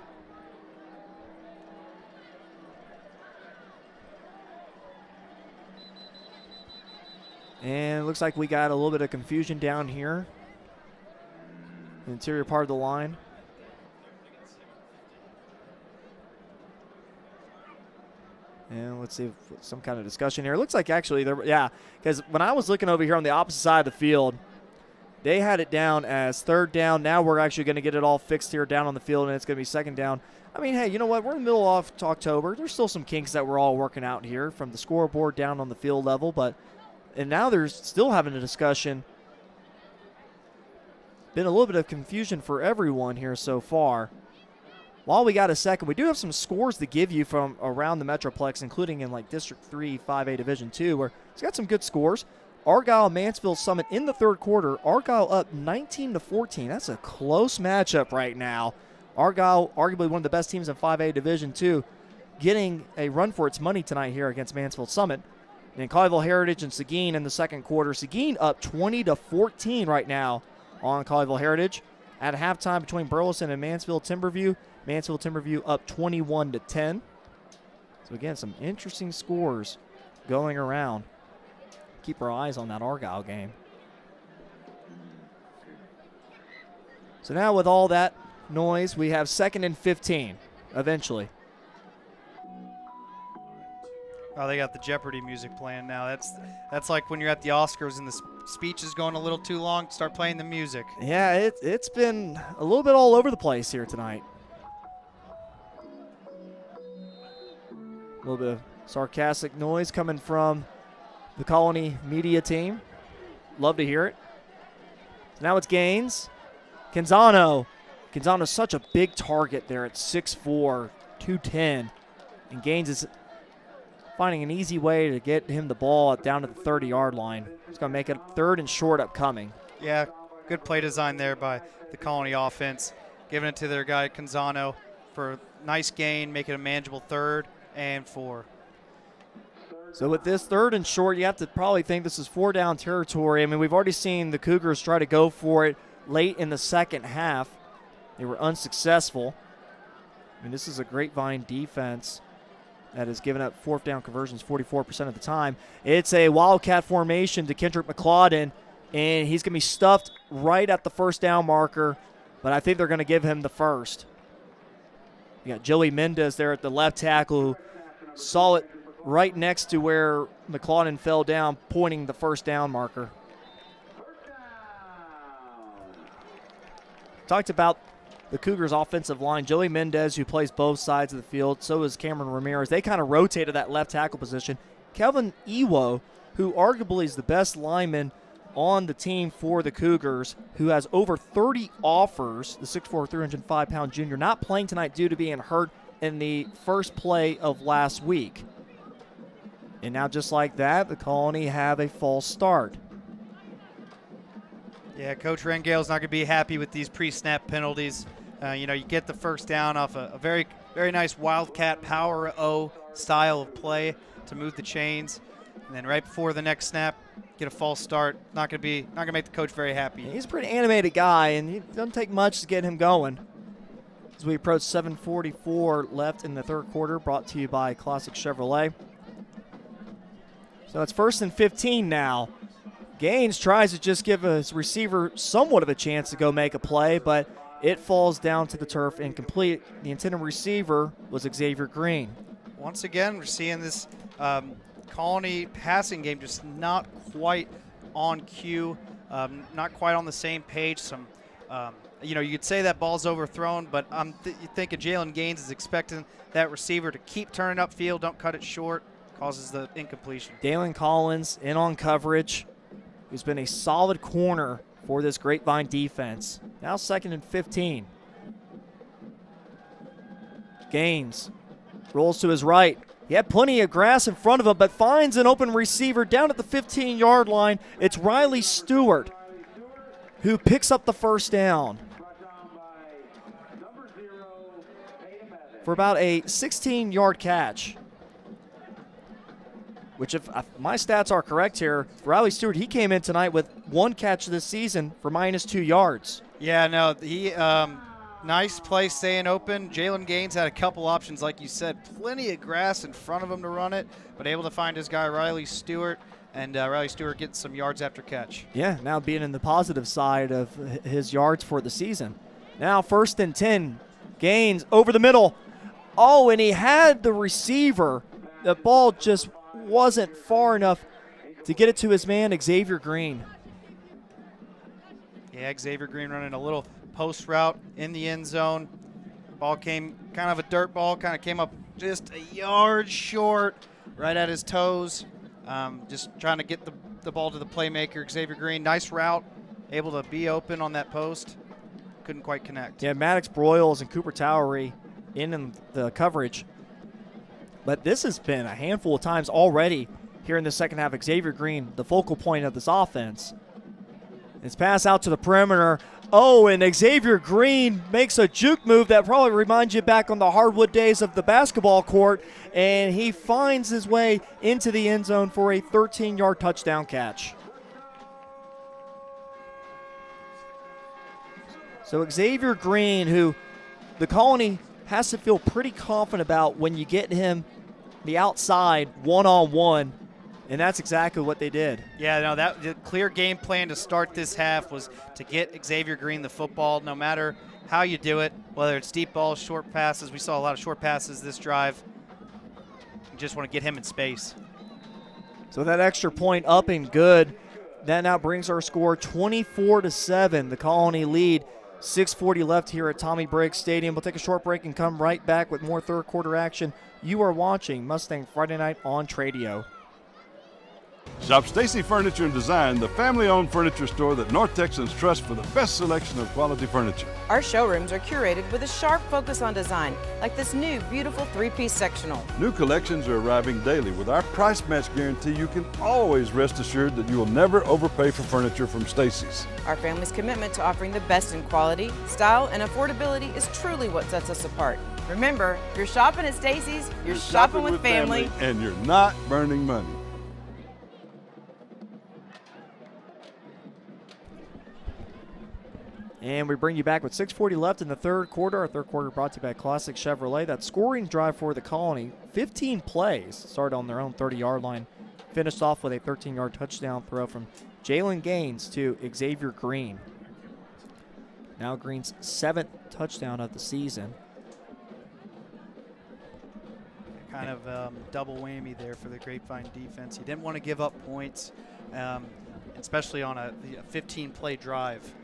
And it looks like we got a little bit of confusion down here. The interior part of the line. And let's see if some kind of discussion here. It looks like actually, because when I was looking over here on the opposite side of the field, they had it down as 3rd down. Now we're actually going to get it all fixed here down on the field, and it's going to be 2nd down. I mean, hey, you know what? We're in the middle of October. There's still some kinks that we're all working out here from the scoreboard down on the field level, and now there's still having a discussion. Been a little bit of confusion for everyone here so far. while we got a second, we do have some scores to give you from around the Metroplex, including in like District 3, 5A Division 2, where it's got some good scores. Argyle, Mansfield Summit in the third quarter. Argyle up 19-14. That's a close matchup right now. Argyle, arguably one of the best teams in 5A Division 2, getting a run for its money tonight here against Mansfield Summit. And Colleyville Heritage and Seguin in the second quarter. Seguin up 20-14 right now on Colleyville Heritage. At halftime between Burleson and Mansfield Timberview, Mansfield Timberview up 21-10. So again, some interesting scores going around. Keep our eyes on that Argyle game. So now with all that noise, we have 2nd and 15 eventually. Oh, they got the Jeopardy music playing now. That's like when you're at the Oscars and the speech is going a little too long. Start playing the music. Yeah, it's been a little bit all over the place here tonight. A little bit of sarcastic noise coming from the Colony media team. Love to hear it. So now it's Gaines. Canzano. Canzano's such a big target there at 6'4", 210. And Gaines is finding an easy way to get him the ball down to the 30-yard line. He's going to make it 3rd and short upcoming. Yeah, good play design there by the Colony offense. Giving it to their guy Canzano for a nice gain, making a manageable 3rd and 4. So with this 3rd and short, you have to probably think this is 4-down territory. I mean, we've already seen the Cougars try to go for it late in the second half. They were unsuccessful. I mean, this is a Grapevine defense that has given up 4th down conversions 44% of the time. It's a Wildcat formation to Kendrick McLauden, and he's going to be stuffed right at the 1st down marker, but I think they're going to give him the 1st. You got Joey Mendez there at the left tackle, who saw it right next to where McLauden fell down, pointing the 1st down marker. Talked about the Cougars' offensive line. Joey Mendez, who plays both sides of the field, so is Cameron Ramirez. They kind of rotated that left tackle position. Kelvin Iwo, who arguably is the best lineman on the team for the Cougars, who has over 30 offers, the 6'4", 305-pound junior, not playing tonight due to being hurt in the first play of last week. And now just like that, the Colony have a false start. Yeah, Coach Rengale's not going to be happy with these pre-snap penalties. You get the 1st down off a very, very nice Wildcat Power O style of play to move the chains. And then right before the next snap, get a false start. Not going to make the coach very happy. He's a pretty animated guy, and it doesn't take much to get him going. As we approach 7:44 left in the 3rd quarter, brought to you by Classic Chevrolet. So it's 1st and 15 now. Gaines tries to just give his receiver somewhat of a chance to go make a play, but it falls down to the turf incomplete. The intended receiver was Xavier Green. Once again, we're seeing this Colony passing game just not quite on cue, not quite on the same page. You could say that ball's overthrown, but you think Jalen Gaines is expecting that receiver to keep turning upfield, don't cut it short, causes the incompletion. Dalen Collins in on coverage, who's been a solid corner for this Grapevine defense. Now 2nd and 15. Gaines rolls to his right. He had plenty of grass in front of him, but finds an open receiver down at the 15-yard line. It's Riley Stewart who picks up the 1st down for about a 16-yard catch. Which, if my stats are correct here, Riley Stewart, he came in tonight with 1 catch this season for -2 yards. Yeah, no, he nice play staying open. Jalen Gaines had a couple options, like you said, plenty of grass in front of him to run it, but able to find his guy Riley Stewart, and Riley Stewart gets some yards after catch. Yeah, now being in the positive side of his yards for the season. Now 1st and 10, Gaines over the middle. Oh, and he had the receiver. The ball just wasn't far enough to get it to his man, Xavier Green. Yeah, Xavier Green running a little post route in the end zone. Ball came kind of a dirt ball, kind of came up just a yard short, right at his toes. Just trying to get the ball to the playmaker, Xavier Green. Nice route, able to be open on that post. Couldn't quite connect. Yeah, Maddox Broyles and Cooper Towery in the coverage. But this has been a handful of times already here in the second half. Xavier Green, the focal point of this offense. It's pass out to the perimeter. Oh, and Xavier Green makes a juke move that probably reminds you back on the hardwood days of the basketball court, and he finds his way into the end zone for a 13-yard touchdown catch. So Xavier Green, who the Colony has to feel pretty confident about when you get him the outside one-on-one, and that's exactly what they did. Yeah, no, the clear game plan to start this half was to get Xavier Green the football, no matter how you do it, whether it's deep balls, short passes. We saw a lot of short passes this drive. You just want to get him in space. So that extra point up and good. That now brings our score 24-7. The Colony lead. 6:40 left here at Tommy Briggs Stadium. We'll take a short break and come right back with more third quarter action. You are watching Mustang Friday Night on Tradio. Shop Stacy Furniture and Design, the family-owned furniture store that North Texans trust for the best selection of quality furniture. Our showrooms are curated with a sharp focus on design, like this new beautiful 3-piece sectional. New collections are arriving daily. With our price match guarantee, you can always rest assured that you will never overpay for furniture from Stacy's. Our family's commitment to offering the best in quality, style, and affordability is truly what sets us apart. Remember, if you're shopping at Stacy's, you're shopping with family. And you're not burning money. And we bring you back with 6:40 left in the third quarter. Our third quarter brought to you by Classic Chevrolet. That scoring drive for the Colony, 15 plays, started on their own 30-yard line. Finished off with a 13-yard touchdown throw from Jalen Gaines to Xavier Green. Now Green's 7th touchdown of the season. Kind of double whammy there for the Grapevine defense. He didn't want to give up points, especially on a 15-play drive.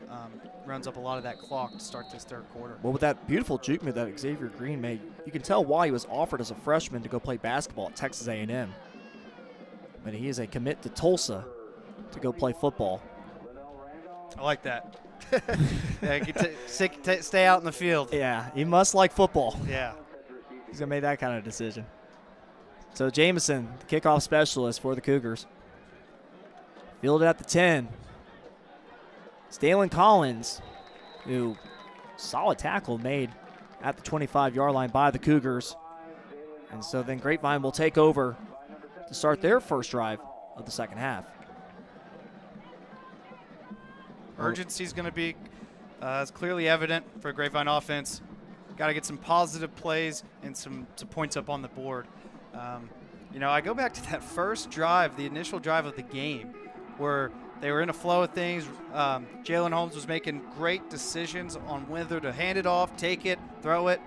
Runs up a lot of that clock to start this third quarter. Well, with that beautiful juke move that Xavier Green made, you can tell why he was offered as a freshman to go play basketball at Texas A&M. But he is a commit to Tulsa to go play football. I like that. Yeah, stay out in the field. Yeah, he must like football. Yeah. He's going to make that kind of decision. So Jameson, the kickoff specialist for the Cougars. Fielded at the 10. Stalen Collins, who solid tackle made at the 25-yard line by the Cougars. And so then Grapevine will take over to start their first drive of the second half. Urgency is going to be is clearly evident for Grapevine offense. Got to get some positive plays and some points up on the board. I go back to that first drive, the initial drive of the game, where they were in a flow of things. Jalen Holmes was making great decisions on whether to hand it off, take it, throw it,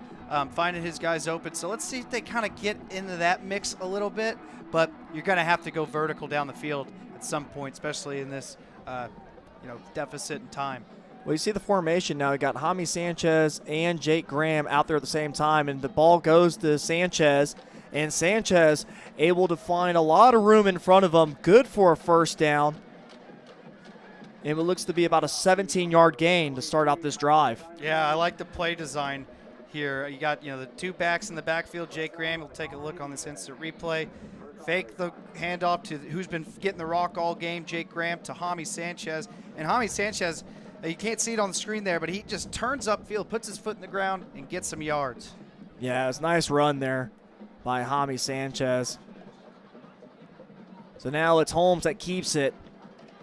finding his guys open. So let's see if they kind of get into that mix a little bit. But you're going to have to go vertical down the field at some point, especially in this deficit in time. Well, you see the formation now. You got Jaime Sanchez and Jake Graham out there at the same time, and the ball goes to Sanchez, and Sanchez able to find a lot of room in front of him. Good for a first down. And it looks to be about a 17-yard gain to start out this drive. Yeah, I like the play design here. You got the two backs in the backfield. Jake Graham will take a look on this instant replay. Fake the handoff to who's been getting the rock all game, Jake Graham, to Jaime Sanchez. And Jaime Sanchez, you can't see it on the screen there, but he just turns upfield, puts his foot in the ground, and gets some yards. Yeah, it was a nice run there by Jaime Sanchez. So now it's Holmes that keeps it.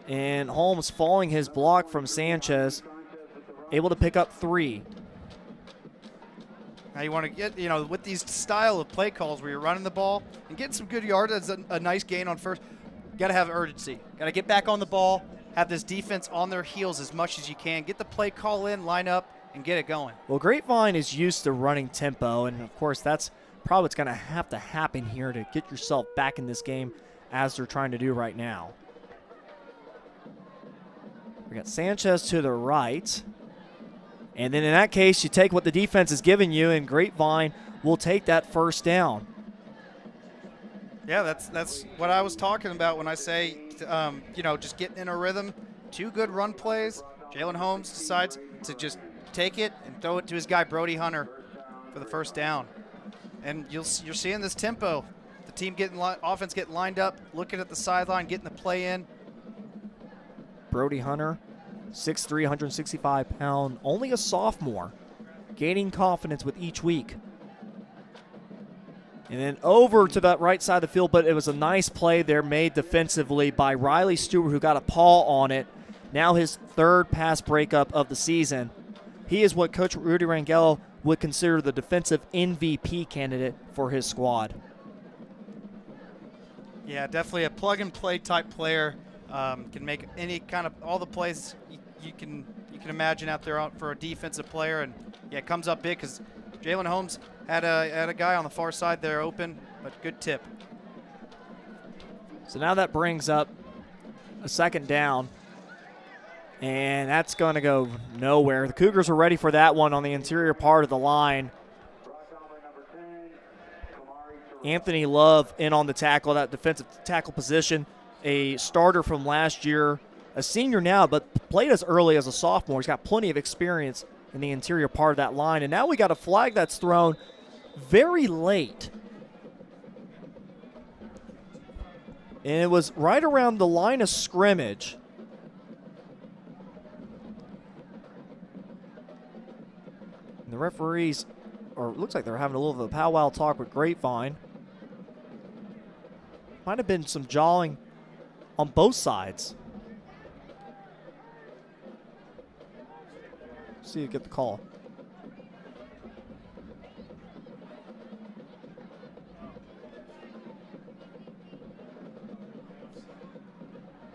And Holmes following his block from Sanchez, able to pick up 3. Now you want to get, with these style of play calls where you're running the ball and getting some good yards, that's a nice gain on first. Got to have urgency. Got to get back on the ball, have this defense on their heels as much as you can. Get the play call in, line up, and get it going. Well, Grapevine is used to running tempo, and, of course, that's probably what's going to have to happen here to get yourself back in this game as they're trying to do right now. We got Sanchez to the right. And then in that case, you take what the defense is giving you, and Grapevine will take that first down. Yeah, that's what I was talking about when I say, just getting in a rhythm. 2 good run plays. Jalen Holmes decides to just take it and throw it to his guy, Brody Hunter, for the first down. And you're seeing this tempo. The team offense getting lined up, looking at the sideline, getting the play in. Brody Hunter, 6'3", 165-pound, only a sophomore, gaining confidence with each week. And then over to that right side of the field, but it was a nice play there made defensively by Riley Stewart, who got a paw on it. Now his third pass breakup of the season. He is what Coach Rudy Rangel would consider the defensive MVP candidate for his squad. Yeah, definitely a plug-and-play type player. Can make any kind of all the plays you can imagine out there for a defensive player, and yeah, it comes up big because Jalen Holmes had a guy on the far side there open, but good tip. So now that brings up a second down, and that's going to go nowhere. The Cougars are ready for that one on the interior part of the line. Anthony Love in on the tackle, that defensive tackle position, a starter from last year, a senior now, but played as early as a sophomore. He's got plenty of experience in the interior part of that line. And now we got a flag that's thrown very late. And it was right around the line of scrimmage. And the referees, or it looks like they're having a little bit of a powwow talk with Grapevine. Might have been some jawing on both sides. See you get the call.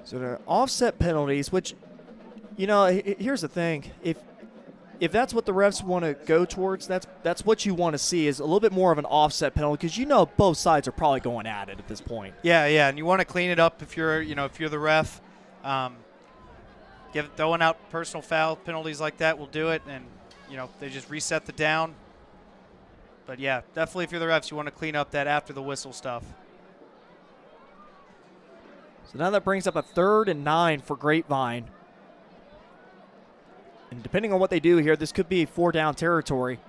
So there are offset penalties, which, you know, here's the thing. If that's what the refs want to go towards, that's what you want to see, is a little bit more of an offset penalty, because you know both sides are probably going at it at this point. Yeah, and you want to clean it up if you're the ref. Throwing out personal foul penalties like that will do it, and they just reset the down. But yeah, definitely if you're the refs, you want to clean up that after the whistle stuff. So now that brings up a 3rd and 9 for Grapevine. And depending on what they do here, this could be 4-down territory.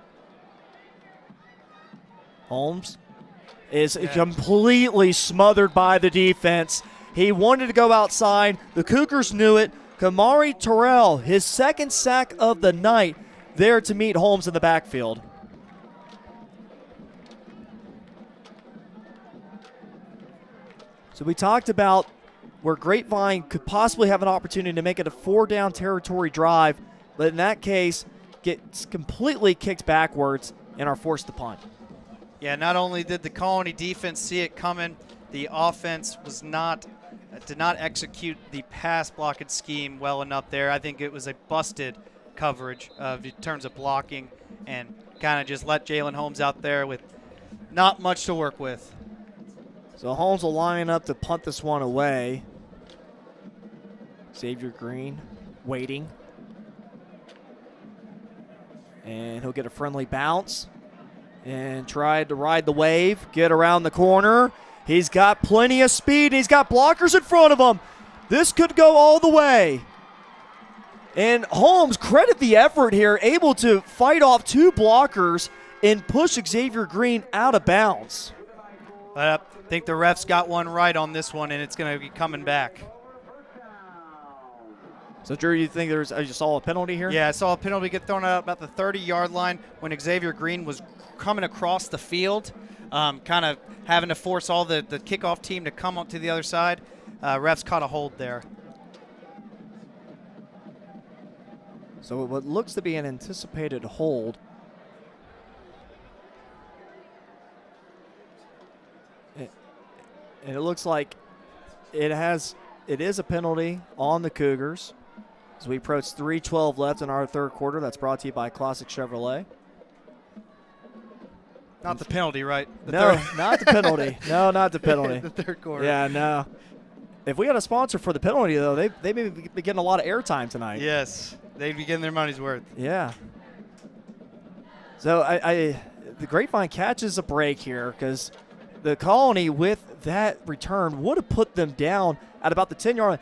Holmes is completely smothered by the defense. He wanted to go outside. The Cougars knew it. Kamari Terrell, his 2nd sack of the night, there to meet Holmes in the backfield. So we talked about where Grapevine could possibly have an opportunity to make it a 4-down territory drive, but in that case, gets completely kicked backwards and are forced to punt. Yeah, not only did the Colony defense see it coming, the offense did not execute the pass blocking scheme well enough there. I think it was a busted coverage in terms of blocking, and kind of just let Jalen Holmes out there with not much to work with. So Holmes will line up to punt this one away. Xavier Green waiting. And he'll get a friendly bounce and try to ride the wave, get around the corner. He's got plenty of speed. He's got blockers in front of him. This could go all the way. And Holmes, credit the effort here, able to fight off 2 blockers and push Xavier Green out of bounds. I think the refs got one right on this one, and it's going to be coming back. So, Drew, you think you saw a penalty here? Yeah, I saw a penalty get thrown out about the 30-yard line when Xavier Green was coming across the field, kind of having to force all the kickoff team to come up to the other side. Refs caught a hold there. So what looks to be an anticipated hold. And it looks like it is a penalty on the Cougars. As we approach 3:12 left in our 3rd quarter. That's brought to you by Classic Chevrolet. Not the penalty, right? Not the penalty. No, not the penalty. The 3rd quarter. Yeah, no. If we had a sponsor for the penalty, though, they may be getting a lot of airtime tonight. Yes, they'd be getting their money's worth. Yeah. So the Grapevine catches a break here because the Colony with that return would have put them down at about the 10-yard line.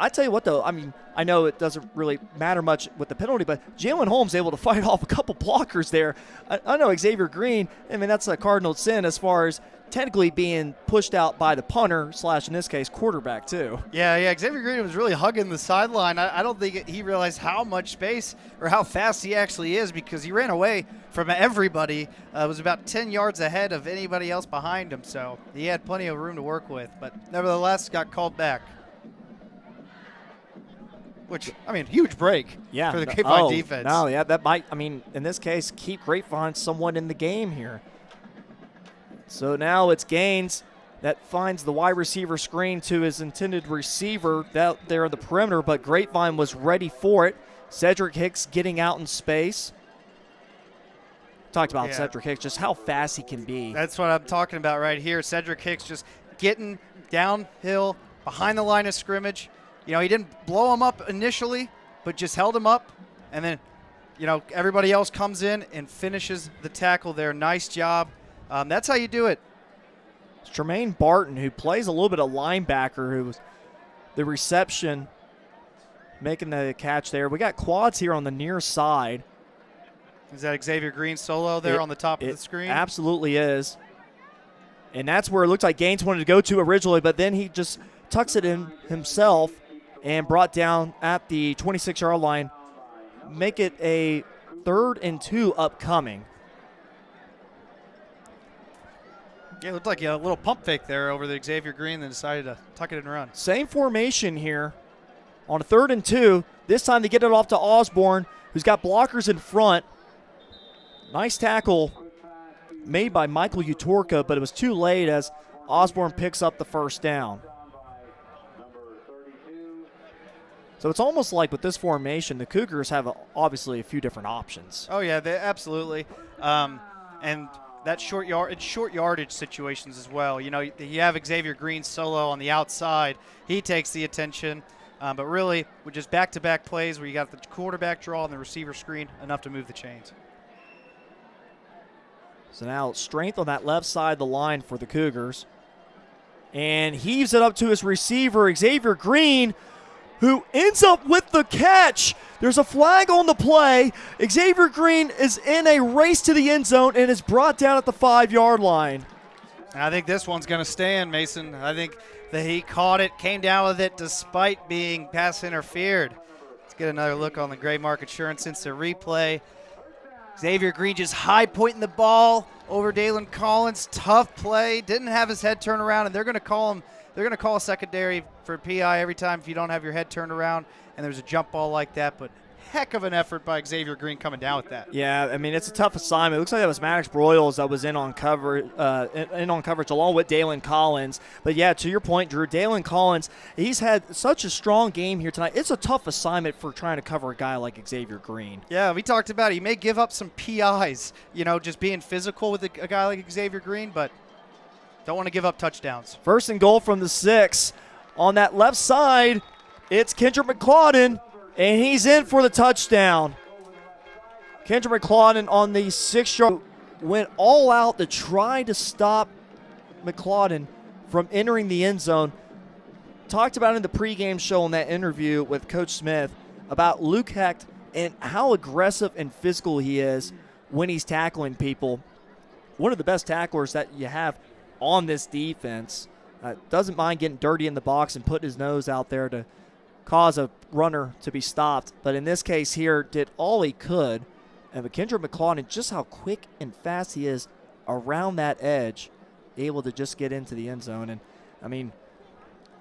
I tell you what, though, I mean, I know it doesn't really matter much with the penalty, but Jalen Holmes able to fight off a couple blockers there. I know Xavier Green, I mean, that's a cardinal sin as far as technically being pushed out by the punter / in this case quarterback too. Yeah, Xavier Green was really hugging the sideline. I don't think he realized how much space or how fast he actually is, because he ran away from everybody. Was about 10 yards ahead of anybody else behind him, so he had plenty of room to work with, but nevertheless got called back. Which, I mean, huge break for the Grapevine defense. No, yeah, that might, I mean, in this case, keep Grapevine somewhat in the game here. So now it's Gaines that finds the wide receiver screen to his intended receiver out there on the perimeter, but Grapevine was ready for it. Cedric Hicks getting out in space. Talked about Cedric Hicks, just how fast he can be. That's what I'm talking about right here. Cedric Hicks just getting downhill behind the line of scrimmage. You know, he didn't blow him up initially, but just held him up. And then, you know, everybody else comes in and finishes the tackle there. Nice job. That's how you do it. It's Tremaine Barton, who plays a little bit of linebacker, who was the reception, making the catch there. We got quads here on the near side. Is that Xavier Green solo there on the top of the screen? Absolutely is. And that's where it looked like Gaines wanted to go to originally, but then he just tucks it in himself and brought down at the 26-yard line. Make it a 3rd and 2 upcoming. Yeah, it looked like a little pump fake there over the Xavier Green, then decided to tuck it in and run. Same formation here on a 3rd and 2. This time they get it off to Osborne, who's got blockers in front. Nice tackle made by Michael Utorka, but it was too late as Osborne picks up the first down. So it's almost like with this formation, the Cougars have obviously a few different options. Oh, yeah, absolutely. And that short yardage situations as well. You know, you have Xavier Green solo on the outside. He takes the attention. But really, with just back-to-back plays where you got the quarterback draw and the receiver screen, enough to move the chains. So now strength on that left side of the line for the Cougars. And heaves it up to his receiver, Xavier Green, who ends up with the catch. There's a flag on the play. Xavier Green is in a race to the end zone and is brought down at the 5-yard line. I think this one's going to stand, Mason. I think that he caught it, came down with it despite being pass interfered. Let's get another look on the Gray Mark Insurance Instant Replay. Xavier Green just high pointing the ball over Dalen Collins. Tough play. Didn't have his head turned around, and they're going to call him. They're going to call a secondary for PI every time if you don't have your head turned around, and there's a jump ball like that. But heck of an effort by Xavier Green coming down with that. Yeah, I mean, it's a tough assignment. It looks like that was Maddox Broyles that was in on coverage along with Dalen Collins. But, yeah, to your point, Drew, Dalen Collins, he's had such a strong game here tonight. It's a tough assignment for trying to cover a guy like Xavier Green. Yeah, we talked about it. He may give up some PIs, you know, just being physical with a guy like Xavier Green, but don't want to give up touchdowns. 1st and goal from the 6. On that left side, it's Kendrick McClawdon, and he's in for the touchdown. Kendrick McClawdon on the 6-yard went all out to try to stop McClawdon from entering the end zone. Talked about in the pregame show in that interview with Coach Smith about Luke Hecht and how aggressive and physical he is when he's tackling people. One of the best tacklers that you have on this defense. Doesn't mind getting dirty in the box and putting his nose out there to cause a runner to be stopped. But in this case here, did all he could. And Kendrick McClawdon, just how quick and fast he is around that edge, able to just get into the end zone. And, I mean,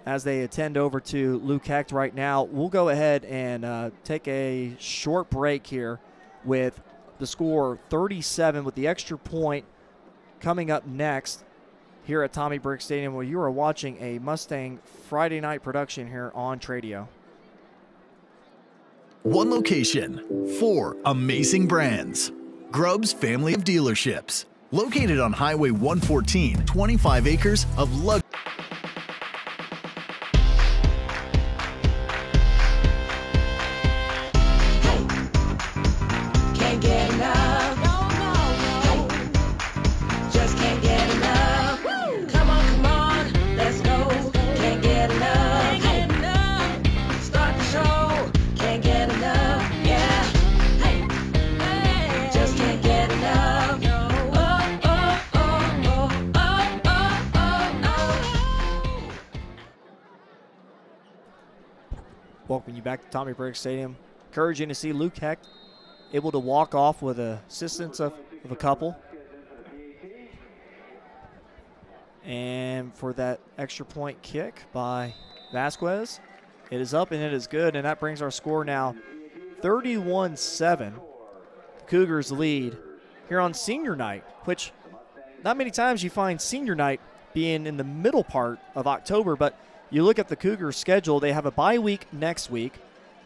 as they attend over to Luke Hecht right now, we'll go ahead and take a short break here with the score 37 with the extra point coming up next here at Tommy Brick Stadium, where you are watching a Mustang Friday night production here on Tradio. One location, 4 amazing brands. Grubb's family of dealerships. Located on Highway 114, 25 acres of luxury. Can't get enough. No. Just can't get enough. Come on, let's go. Can't get enough. welcome you back to Tommy Briggs Stadium. Encouraging to see Luke Hecht able to walk off with the assistance of a couple. And for that extra point kick by Vasquez, it is up and it is good, and that brings our score now 31-7. The Cougars lead here on senior night, which not many times you find senior night being in the middle part of October, but you look at the Cougars schedule, they have a bye week next week,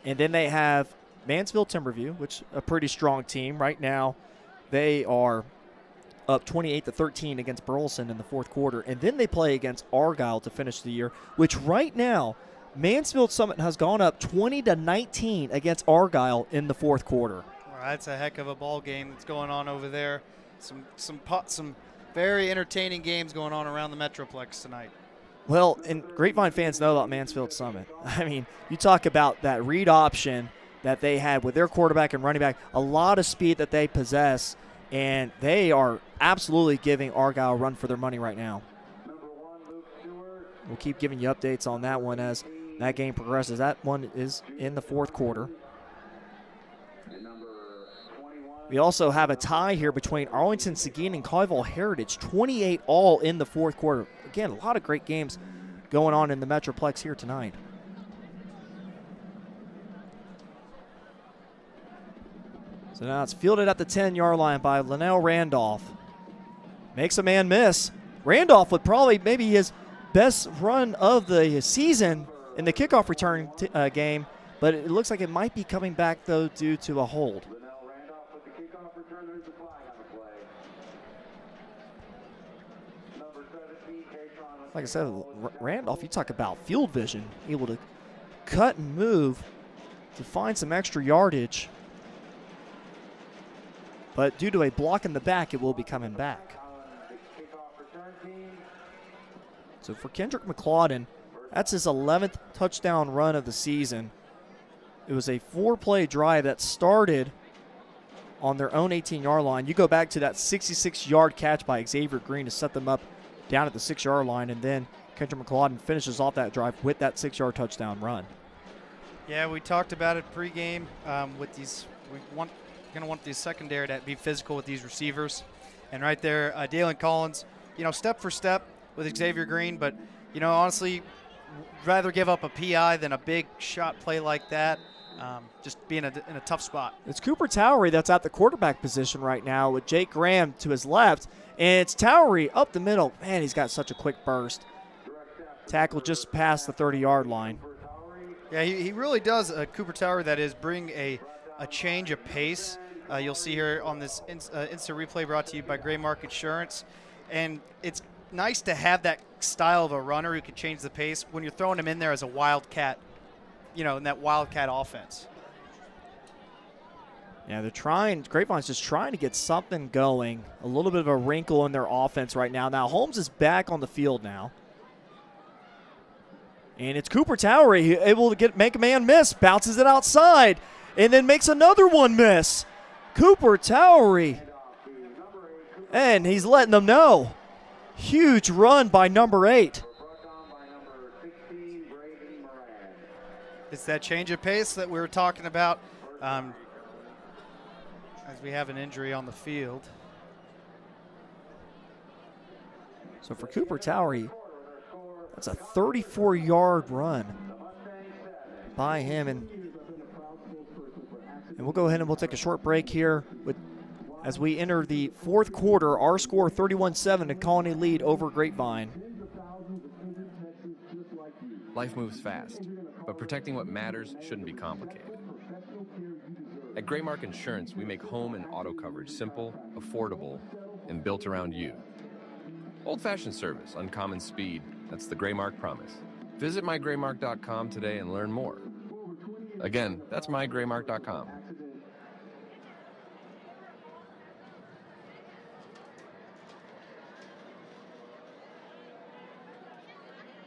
and then they have Mansfield Timberview, which is a pretty strong team. Right now, they are up 28-13 against Burleson in the fourth quarter, and then they play against Argyle to finish the year, which right now, Mansfield Summit has gone up 20-19 against Argyle in the fourth quarter. Well, that's a heck of a ball game that's going on over there. Some very entertaining games going on around the Metroplex tonight. Well, and Grapevine fans know about Mansfield Summit. I mean, you talk about that read option that they had with their quarterback and running back, a lot of speed that they possess, and they are absolutely giving Argyle a run for their money right now. We'll keep giving you updates on that one as that game progresses. That one is in the fourth quarter. We also have a tie here between Arlington Seguin and Colleyville Heritage, 28 all in the fourth quarter. Again, a lot of great games going on in the Metroplex here tonight. So now it's fielded at the 10-yard line by Linnell Randolph. Makes a man miss. Randolph with probably maybe his best run of the season in the kickoff return game, but it looks like it might be coming back, though, due to a hold. Like I said, Randolph, you talk about field vision, able to cut and move to find some extra yardage. But due to a block in the back, it will be coming back. So for Kendrick McLauden, that's his 11th touchdown run of the season. It was a 4-play drive that started on their own 18-yard line. You go back to that 66-yard catch by Xavier Green to set them up down at the 6-yard line, and then Kendrick McLauden finishes off that drive with that 6-yard touchdown run. Yeah, we talked about it pregame with these. Going to want the secondary to be physical with these receivers. And right there, Dalen Collins, step for step with Xavier Green, but, honestly, rather give up a PI than a big shot play like that. Just being in a tough spot. It's Cooper Towery that's at the quarterback position right now with Jake Graham to his left, and it's Towery up the middle. Man, he's got such a quick burst. Tackle just past the 30-yard line. Yeah, he really does, Cooper Towery, that is, bring a change of pace. You'll see here on this instant replay brought to you by Graymark Insurance. And it's nice to have that style of a runner who can change the pace when you're throwing him in there as a wildcat, in that wildcat offense. Yeah, they're trying. Grapevine's just trying to get something going. A little bit of a wrinkle in their offense right now. Now, Holmes is back on the field now. And it's Cooper Towery able to make a man miss, bounces it outside, and then makes another one miss. Cooper Towery. And he's letting them know. Huge run by number 8. It's that change of pace that we were talking about as we have an injury on the field. So for Cooper Towery, that's a 34-yard run by him. And we'll go ahead and we'll take a short break here as we enter the fourth quarter. Our score 31-7 to Colony lead over Grapevine. Life moves fast, but protecting what matters shouldn't be complicated. At Graymark Insurance, we make home and auto coverage simple, affordable, and built around you. Old-fashioned service, uncommon speed, that's the Graymark promise. Visit mygraymark.com today and learn more. Again, that's mygraymark.com.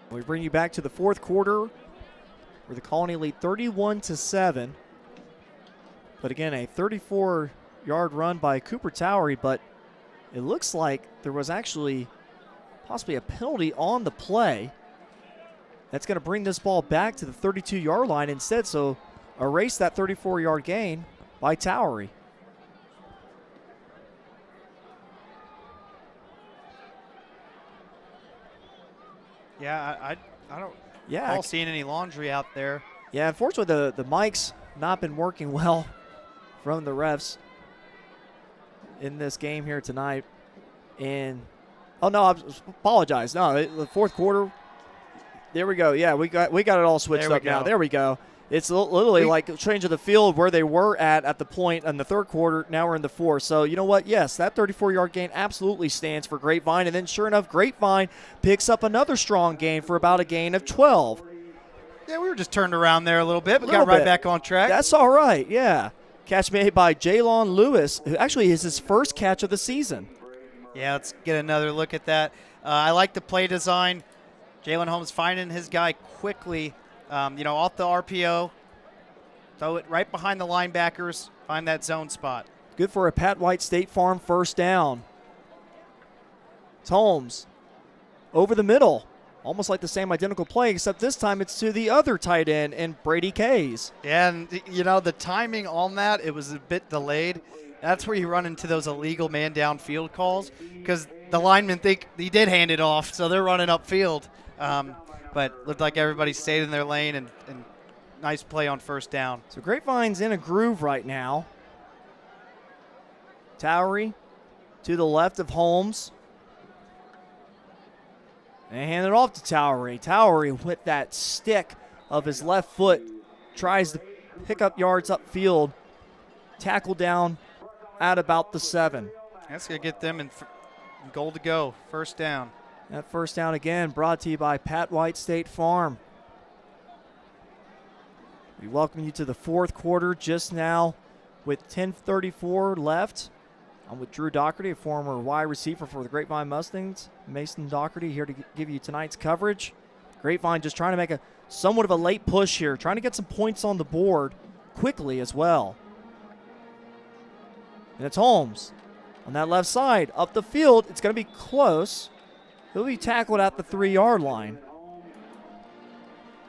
We bring you back to the fourth quarter where the Colony lead 31-7. But again, a 34-yard run by Cooper Towery, but it looks like there was actually possibly a penalty on the play. That's going to bring this ball back to the 32-yard line instead, so erase that 34-yard gain by Towery. Yeah, I don't recall seeing any laundry out there. Yeah, unfortunately, the mic's not been working well from the refs in this game here tonight. And, oh, no, I apologize. No, the fourth quarter, there we go. Yeah, we got it all switched up now. There we go. It's literally like a change of the field where they were at the point in the third quarter. Now we're in the fourth. So, you know what? Yes, that 34-yard gain absolutely stands for Grapevine. And then, sure enough, Grapevine picks up another strong gain for about a gain of 12. Yeah, we were just turned around there a little bit, but got right back on track. That's all right, yeah. Catch made by Jalon Lewis, who actually is his first catch of the season. Yeah, let's get another look at that. I like the play design. Jalen Holmes finding his guy quickly. Off the RPO, throw it right behind the linebackers, find that zone spot. Good for a Pat White State Farm first down. It's Holmes over the middle, almost like the same identical play, except this time it's to the other tight end and Brady Kays. Yeah, and, the timing on that, it was a bit delayed. That's where you run into those illegal man downfield calls because the linemen think he did hand it off, so they're running upfield. But looked like everybody stayed in their lane and nice play on first down. So Grapevine's in a groove right now. Towery to the left of Holmes. And hand it off to Towery. Towery with that stick of his left foot tries to pick up yards upfield. Tackle down at about the 7. That's going to get them in goal to go. First down. That first down again brought to you by Pat White State Farm. We welcome you to the fourth quarter just now with 10:34 left. I'm with Drew Doherty, a former wide receiver for the Grapevine Mustangs. Mason Doherty here to give you tonight's coverage. Grapevine just trying to make somewhat of a late push here, trying to get some points on the board quickly as well. And it's Holmes on that left side. Up the field, it's going to be close. He'll be tackled at the 3-yard line.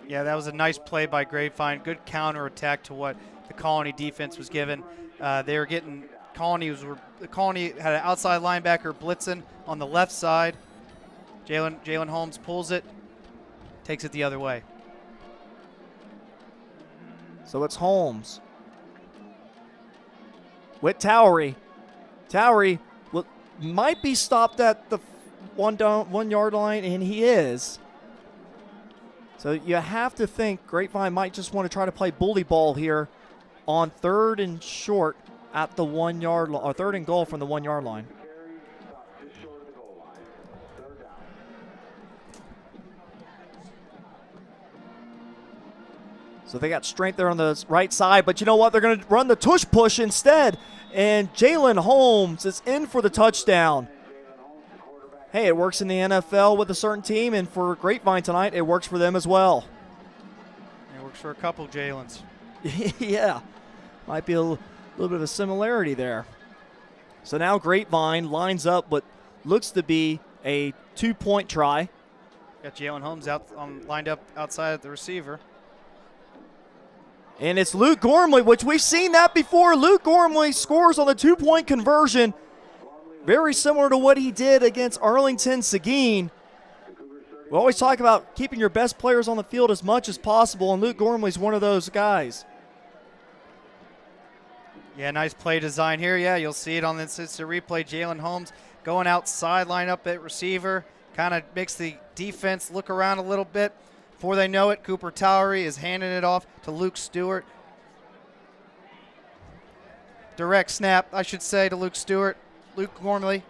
Yeah, that was a nice play by Grapevine. Good counterattack to what the Colony defense was given. They were getting Colony had an outside linebacker blitzing on the left side. Jalen Holmes pulls it, takes it the other way. So it's Holmes with Towery. Towery might be stopped at the 1 yard line, and he is. So you have to think Grapevine might just want to try to play bully ball here on 3rd and short at the 1 yard line, or 3rd and goal from the 1 yard line. So they got strength there on the right side, but you know what? They're going to run the tush push instead, and Jalen Holmes is in for the touchdown. Hey, it works in the NFL with a certain team, and for Grapevine tonight, it works for them as well. It works for a couple Jalen's. Yeah, might be a little bit of a similarity there. So now Grapevine lines up what looks to be a 2-point try. Got Jalen Holmes lined up outside of the receiver. And it's Luke Gormley, which we've seen that before. Luke Gormley scores on the 2-point conversion. Very similar to what he did against Arlington Seguin. We always talk about keeping your best players on the field as much as possible, and Luke Gormley's one of those guys. Yeah, nice play design here. Yeah, you'll see it on this instant replay. Jalen Holmes going outside, line up at receiver, kind of makes the defense look around a little bit. Before they know it, Cooper Towery is handing it off to Luke Stewart. Direct snap, I should say, to Luke Stewart. Luke Gormley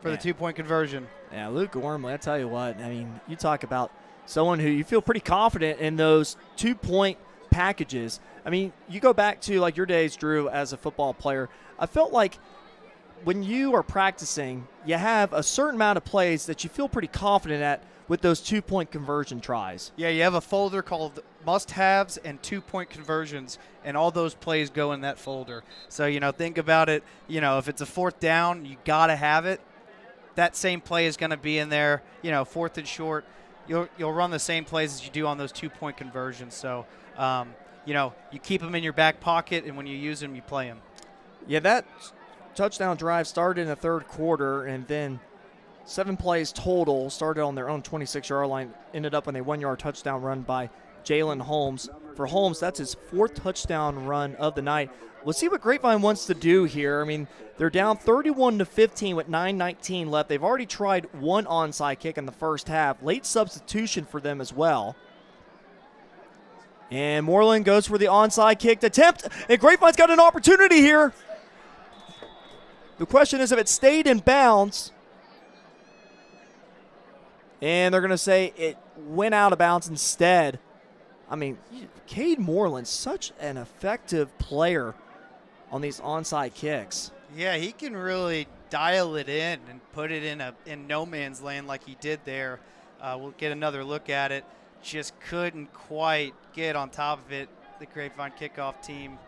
for the 2-point conversion. Yeah, Luke Gormley, I tell you what, I mean, you talk about someone who you feel pretty confident in those 2-point packages. I mean, you go back to like your days, Drew, as a football player. I felt like when you are practicing, you have a certain amount of plays that you feel pretty confident at with those 2-point conversion tries. Yeah, you have a folder called must-haves and 2-point conversions, and all those plays go in that folder. So, think about it. If it's a 4th down, you got to have it. That same play is going to be in there, 4th and short. you'll run the same plays as you do on those 2-point conversions. So, you keep them in your back pocket, and when you use them, you play them. Yeah, that touchdown drive started in the third quarter, and then 7 plays total, started on their own 26-yard line, ended up on a 1-yard touchdown run by Jalen Holmes. For Holmes, that's his 4th touchdown run of the night. We'll see what Grapevine wants to do here. I mean, they're down 31-15 with 9:19 left. They've already tried one onside kick in the first half. Late substitution for them as well. And Moreland goes for the onside kick attempt, and Grapevine's got an opportunity here. The question is if it stayed in bounds. And they're going to say it went out of bounds instead. I mean, Cade Moreland, such an effective player on these onside kicks. Yeah, he can really dial it in and put it in no man's land like he did there. We'll get another look at it. Just couldn't quite get on top of it, the Grapevine kickoff team.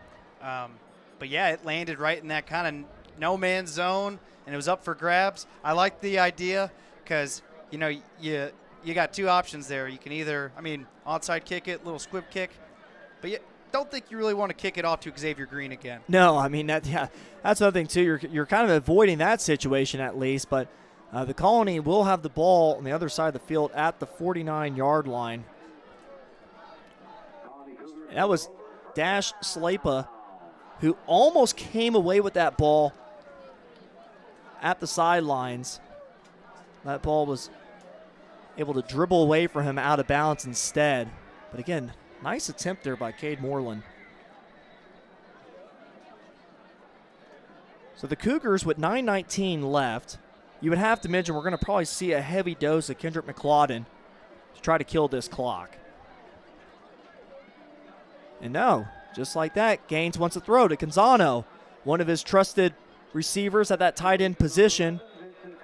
But yeah, it landed right in that kind of no man's zone, and it was up for grabs. I like the idea because, you got 2 options there. You can either, onside kick it, little squib kick, but you don't think you really want to kick it off to Xavier Green again. No, that's another thing too. You're kind of avoiding that situation at least, but the Colony will have the ball on the other side of the field at the 49-yard line. That was Dash Slapa, who almost came away with that ball at the sidelines. That ball was able to dribble away from him out of bounds instead. But again, nice attempt there by Cade Moreland. So the Cougars with 9:19 left, you would have to mention we're going to probably see a heavy dose of Kendrick McLaughlin to try to kill this clock. And no, just like that, Gaines wants to throw to Canzano, one of his trusted receivers at that tight end position,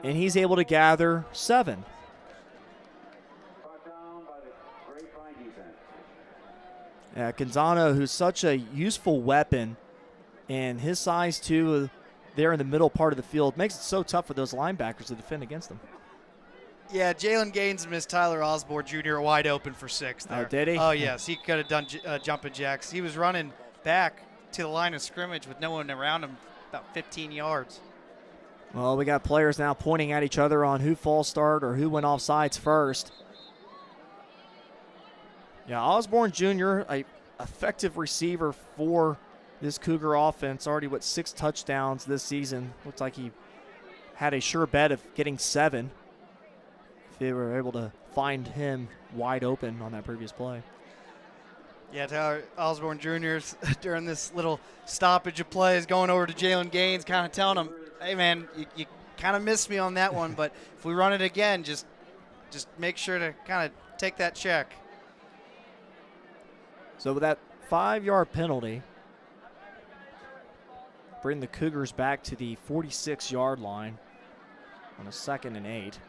and he's able to gather 7. Yeah, Canzano, who's such a useful weapon, and his size too, there in the middle part of the field, makes it so tough for those linebackers to defend against them. Yeah, Jalen Gaines missed Tyler Osborne Jr. wide open for 6 there. Oh, did he? Oh, yes. He could have done jumping jacks. He was running back to the line of scrimmage with no one around him, about 15 yards. Well, we got players now pointing at each other on who false start or who went off sides first. Yeah, Osborne Jr., a effective receiver for this Cougar offense, already with 6 touchdowns this season. Looks like he had a sure bet of getting 7 if they were able to find him wide open on that previous play. Yeah, Tyler Osborne Jr. during this little stoppage of plays going over to Jalen Gaines, kind of telling him, hey, man, you kind of missed me on that one, but if we run it again, just make sure to kind of take that check. So with that 5-yard penalty, bring the Cougars back to the 46-yard line on a 2nd and 8.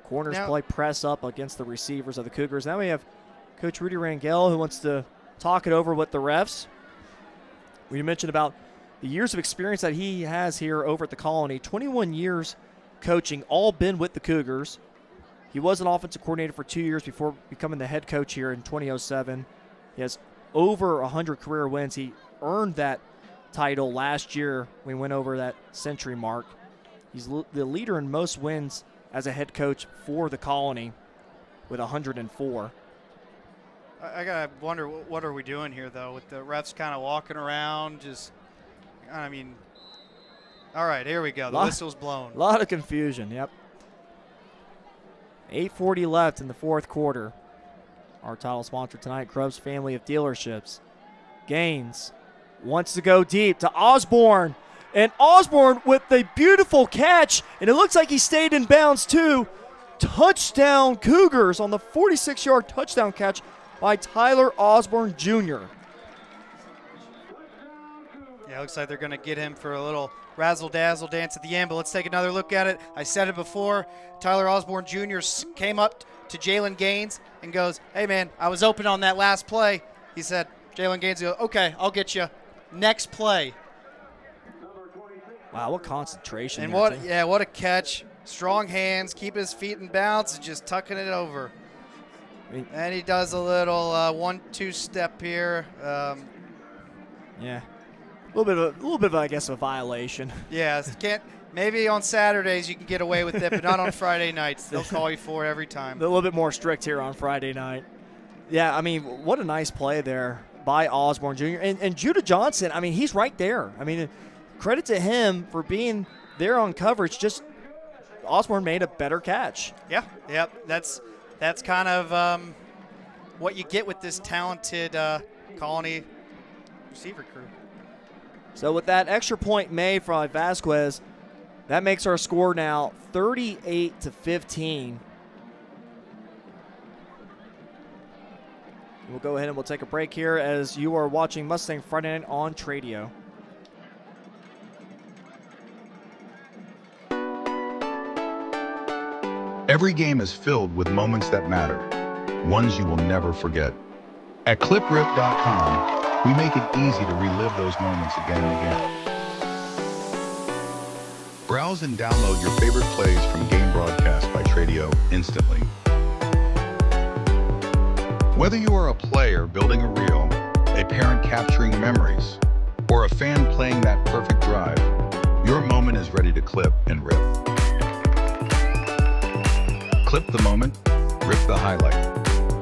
Corners play press up against the receivers of the Cougars. Now we have Coach Rudy Rangel who wants to talk it over with the refs. We mentioned about the years of experience that he has here over at the Colony. 21 years coaching, all been with the Cougars. He was an offensive coordinator for 2 years before becoming the head coach here in 2007. He has over 100 career wins. He earned that title last year when we went over that century mark. He's the leader in most wins as a head coach for the Colony with 104. I got to wonder, what are we doing here, though, with the refs kind of walking around, all right, here we go. The whistle's blown. A lot of confusion, yep. 8:40 left in the 4th quarter. Our title sponsor tonight, Grubbs Family of Dealerships. Gaines wants to go deep to Osborne. And Osborne with a beautiful catch. And it looks like he stayed in bounds too. Touchdown Cougars on the 46-yard touchdown catch by Tyler Osborne Jr. Yeah, looks like they're going to get him for a little razzle-dazzle dance at the end, but let's take another look at it. I said it before. Tyler Osborne Jr. came up to Jalen Gaines and goes, hey, man, I was open on that last play. He said, Jalen Gaines goes, okay, I'll get you. Next play. Wow, what concentration. And there, too. what a catch. Strong hands, keeping his feet in bounds, and just tucking it over. And he does a little 1-2 step here. Yeah. A little bit of, I guess, a violation. Yeah, maybe on Saturdays you can get away with it, but not on Friday nights. They'll call you for it every time. A little bit more strict here on Friday night. Yeah, I mean, what a nice play there by Osborne Jr. And Judah Johnson, I mean, he's right there. I mean, credit to him for being there on coverage. Just Osborne made a better catch. Yeah, that's kind of what you get with this talented Colony receiver crew. So with that extra point made from Vasquez, that makes our score now 38-15. We'll go ahead and we'll take a break here as you are watching Mustang Friday Night on Tradio. Every game is filled with moments that matter, ones you will never forget. At cliprip.com, we make it easy to relive those moments again and again. Browse and download your favorite plays from Game Broadcast by Tradio instantly. Whether you are a player building a reel, a parent capturing memories, or a fan playing that perfect drive, your moment is ready to clip and rip. Clip the moment, rip the highlight.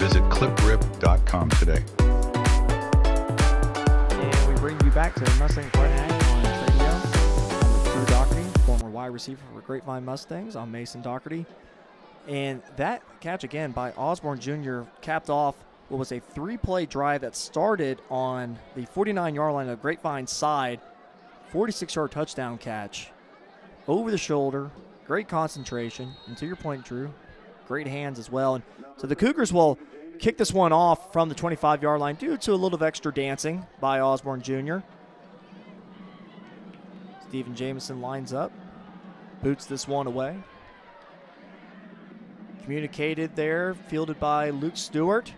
Visit cliprip.com today. And we bring you back to Mustang Friday Night on Radio. I'm with Drew Doherty, former wide receiver for Grapevine Mustangs. I'm Mason Doherty. And that catch again by Osborne Jr. capped off what was a 3-play drive that started on the 49-yard line of Grapevine's side. 46-yard touchdown catch. Over the shoulder. Great concentration. And to your point, Drew, great hands as well. And so the Cougars will kick this one off from the 25-yard line due to a little of extra dancing by Osborne Jr. Stephen Jameson lines up. Boots this one away. Communicated there, fielded by Luke Stewart.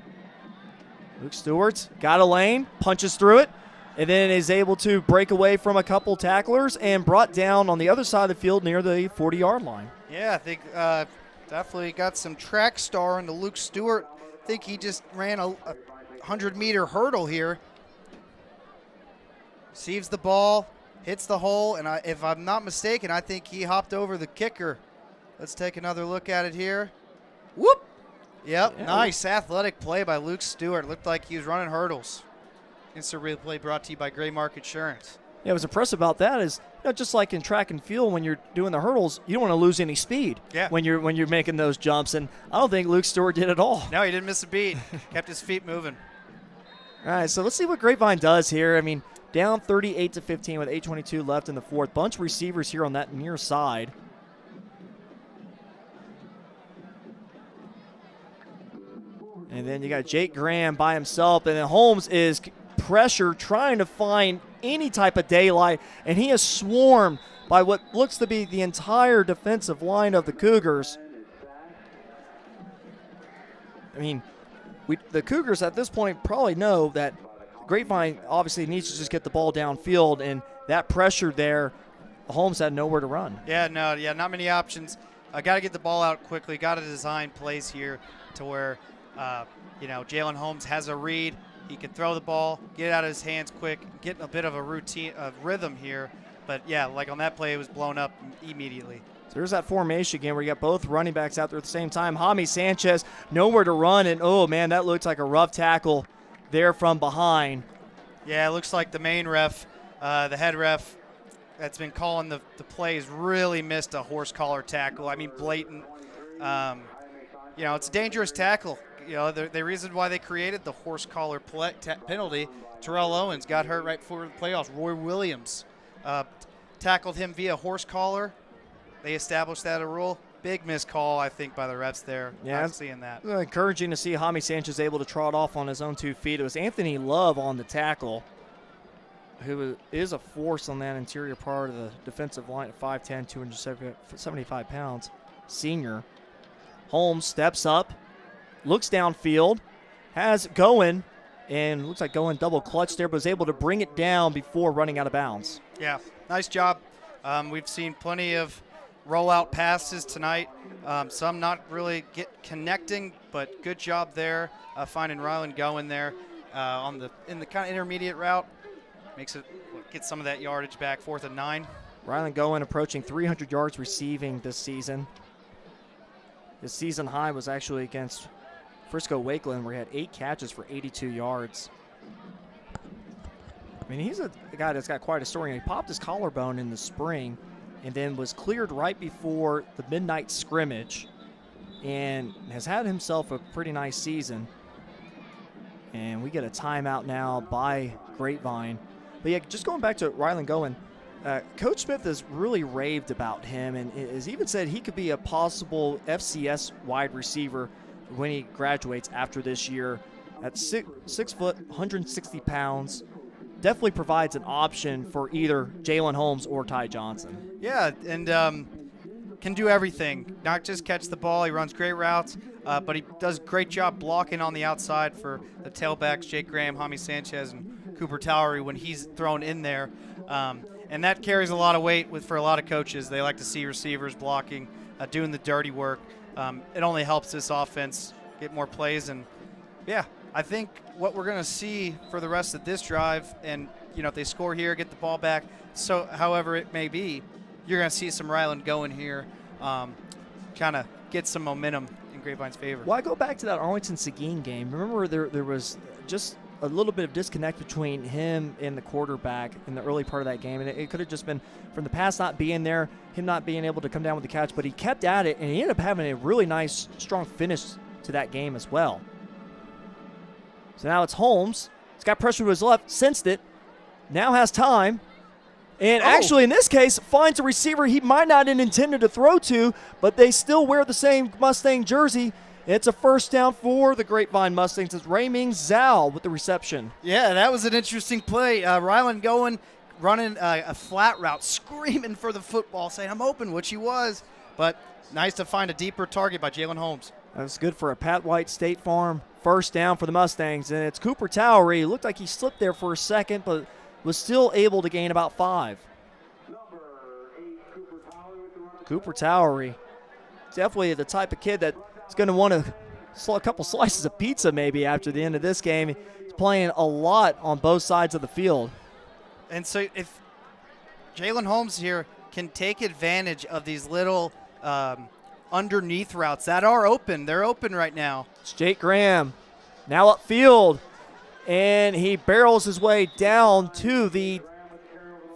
Luke Stewart's got a lane, punches through it, and then is able to break away from a couple tacklers and brought down on the other side of the field near the 40-yard line. Yeah, I think definitely got some track star into Luke Stewart. I think he just ran a 100-meter hurdle here. Receives the ball, hits the hole, and if I'm not mistaken, I think he hopped over the kicker. Let's take another look at it here. Whoop! Yep, yeah, nice athletic play by Luke Stewart. Looked like he was running hurdles. Instant replay brought to you by Graymark Insurance. Yeah, what's impressive about that is, just like in track and field, when you're doing the hurdles, you don't want to lose any speed when you're making those jumps. And I don't think Luke Stewart did at all. No, he didn't miss a beat. Kept his feet moving. All right, so let's see what Grapevine does here. I mean, down 38-15 with 8:22 left in the fourth. Bunch of receivers here on that near side. And then you got Jake Graham by himself, and then Holmes is pressure trying to find any type of daylight, and he is swarmed by what looks to be the entire defensive line of the Cougars. I mean, the Cougars at this point probably know that Grapevine obviously needs to just get the ball downfield, and that pressure there, Holmes had nowhere to run. Not many options. Got to get the ball out quickly. Got to design plays here to where Jalen Holmes has a read. He can throw the ball, get it out of his hands quick, get a bit of a rhythm here. But, yeah, like on that play, it was blown up immediately. So there's that formation again where you got both running backs out there at the same time. Jaime Sanchez, nowhere to run, and, oh, man, that looks like a rough tackle there from behind. Yeah, it looks like the main ref, the head ref that's been calling the plays really missed a horse collar tackle. I mean, blatant. It's a dangerous tackle. The reason why they created the horse collar penalty, Terrell Owens got hurt right before the playoffs. Roy Williams tackled him via horse collar. They established that a rule. Big missed call, I think, by the refs there. Yeah, I'm seeing that. Encouraging to see Jaime Sanchez able to trot off on his own 2 feet. It was Anthony Love on the tackle, who is a force on that interior part of the defensive line at 5'10", 275 pounds, senior. Holmes steps up, looks downfield, has Goen, and looks like Goen double clutch there, but was able to bring it down before running out of bounds. Yeah, nice job We've seen plenty of rollout passes tonight. Some not really connecting, but good job there finding Ryland going there in the kind of intermediate route. Makes it get some of that yardage back, 4th and 9. Ryland Goen approaching 300 yards receiving this season. His season high was actually against Frisco Wakeland, where he had 8 catches for 82 yards. I mean, he's a guy that's got quite a story. He popped his collarbone in the spring and then was cleared right before the midnight scrimmage and has had himself a pretty nice season. And we get a timeout now by Grapevine. But yeah, just going back to Ryland Goen, Coach Smith has really raved about him and has even said he could be a possible FCS wide receiver when he graduates after this year. At 6 foot, 160 pounds, definitely provides an option for either Jalen Holmes or Ty Johnson. Yeah, and can do everything. Not just catch the ball. He runs great routes, but he does a great job blocking on the outside for the tailbacks, Jake Graham, Jaime Sanchez, and Cooper Towery when he's thrown in there. And that carries a lot of weight for a lot of coaches. They like to see receivers blocking, doing the dirty work. It only helps this offense get more plays. And, yeah, I think what we're going to see for the rest of this drive, and, if they score here, get the ball back, so however it may be, you're going to see some Ryland going here, kind of get some momentum in Grapevine's favor. Well, I go back to that Arlington-Seguin game. Remember there was just a little bit of disconnect between him and the quarterback in the early part of that game, and it could have just been from the pass not being there, him not being able to come down with the catch, but he kept at it, and he ended up having a really nice, strong finish to that game as well. So now it's Holmes. He's got pressure to his left, sensed it, now has time, and actually in this case finds a receiver he might not have intended to throw to, but they still wear the same Mustang jersey. It's a first down for the Grapevine Mustangs. It's Rayming Zhao with the reception. Yeah, that was an interesting play. Ryland Goen running a flat route, screaming for the football, saying, I'm open, which he was. But nice to find a deeper target by Jalen Holmes. That was good for a Pat White State Farm first down for the Mustangs. And it's Cooper Towery. It looked like he slipped there for a second, but was still able to gain about 5. Cooper Towery, definitely the type of kid that is going to want a couple slices of pizza maybe after the end of this game. He's playing a lot on both sides of the field. And so if Jalen Holmes here can take advantage of these little underneath routes that are open, they're open right now. It's Jake Graham now upfield, and he barrels his way down to the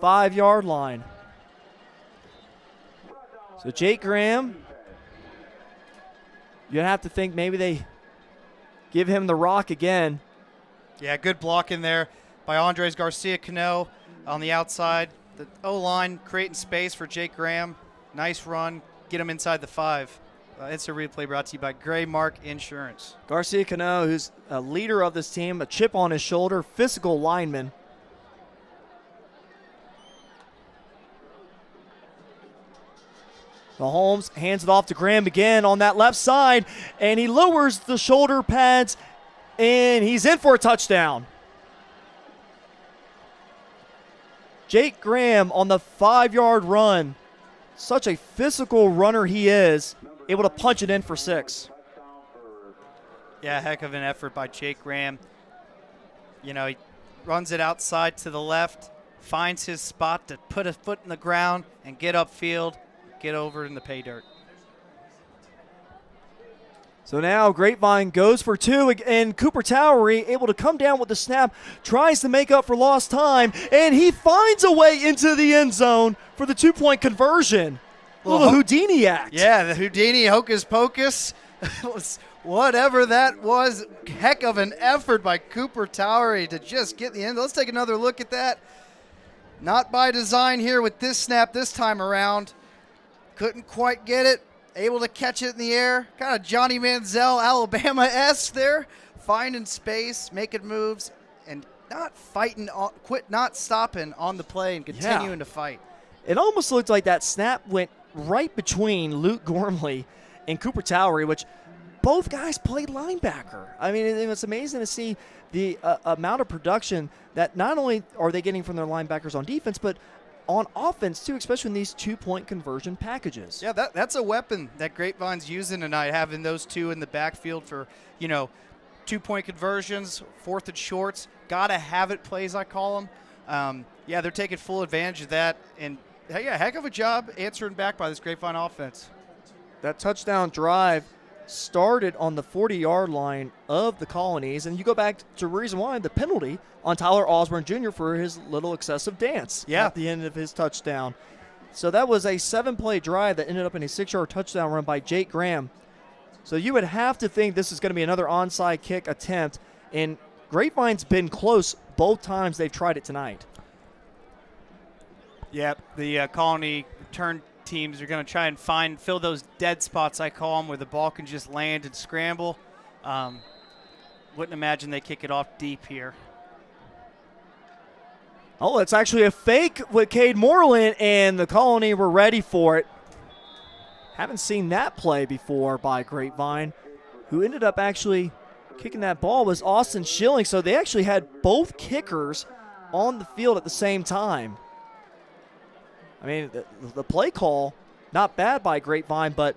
5-yard line. So Jake Graham, you'd have to think maybe they give him the rock again. Yeah, good block in there by Andres Garcia-Cano on the outside. The O-line creating space for Jake Graham. Nice run. Get him inside the 5. Instant replay brought to you by Gray Mark Insurance. Garcia-Cano, who's a leader of this team, a chip on his shoulder, physical lineman. Holmes hands it off to Graham again on that left side, and he lowers the shoulder pads, and he's in for a touchdown. Jake Graham on the 5-yard run. Such a physical runner he is, able to punch it in for 6. Yeah, heck of an effort by Jake Graham. He runs it outside to the left, finds his spot to put a foot in the ground and get upfield, get over in the pay dirt. So now Grapevine goes for 2, and Cooper Towery able to come down with the snap, tries to make up for lost time, and he finds a way into the end zone for the 2-point conversion. Little Houdini act. Yeah, the Houdini hocus pocus. Whatever that was, heck of an effort by Cooper Towery to just get the end. Let's take another look at that. Not by design here with this snap this time around. Couldn't quite get it. Able to catch it in the air. Kind of Johnny Manziel, Alabama-esque there. Finding space, making moves, and not fighting, not stopping on the play and continuing to fight. It almost looked like that snap went right between Luke Gormley and Cooper Towery, which both guys played linebacker. I mean, it's amazing to see the amount of production that not only are they getting from their linebackers on defense, but on offense, too, especially in these two-point conversion packages. Yeah, that's a weapon that Grapevine's using tonight, having those two in the backfield for, two-point conversions, fourth and shorts. Gotta have it plays, I call them. They're taking full advantage of that. And, heck of a job answering back by this Grapevine offense. That touchdown drive started on the 40-yard line of the Colonies, and you go back to reason why the penalty on Tyler Osborne Jr. for his little excessive dance at the end of his touchdown. So that was a 7-play drive that ended up in a 6-yard touchdown run by Jake Graham. So you would have to think this is going to be another onside kick attempt, and Grapevine's been close both times they've tried it tonight. Yep, the Colony return teams are going to try and fill those dead spots, I call them, where the ball can just land and scramble. Wouldn't imagine they kick it off deep here. Oh, it's actually a fake with Cade Moreland, and the Colony were ready for it. Haven't seen that play before by Grapevine. Who ended up actually kicking that ball was Austin Schilling, so they actually had both kickers on the field at the same time. I mean, the play call, not bad by Grapevine, but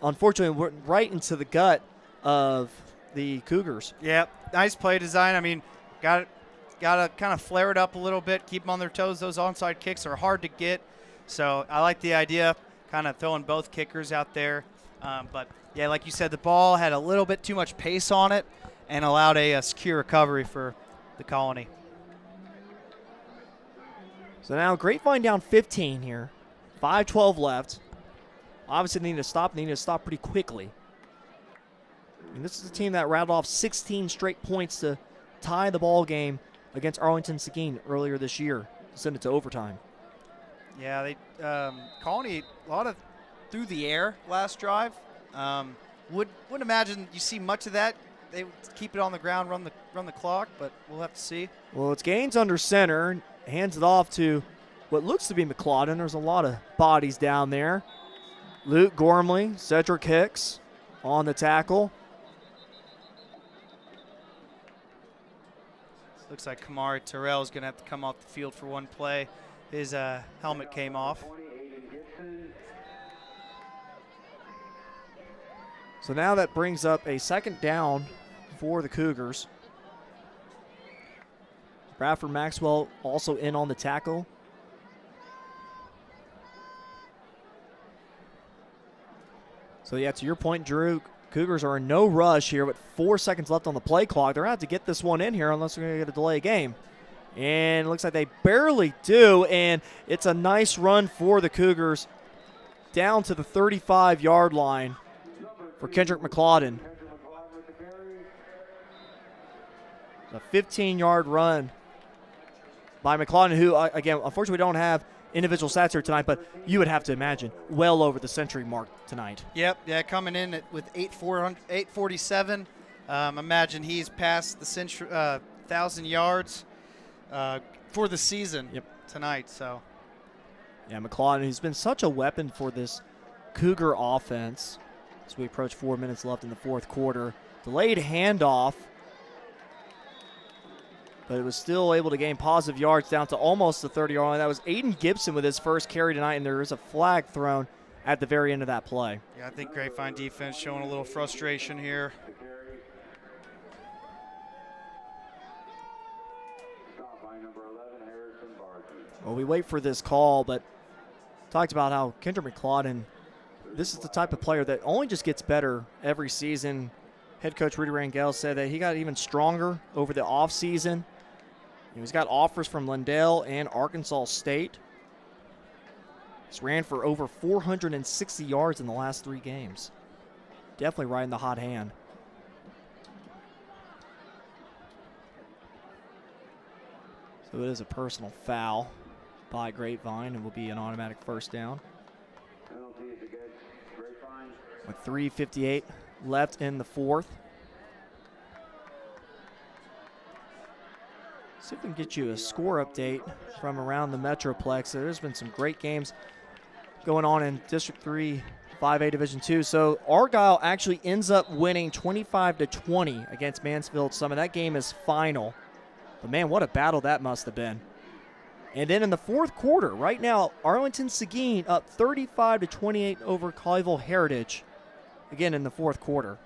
unfortunately went right into the gut of the Cougars. Yeah, nice play design. I mean, got to kind of flare it up a little bit, keep them on their toes. Those onside kicks are hard to get, so I like the idea, kind of throwing both kickers out there. But, yeah, like you said, the ball had a little bit too much pace on it and allowed a secure recovery for the Colony. So now Grapevine down 15 here. 5:12 left. Obviously they need to stop. They need to stop pretty quickly. And this is a team that rattled off 16 straight points to tie the ball game against Arlington Seguin earlier this year to send it to overtime. Yeah, they Colony a lot of through the air last drive. Wouldn't imagine you see much of that. They would keep it on the ground, run the clock, but we'll have to see. Well, it's Gaines under center. Hands it off to what looks to be McLauden. There's a lot of bodies down there. Luke Gormley, Cedric Hicks on the tackle. Looks like Kamari Terrell is going to have to come off the field for one play. His helmet came off. So now that brings up a second down for the Cougars. Bradford Maxwell also in on the tackle. So, yeah, to your point, Drew, Cougars are in no rush here with 4 seconds left on the play clock. They're going to have to get this one in here unless they're going to get a delay game. And it looks like they barely do, and it's a nice run for the Cougars down to the 35-yard line for Kendrick McLauden. A 15-yard run by McLauden, who, again, unfortunately we don't have individual stats here tonight, but you would have to imagine well over the century mark tonight. Yep, yeah, coming in with 847. Imagine he's past the 1,000 yards for the season tonight. So, yeah, McLauden, who's been such a weapon for this Cougar offense as we approach 4 minutes left in the fourth quarter. Delayed handoff, but it was still able to gain positive yards down to almost the 30-yard line. That was Aiden Gibson with his first carry tonight, and there is a flag thrown at the very end of that play. Yeah, I think Grapevine defense showing a little frustration here. Well, we wait for this call, but talked about how Kendrick McLauden, this is the type of player that only just gets better every season. Head coach Rudy Rangel said that he got even stronger over the offseason. He's got offers from Lindale and Arkansas State. He's ran for over 460 yards in the last 3 games. Definitely riding the hot hand. So it is a personal foul by Grapevine and will be an automatic first down. With 3:58 left in the fourth. See if we can get you a score update from around the Metroplex. There's been some great games going on in District 3, 5A Division 2. So Argyle actually ends up winning 25-20 against Mansfield Summit. That game is final. But, man, what a battle that must have been. And then in the fourth quarter, right now, Arlington Seguin up 35-28 over Colleyville Heritage. Again in the fourth quarter.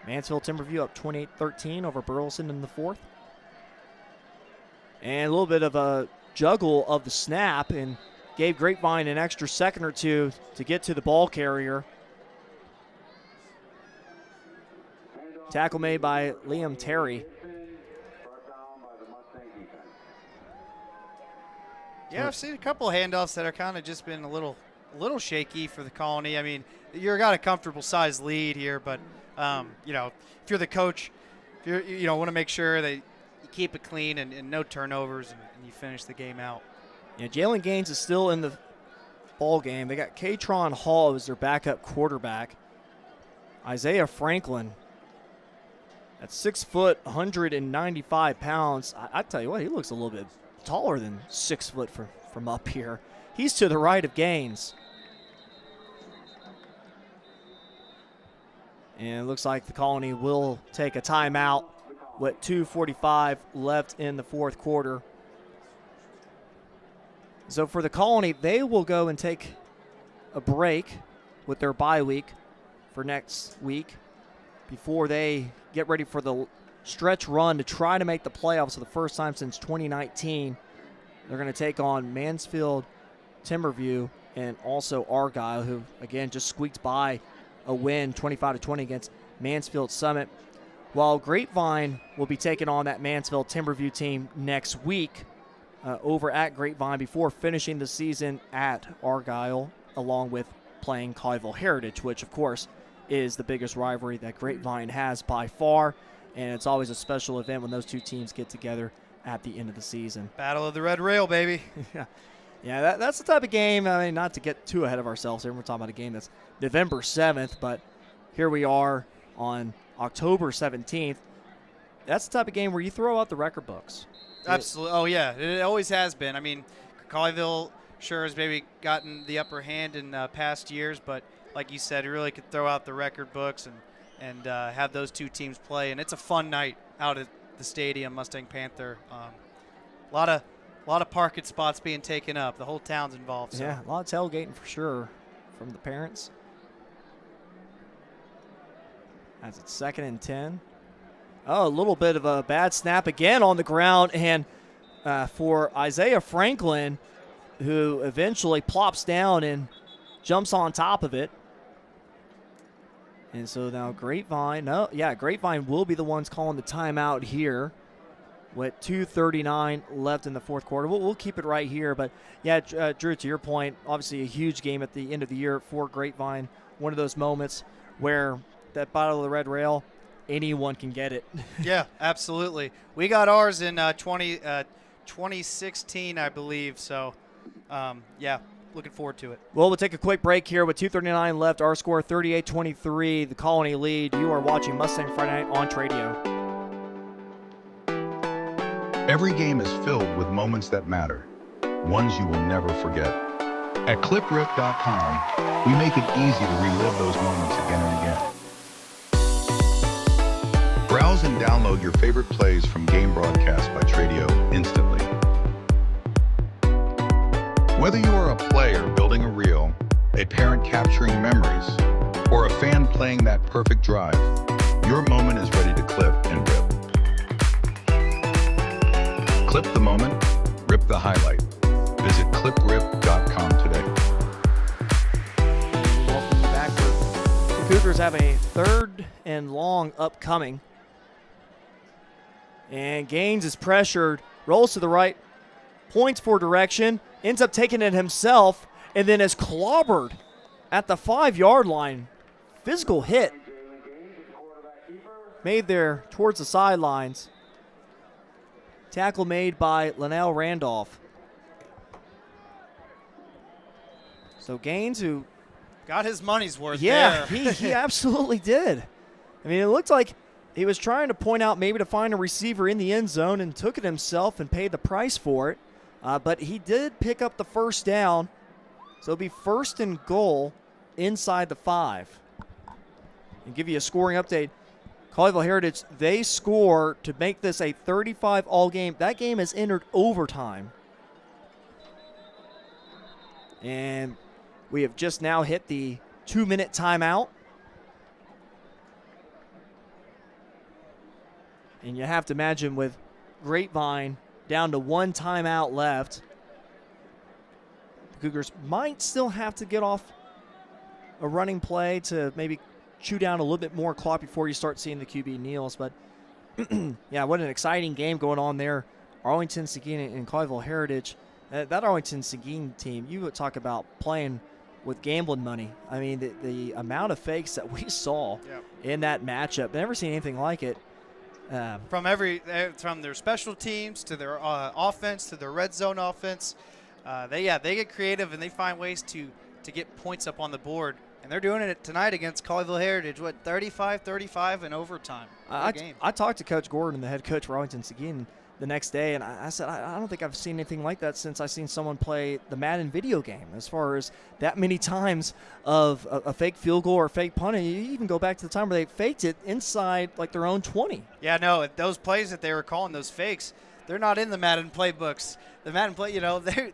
Mansfield Timberview up 28-13 over Burleson in the fourth. And a little bit of a juggle of the snap and gave Grapevine an extra second or two to get to the ball carrier. Tackle made by Liam Terry. Yeah, I've seen a couple of handoffs that are kind of just been a little shaky for the Colony. I mean, you've got a comfortable size lead here, but you know, if you're the coach, if you want to make sure that you keep it clean and no turnovers and you finish the game out. Yeah, Jalen Gaines is still in the ball game. They got Katron Hall as their backup quarterback. Isaiah Franklin, at 6 foot, 195 pounds. I tell you what, he looks a little bit taller than 6 foot from up here. He's to the right of Gaines. And it looks like the Colony will take a timeout with 2:45 left in the fourth quarter. So for the Colony, they will go and take a break with their bye week for next week before they get ready for the stretch run to try to make the playoffs for the first time since 2019. They're going to take on Mansfield Timberview and also Argyle, who, again, just squeaked by a win 25-20 against Mansfield Summit. While Grapevine will be taking on that Mansfield Timberview team next week over at Grapevine before finishing the season at Argyle, along with playing Colleyville Heritage, which, of course, is the biggest rivalry that Grapevine has by far. And it's always a special event when those two teams get together at the end of the season. Battle of the Red Rail, baby. Yeah, that's the type of game, I mean, not to get too ahead of ourselves here. We're talking about a game that's November 7th, but here we are on October 17th. That's the type of game where you throw out the record books. Absolutely. Oh, yeah. It always has been. I mean, Colleyville sure has maybe gotten the upper hand in past years, but like you said, you really could throw out the record books and have those two teams play. And it's a fun night out at the stadium, Mustang Panther. A lot of parking spots being taken up. The whole town's involved. So. Yeah, a lot of tailgating for sure from the parents. As it's 2nd and 10. Oh, a little bit of a bad snap again on the ground. And for Isaiah Franklin, who eventually plops down and jumps on top of it. And so now Grapevine will be the ones calling the timeout here with 2:39 left in the fourth quarter. We'll keep it right here. But, yeah, Drew, to your point, obviously a huge game at the end of the year for Grapevine. One of those moments where that Battle of the Red Rail, anyone can get it. Yeah, absolutely. We got ours in 2016, I believe. So, yeah, looking forward to it. Well, we'll take a quick break here with 2:39 left. Our score 38-23, the Colony lead. You are watching Mustang Friday Night on Tradio. Every game is filled with moments that matter, ones you will never forget. At cliprip.com, we make it easy to relive those moments again and again. Browse and download your favorite plays from Game Broadcast by Tradio instantly. Whether you are a player building a reel, a parent capturing memories, or a fan playing that perfect drive, your moment is ready to clip and rip. Clip the moment, rip the highlight. Visit cliprip.com today. Welcome you back. The Cougars have a 3rd and long upcoming. And Gaines is pressured, rolls to the right, points for direction, ends up taking it himself, and then is clobbered at the 5-yard line. Physical hit made there towards the sidelines. Tackle made by Linnell Randolph. So Gaines, who got his money's worth there. Yeah, he absolutely did. I mean, it looked like he was trying to point out maybe to find a receiver in the end zone and took it himself and paid the price for it. But he did pick up the first down. So it'll be 1st and goal inside the 5. And give you a scoring update. Colleyville Heritage, they score to make this a 35-all game. That game has entered overtime. And we have just now hit the 2-minute timeout. And you have to imagine with Grapevine down to 1 timeout left, the Cougars might still have to get off a running play to maybe chew down a little bit more clock before you start seeing the QB kneels. But, yeah, what an exciting game going on there. Arlington, Seguin, and Colleyville Heritage. That Arlington Seguin team, you would talk about playing with gambling money. I mean, the amount of fakes that we saw in that matchup, never seen anything like it. From their special teams to their offense to their red zone offense, they get creative and they find ways to get points up on the board. And they're doing it tonight against Colleyville Heritage, 35-35 in overtime. I talked to Coach Gordon, the head coach for Arlington Seguin, the next day, and I said, I don't think I've seen anything like that since I've seen someone play the Madden video game, as far as that many times of a fake field goal or a fake punt. And you even go back to the time where they faked it inside like their own 20. Yeah, no, those plays that they were calling, those fakes, they're not in the Madden playbooks. The Madden play,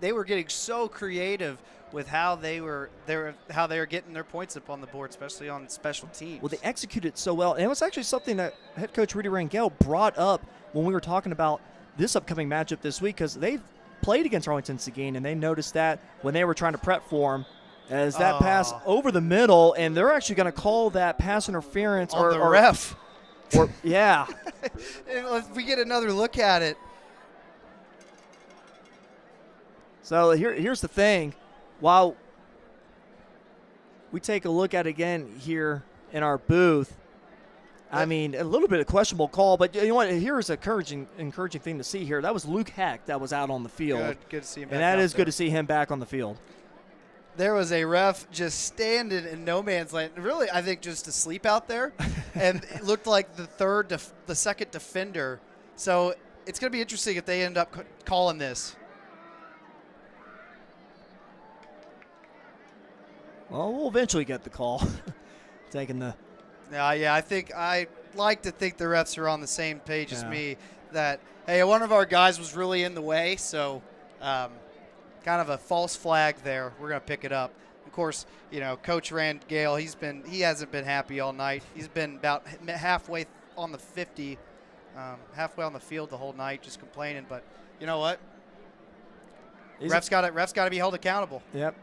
they were getting so creative with how they were getting their points up on the board, especially on special teams. Well, they executed so well, and it was actually something that head coach Rudy Rangel brought up when we were talking about this upcoming matchup this week, because they've played against Arlington Seguin, and they noticed that when they were trying to prep for him, as that pass over the middle, and they're actually going to call that pass interference on the ref. Yeah. If we get another look at it. So here's the thing. While we take a look at it again here in our booth, I mean, a little bit of questionable call, but you know what? Here's an encouraging thing to see here. That was Luke Heck that was out on the field. Good to see him back. And that is good to see him back on the field. There was a ref just standing in no man's land, really, I think, just asleep out there, and it looked like the second defender. So it's going to be interesting if they end up calling this. Well, we'll eventually get the call. Taking the. Yeah, I like to think the refs are on the same page as me. That hey, one of our guys was really in the way, so kind of a false flag there. We're gonna pick it up. Of course, Coach Rangel, he hasn't been happy all night. He's been about halfway on the 50, halfway on the field the whole night, just complaining. But you know what? Refs got to be held accountable. Yep.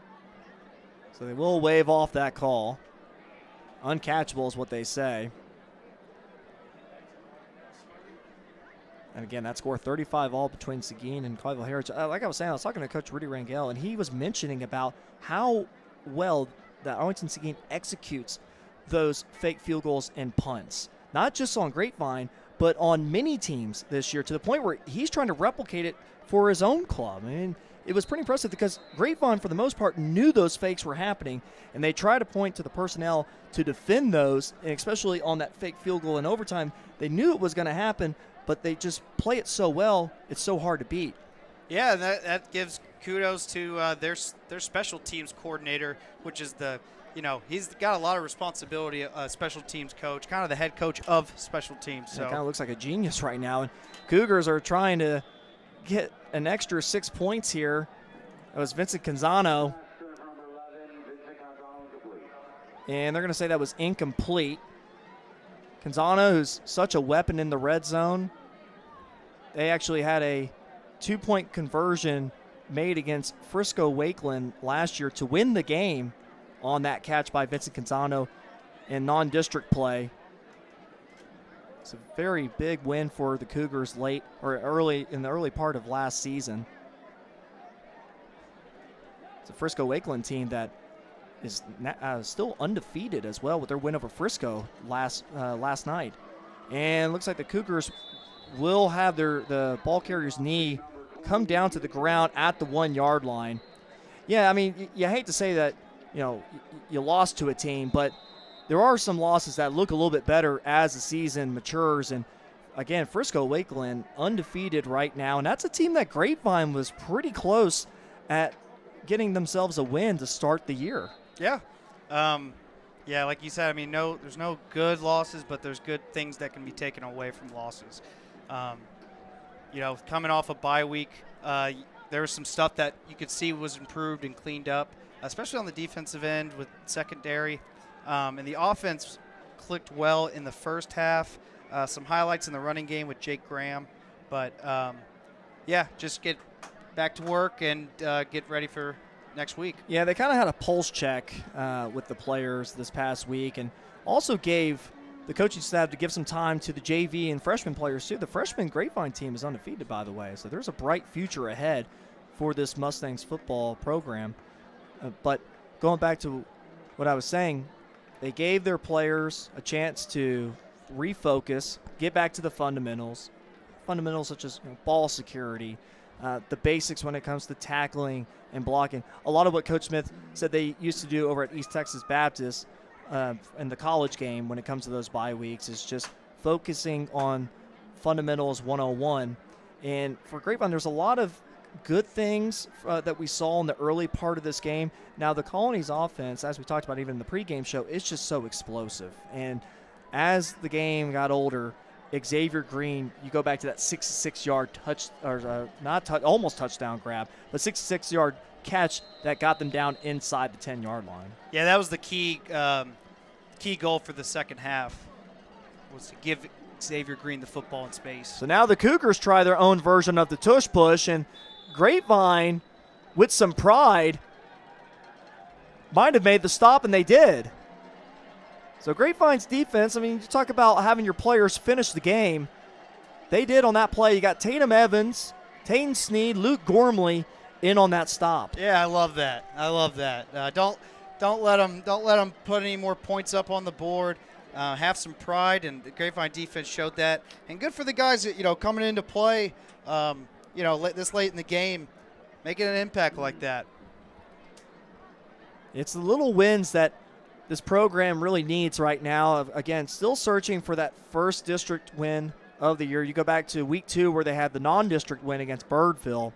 So they will wave off that call. Uncatchable is what they say. And again, that score 35-all between Seguin and Colleyville Heritage. Like I was saying, I was talking to Coach Rudy Rangel, and he was mentioning about how well that Arlington Seguin executes those fake field goals and punts. Not just on Grapevine, but on many teams this year, to the point where he's trying to replicate it for his own club. I mean, it was pretty impressive because Grapevine, for the most part, knew those fakes were happening, and they tried to point to the personnel to defend those, and especially on that fake field goal in overtime. They knew it was going to happen, but they just play it so well, it's so hard to beat. Yeah, and that gives kudos to their special teams coordinator, which is he's got a lot of responsibility, special teams coach, kind of the head coach of special teams. So it kind of looks like a genius right now, and Cougars are trying to get an extra 6 points here. That was Vincent Canzano. And they're going to say that was incomplete. Canzano, who's such a weapon in the red zone, they actually had a 2-point conversion made against Frisco Wakeland last year to win the game on that catch by Vincent Canzano in non-district play. It's a very big win for the Cougars in the early part of last season. It's a Frisco Wakeland team that is still undefeated as well with their win over Frisco last night. And looks like the Cougars will have the ball carrier's knee come down to the ground at the 1-yard line. Yeah, I mean, you hate to say that, you lost to a team, but there are some losses that look a little bit better as the season matures. And again, Frisco Wakeland undefeated right now, and that's a team that Grapevine was pretty close at getting themselves a win to start the year. Yeah. Yeah, like you said, I mean, there's no good losses, but there's good things that can be taken away from losses. Coming off a bye week, there was some stuff that you could see was improved and cleaned up, especially on the defensive end with secondary. And the offense clicked well in the first half. Some highlights in the running game with Jake Graham. But, just get back to work and get ready for next week. Yeah, they kind of had a pulse check with the players this past week, and also gave the coaching staff to give some time to the JV and freshman players too. The freshman Grapevine team is undefeated, by the way, so there's a bright future ahead for this Mustangs football program. But going back to what I was saying, they gave their players a chance to refocus, get back to the fundamentals such as ball security, the basics when it comes to tackling and blocking. A lot of what Coach Smith said they used to do over at East Texas Baptist in the college game when it comes to those bye weeks is just focusing on fundamentals 101. And for Grapevine, there's a lot of good things that we saw in the early part of this game. Now, the Colony's offense, as we talked about even in the pregame show, is just so explosive. And as the game got older, Xavier Green, you go back to that 66-yard almost touchdown grab, but 66-yard catch that got them down inside the 10-yard line. Yeah, that was the key goal for the second half, was to give Xavier Green the football in space. So now the Cougars try their own version of the tush push, and Grapevine, with some pride, might have made the stop, and they did. So Grapevine's defense, I mean, you talk about having your players finish the game. They did on that play. You got Tatum Evans, Tayton Sneed, Luke Gormley in on that stop. Yeah, I love that. Don't let them put any more points up on the board. Have some pride, and the Grapevine defense showed that. And good for the guys that, coming into play, this late in the game, making an impact like that. It's the little wins that this program really needs right now. Again, still searching for that first district win of the year. You go back to week 2 where they had the non-district win against Birdville.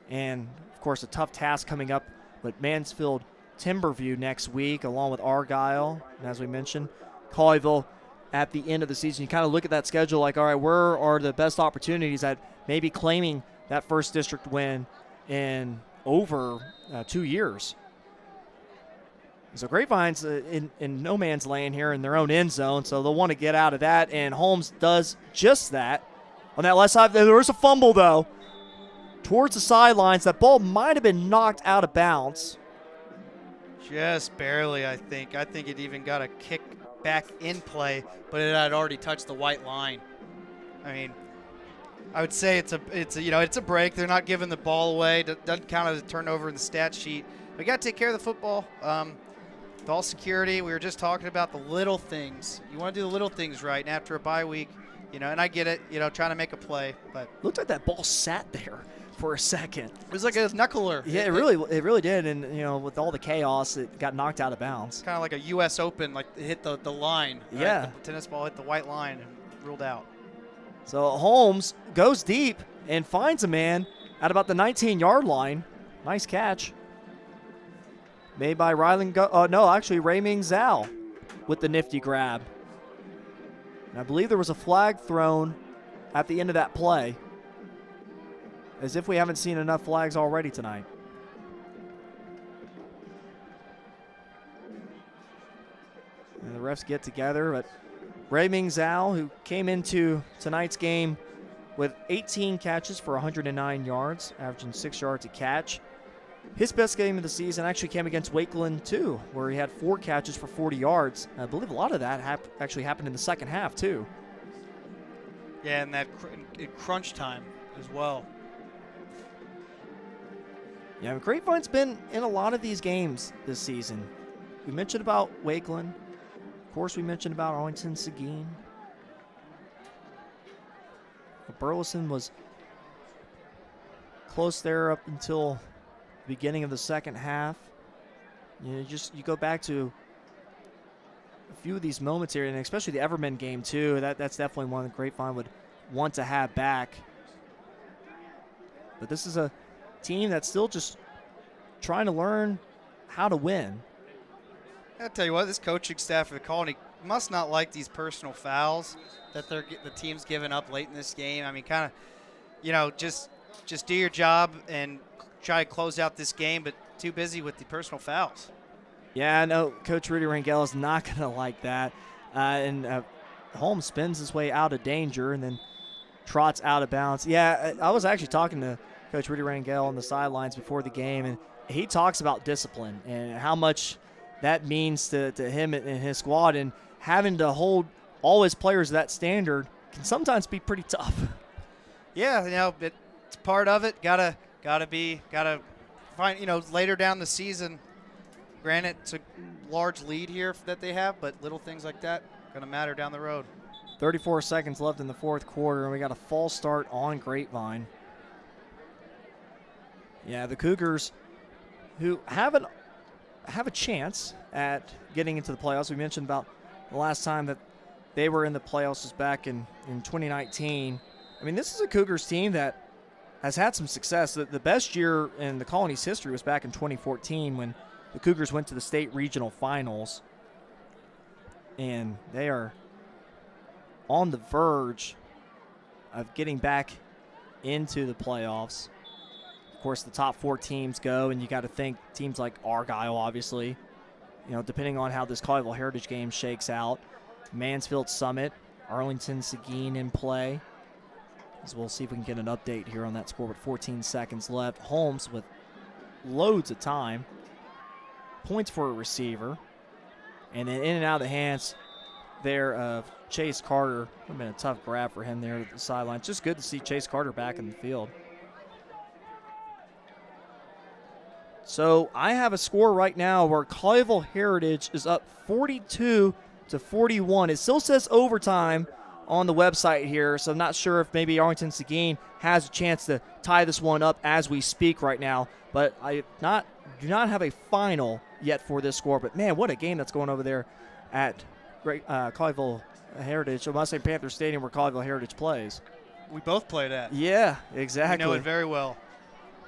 And, of course, a tough task coming up with Mansfield Timberview next week, along with Argyle. And as we mentioned, Colleyville at the end of the season. You kind of look at that schedule like, all right, where are the best opportunities at maybe claiming that first district win in over 2 years? So Grapevine's in no man's land here in their own end zone, so they'll want to get out of that, and Holmes does just that. On that left side, there was a fumble, though, towards the sidelines. That ball might have been knocked out of bounds. Just barely, I think. I think it even got a kick back in play, but it had already touched the white line. I mean, I would say it's a break. They're not giving the ball away. Doesn't count as a turnover in the stat sheet. We got to take care of the football. Ball security, we were just talking about the little things. You want to do the little things right, and after a bye week, and I get it, trying to make a play. But looked like that ball sat there for a second. It was like a knuckler. Yeah, it really did, and with all the chaos, it got knocked out of bounds. Kind of like a U.S. Open, like it hit the line. Right? Yeah. The tennis ball hit the white line and ruled out. So Holmes goes deep and finds a man at about the 19-yard line. Nice catch. Made by Rayming Zhao with the nifty grab. And I believe there was a flag thrown at the end of that play. As if we haven't seen enough flags already tonight. And the refs get together, but Rayming Zhao, who came into tonight's game with 18 catches for 109 yards, averaging 6 yards a catch. His best game of the season actually came against Wakeland, too, where he had 4 catches for 40 yards. I believe a lot of that actually happened in the second half, too. Yeah, and that crunch time as well. Yeah, Grapevine's been in a lot of these games this season. We mentioned about Wakeland. Of course, we mentioned about Arlington Seguin. Burleson was close there up until beginning of the second half. You go back to a few of these moments here, and especially the Everman game too. That's definitely one that Grapevine would want to have back. But this is a team that's still just trying to learn how to win. I'll tell you what, this coaching staff for the Colony must not like these personal fouls that the team's giving up late in this game. I mean, kind of, just do your job and try to close out this game, but too busy with the personal fouls. Yeah, no, Coach Rudy Rangel is not going to like that. And Holmes spins his way out of danger and then trots out of bounds. Yeah, I was actually talking to Coach Rudy Rangel on the sidelines before the game, and he talks about discipline and how much that means to him and his squad, and having to hold all his players to that standard can sometimes be pretty tough. Yeah, it's part of it. Gotta find, later down the season. Granted, it's a large lead here that they have, but little things like that gonna matter down the road. 34 seconds left in the fourth quarter, and we got a false start on Grapevine. Yeah, the Cougars, who have a chance at getting into the playoffs. We mentioned about the last time that they were in the playoffs was back in 2019. I mean, this is a Cougars team that has had some success. The best year in the Colony's history was back in 2014 when the Cougars went to the state regional finals. And they are on the verge of getting back into the playoffs. Of course, the top 4 teams go, and you got to think teams like Argyle, obviously, depending on how this Colleyville Heritage game shakes out. Mansfield Summit, Arlington Seguin in play. As we'll see if we can get an update here on that score with 14 seconds left. Holmes with loads of time. Points for a receiver. And then in and out of the hands there of Chase Carter. Would have been a tough grab for him there at the sideline. It's just good to see Chase Carter back in the field. So I have a score right now where Colleyville Heritage is up 42-41. It still says overtime on the website here, so I'm not sure if maybe Arlington Seguin has a chance to tie this one up as we speak right now. But I do not have a final yet for this score. But, man, what a game that's going over there at Colleyville Heritage, Mustang Panther Stadium, where Colleyville Heritage plays. We both played at. Yeah, exactly. We know it very well.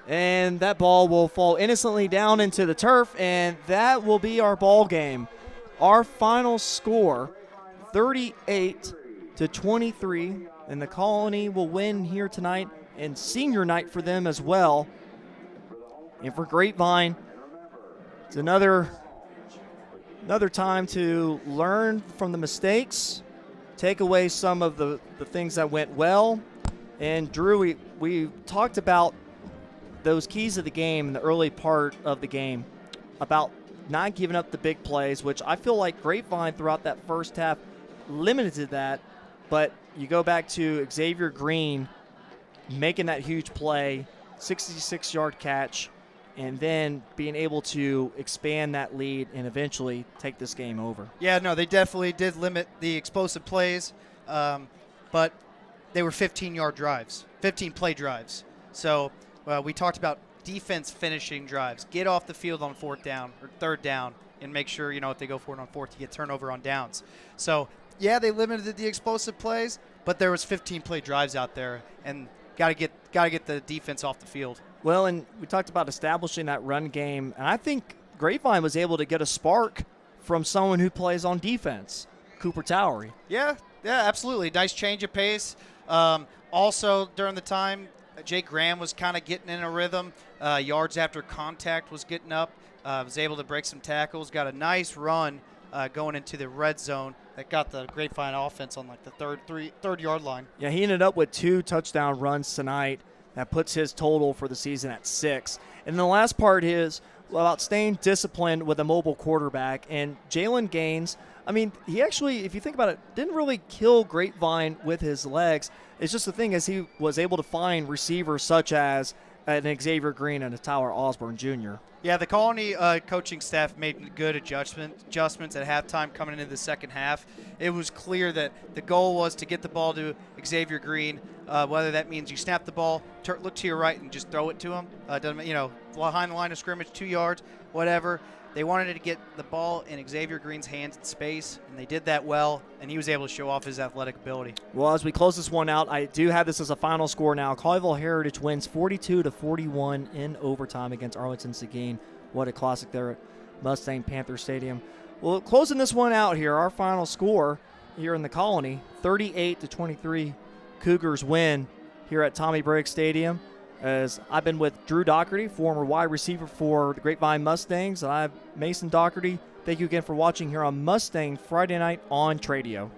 And that ball will fall innocently down into the turf, and that will be our ball game. Our final score, 38-23, and the Colony will win here tonight, and senior night for them as well. And for Grapevine, it's another time to learn from the mistakes, take away some of the things that went well. And Drew, we talked about those keys of the game in the early part of the game, about not giving up the big plays, which I feel like Grapevine throughout that first half limited that. But you go back to Xavier Green making that huge play, 66-yard catch, and then being able to expand that lead and eventually take this game over. Yeah, no, they definitely did limit the explosive plays, but they were 15-yard drives, 15-play drives. So we talked about defense finishing drives. Get off the field on fourth down or third down and make sure, if they go for it on fourth, you get turnover on downs. So, yeah, they limited the explosive plays, but there was 15-play drives out there, and got to get the defense off the field. Well, and we talked about establishing that run game, and I think Grapevine was able to get a spark from someone who plays on defense, Cooper Towery. Yeah, absolutely. Nice change of pace. Also, during the time, Jake Graham was kind of getting in a rhythm. Yards after contact was getting up. Was able to break some tackles. Got a nice run going into the red zone that got the Grapevine offense on like the third yard line. Yeah, he ended up with 2 touchdown runs tonight. That puts his total for the season at 6. And the last part is about staying disciplined with a mobile quarterback. And Jalen Gaines, I mean, he actually, if you think about it, didn't really kill Grapevine with his legs. It's just the thing is he was able to find receivers such as an Xavier Green and a Tyler Osborne Jr. Yeah, the Colony coaching staff made good adjustments at halftime coming into the second half. It was clear that the goal was to get the ball to Xavier Green, whether that means you snap the ball, look to your right, and just throw it to him. Behind the line of scrimmage, 2 yards, whatever. They wanted to get the ball in Xavier Green's hands in space, and they did that well, and he was able to show off his athletic ability. Well, as we close this one out, I do have this as a final score now. Colleyville Heritage wins 42-41 in overtime against Arlington Seguin. What a classic there at Mustang Panther Stadium. Well, closing this one out here, our final score here in the Colony, 38-23, Cougars win here at Tommy Briggs Stadium. As I've been with Drew Doherty, former wide receiver for the Grapevine Mustangs, and I'm Mason Doherty. Thank you again for watching here on Mustang Friday Night on Tradio.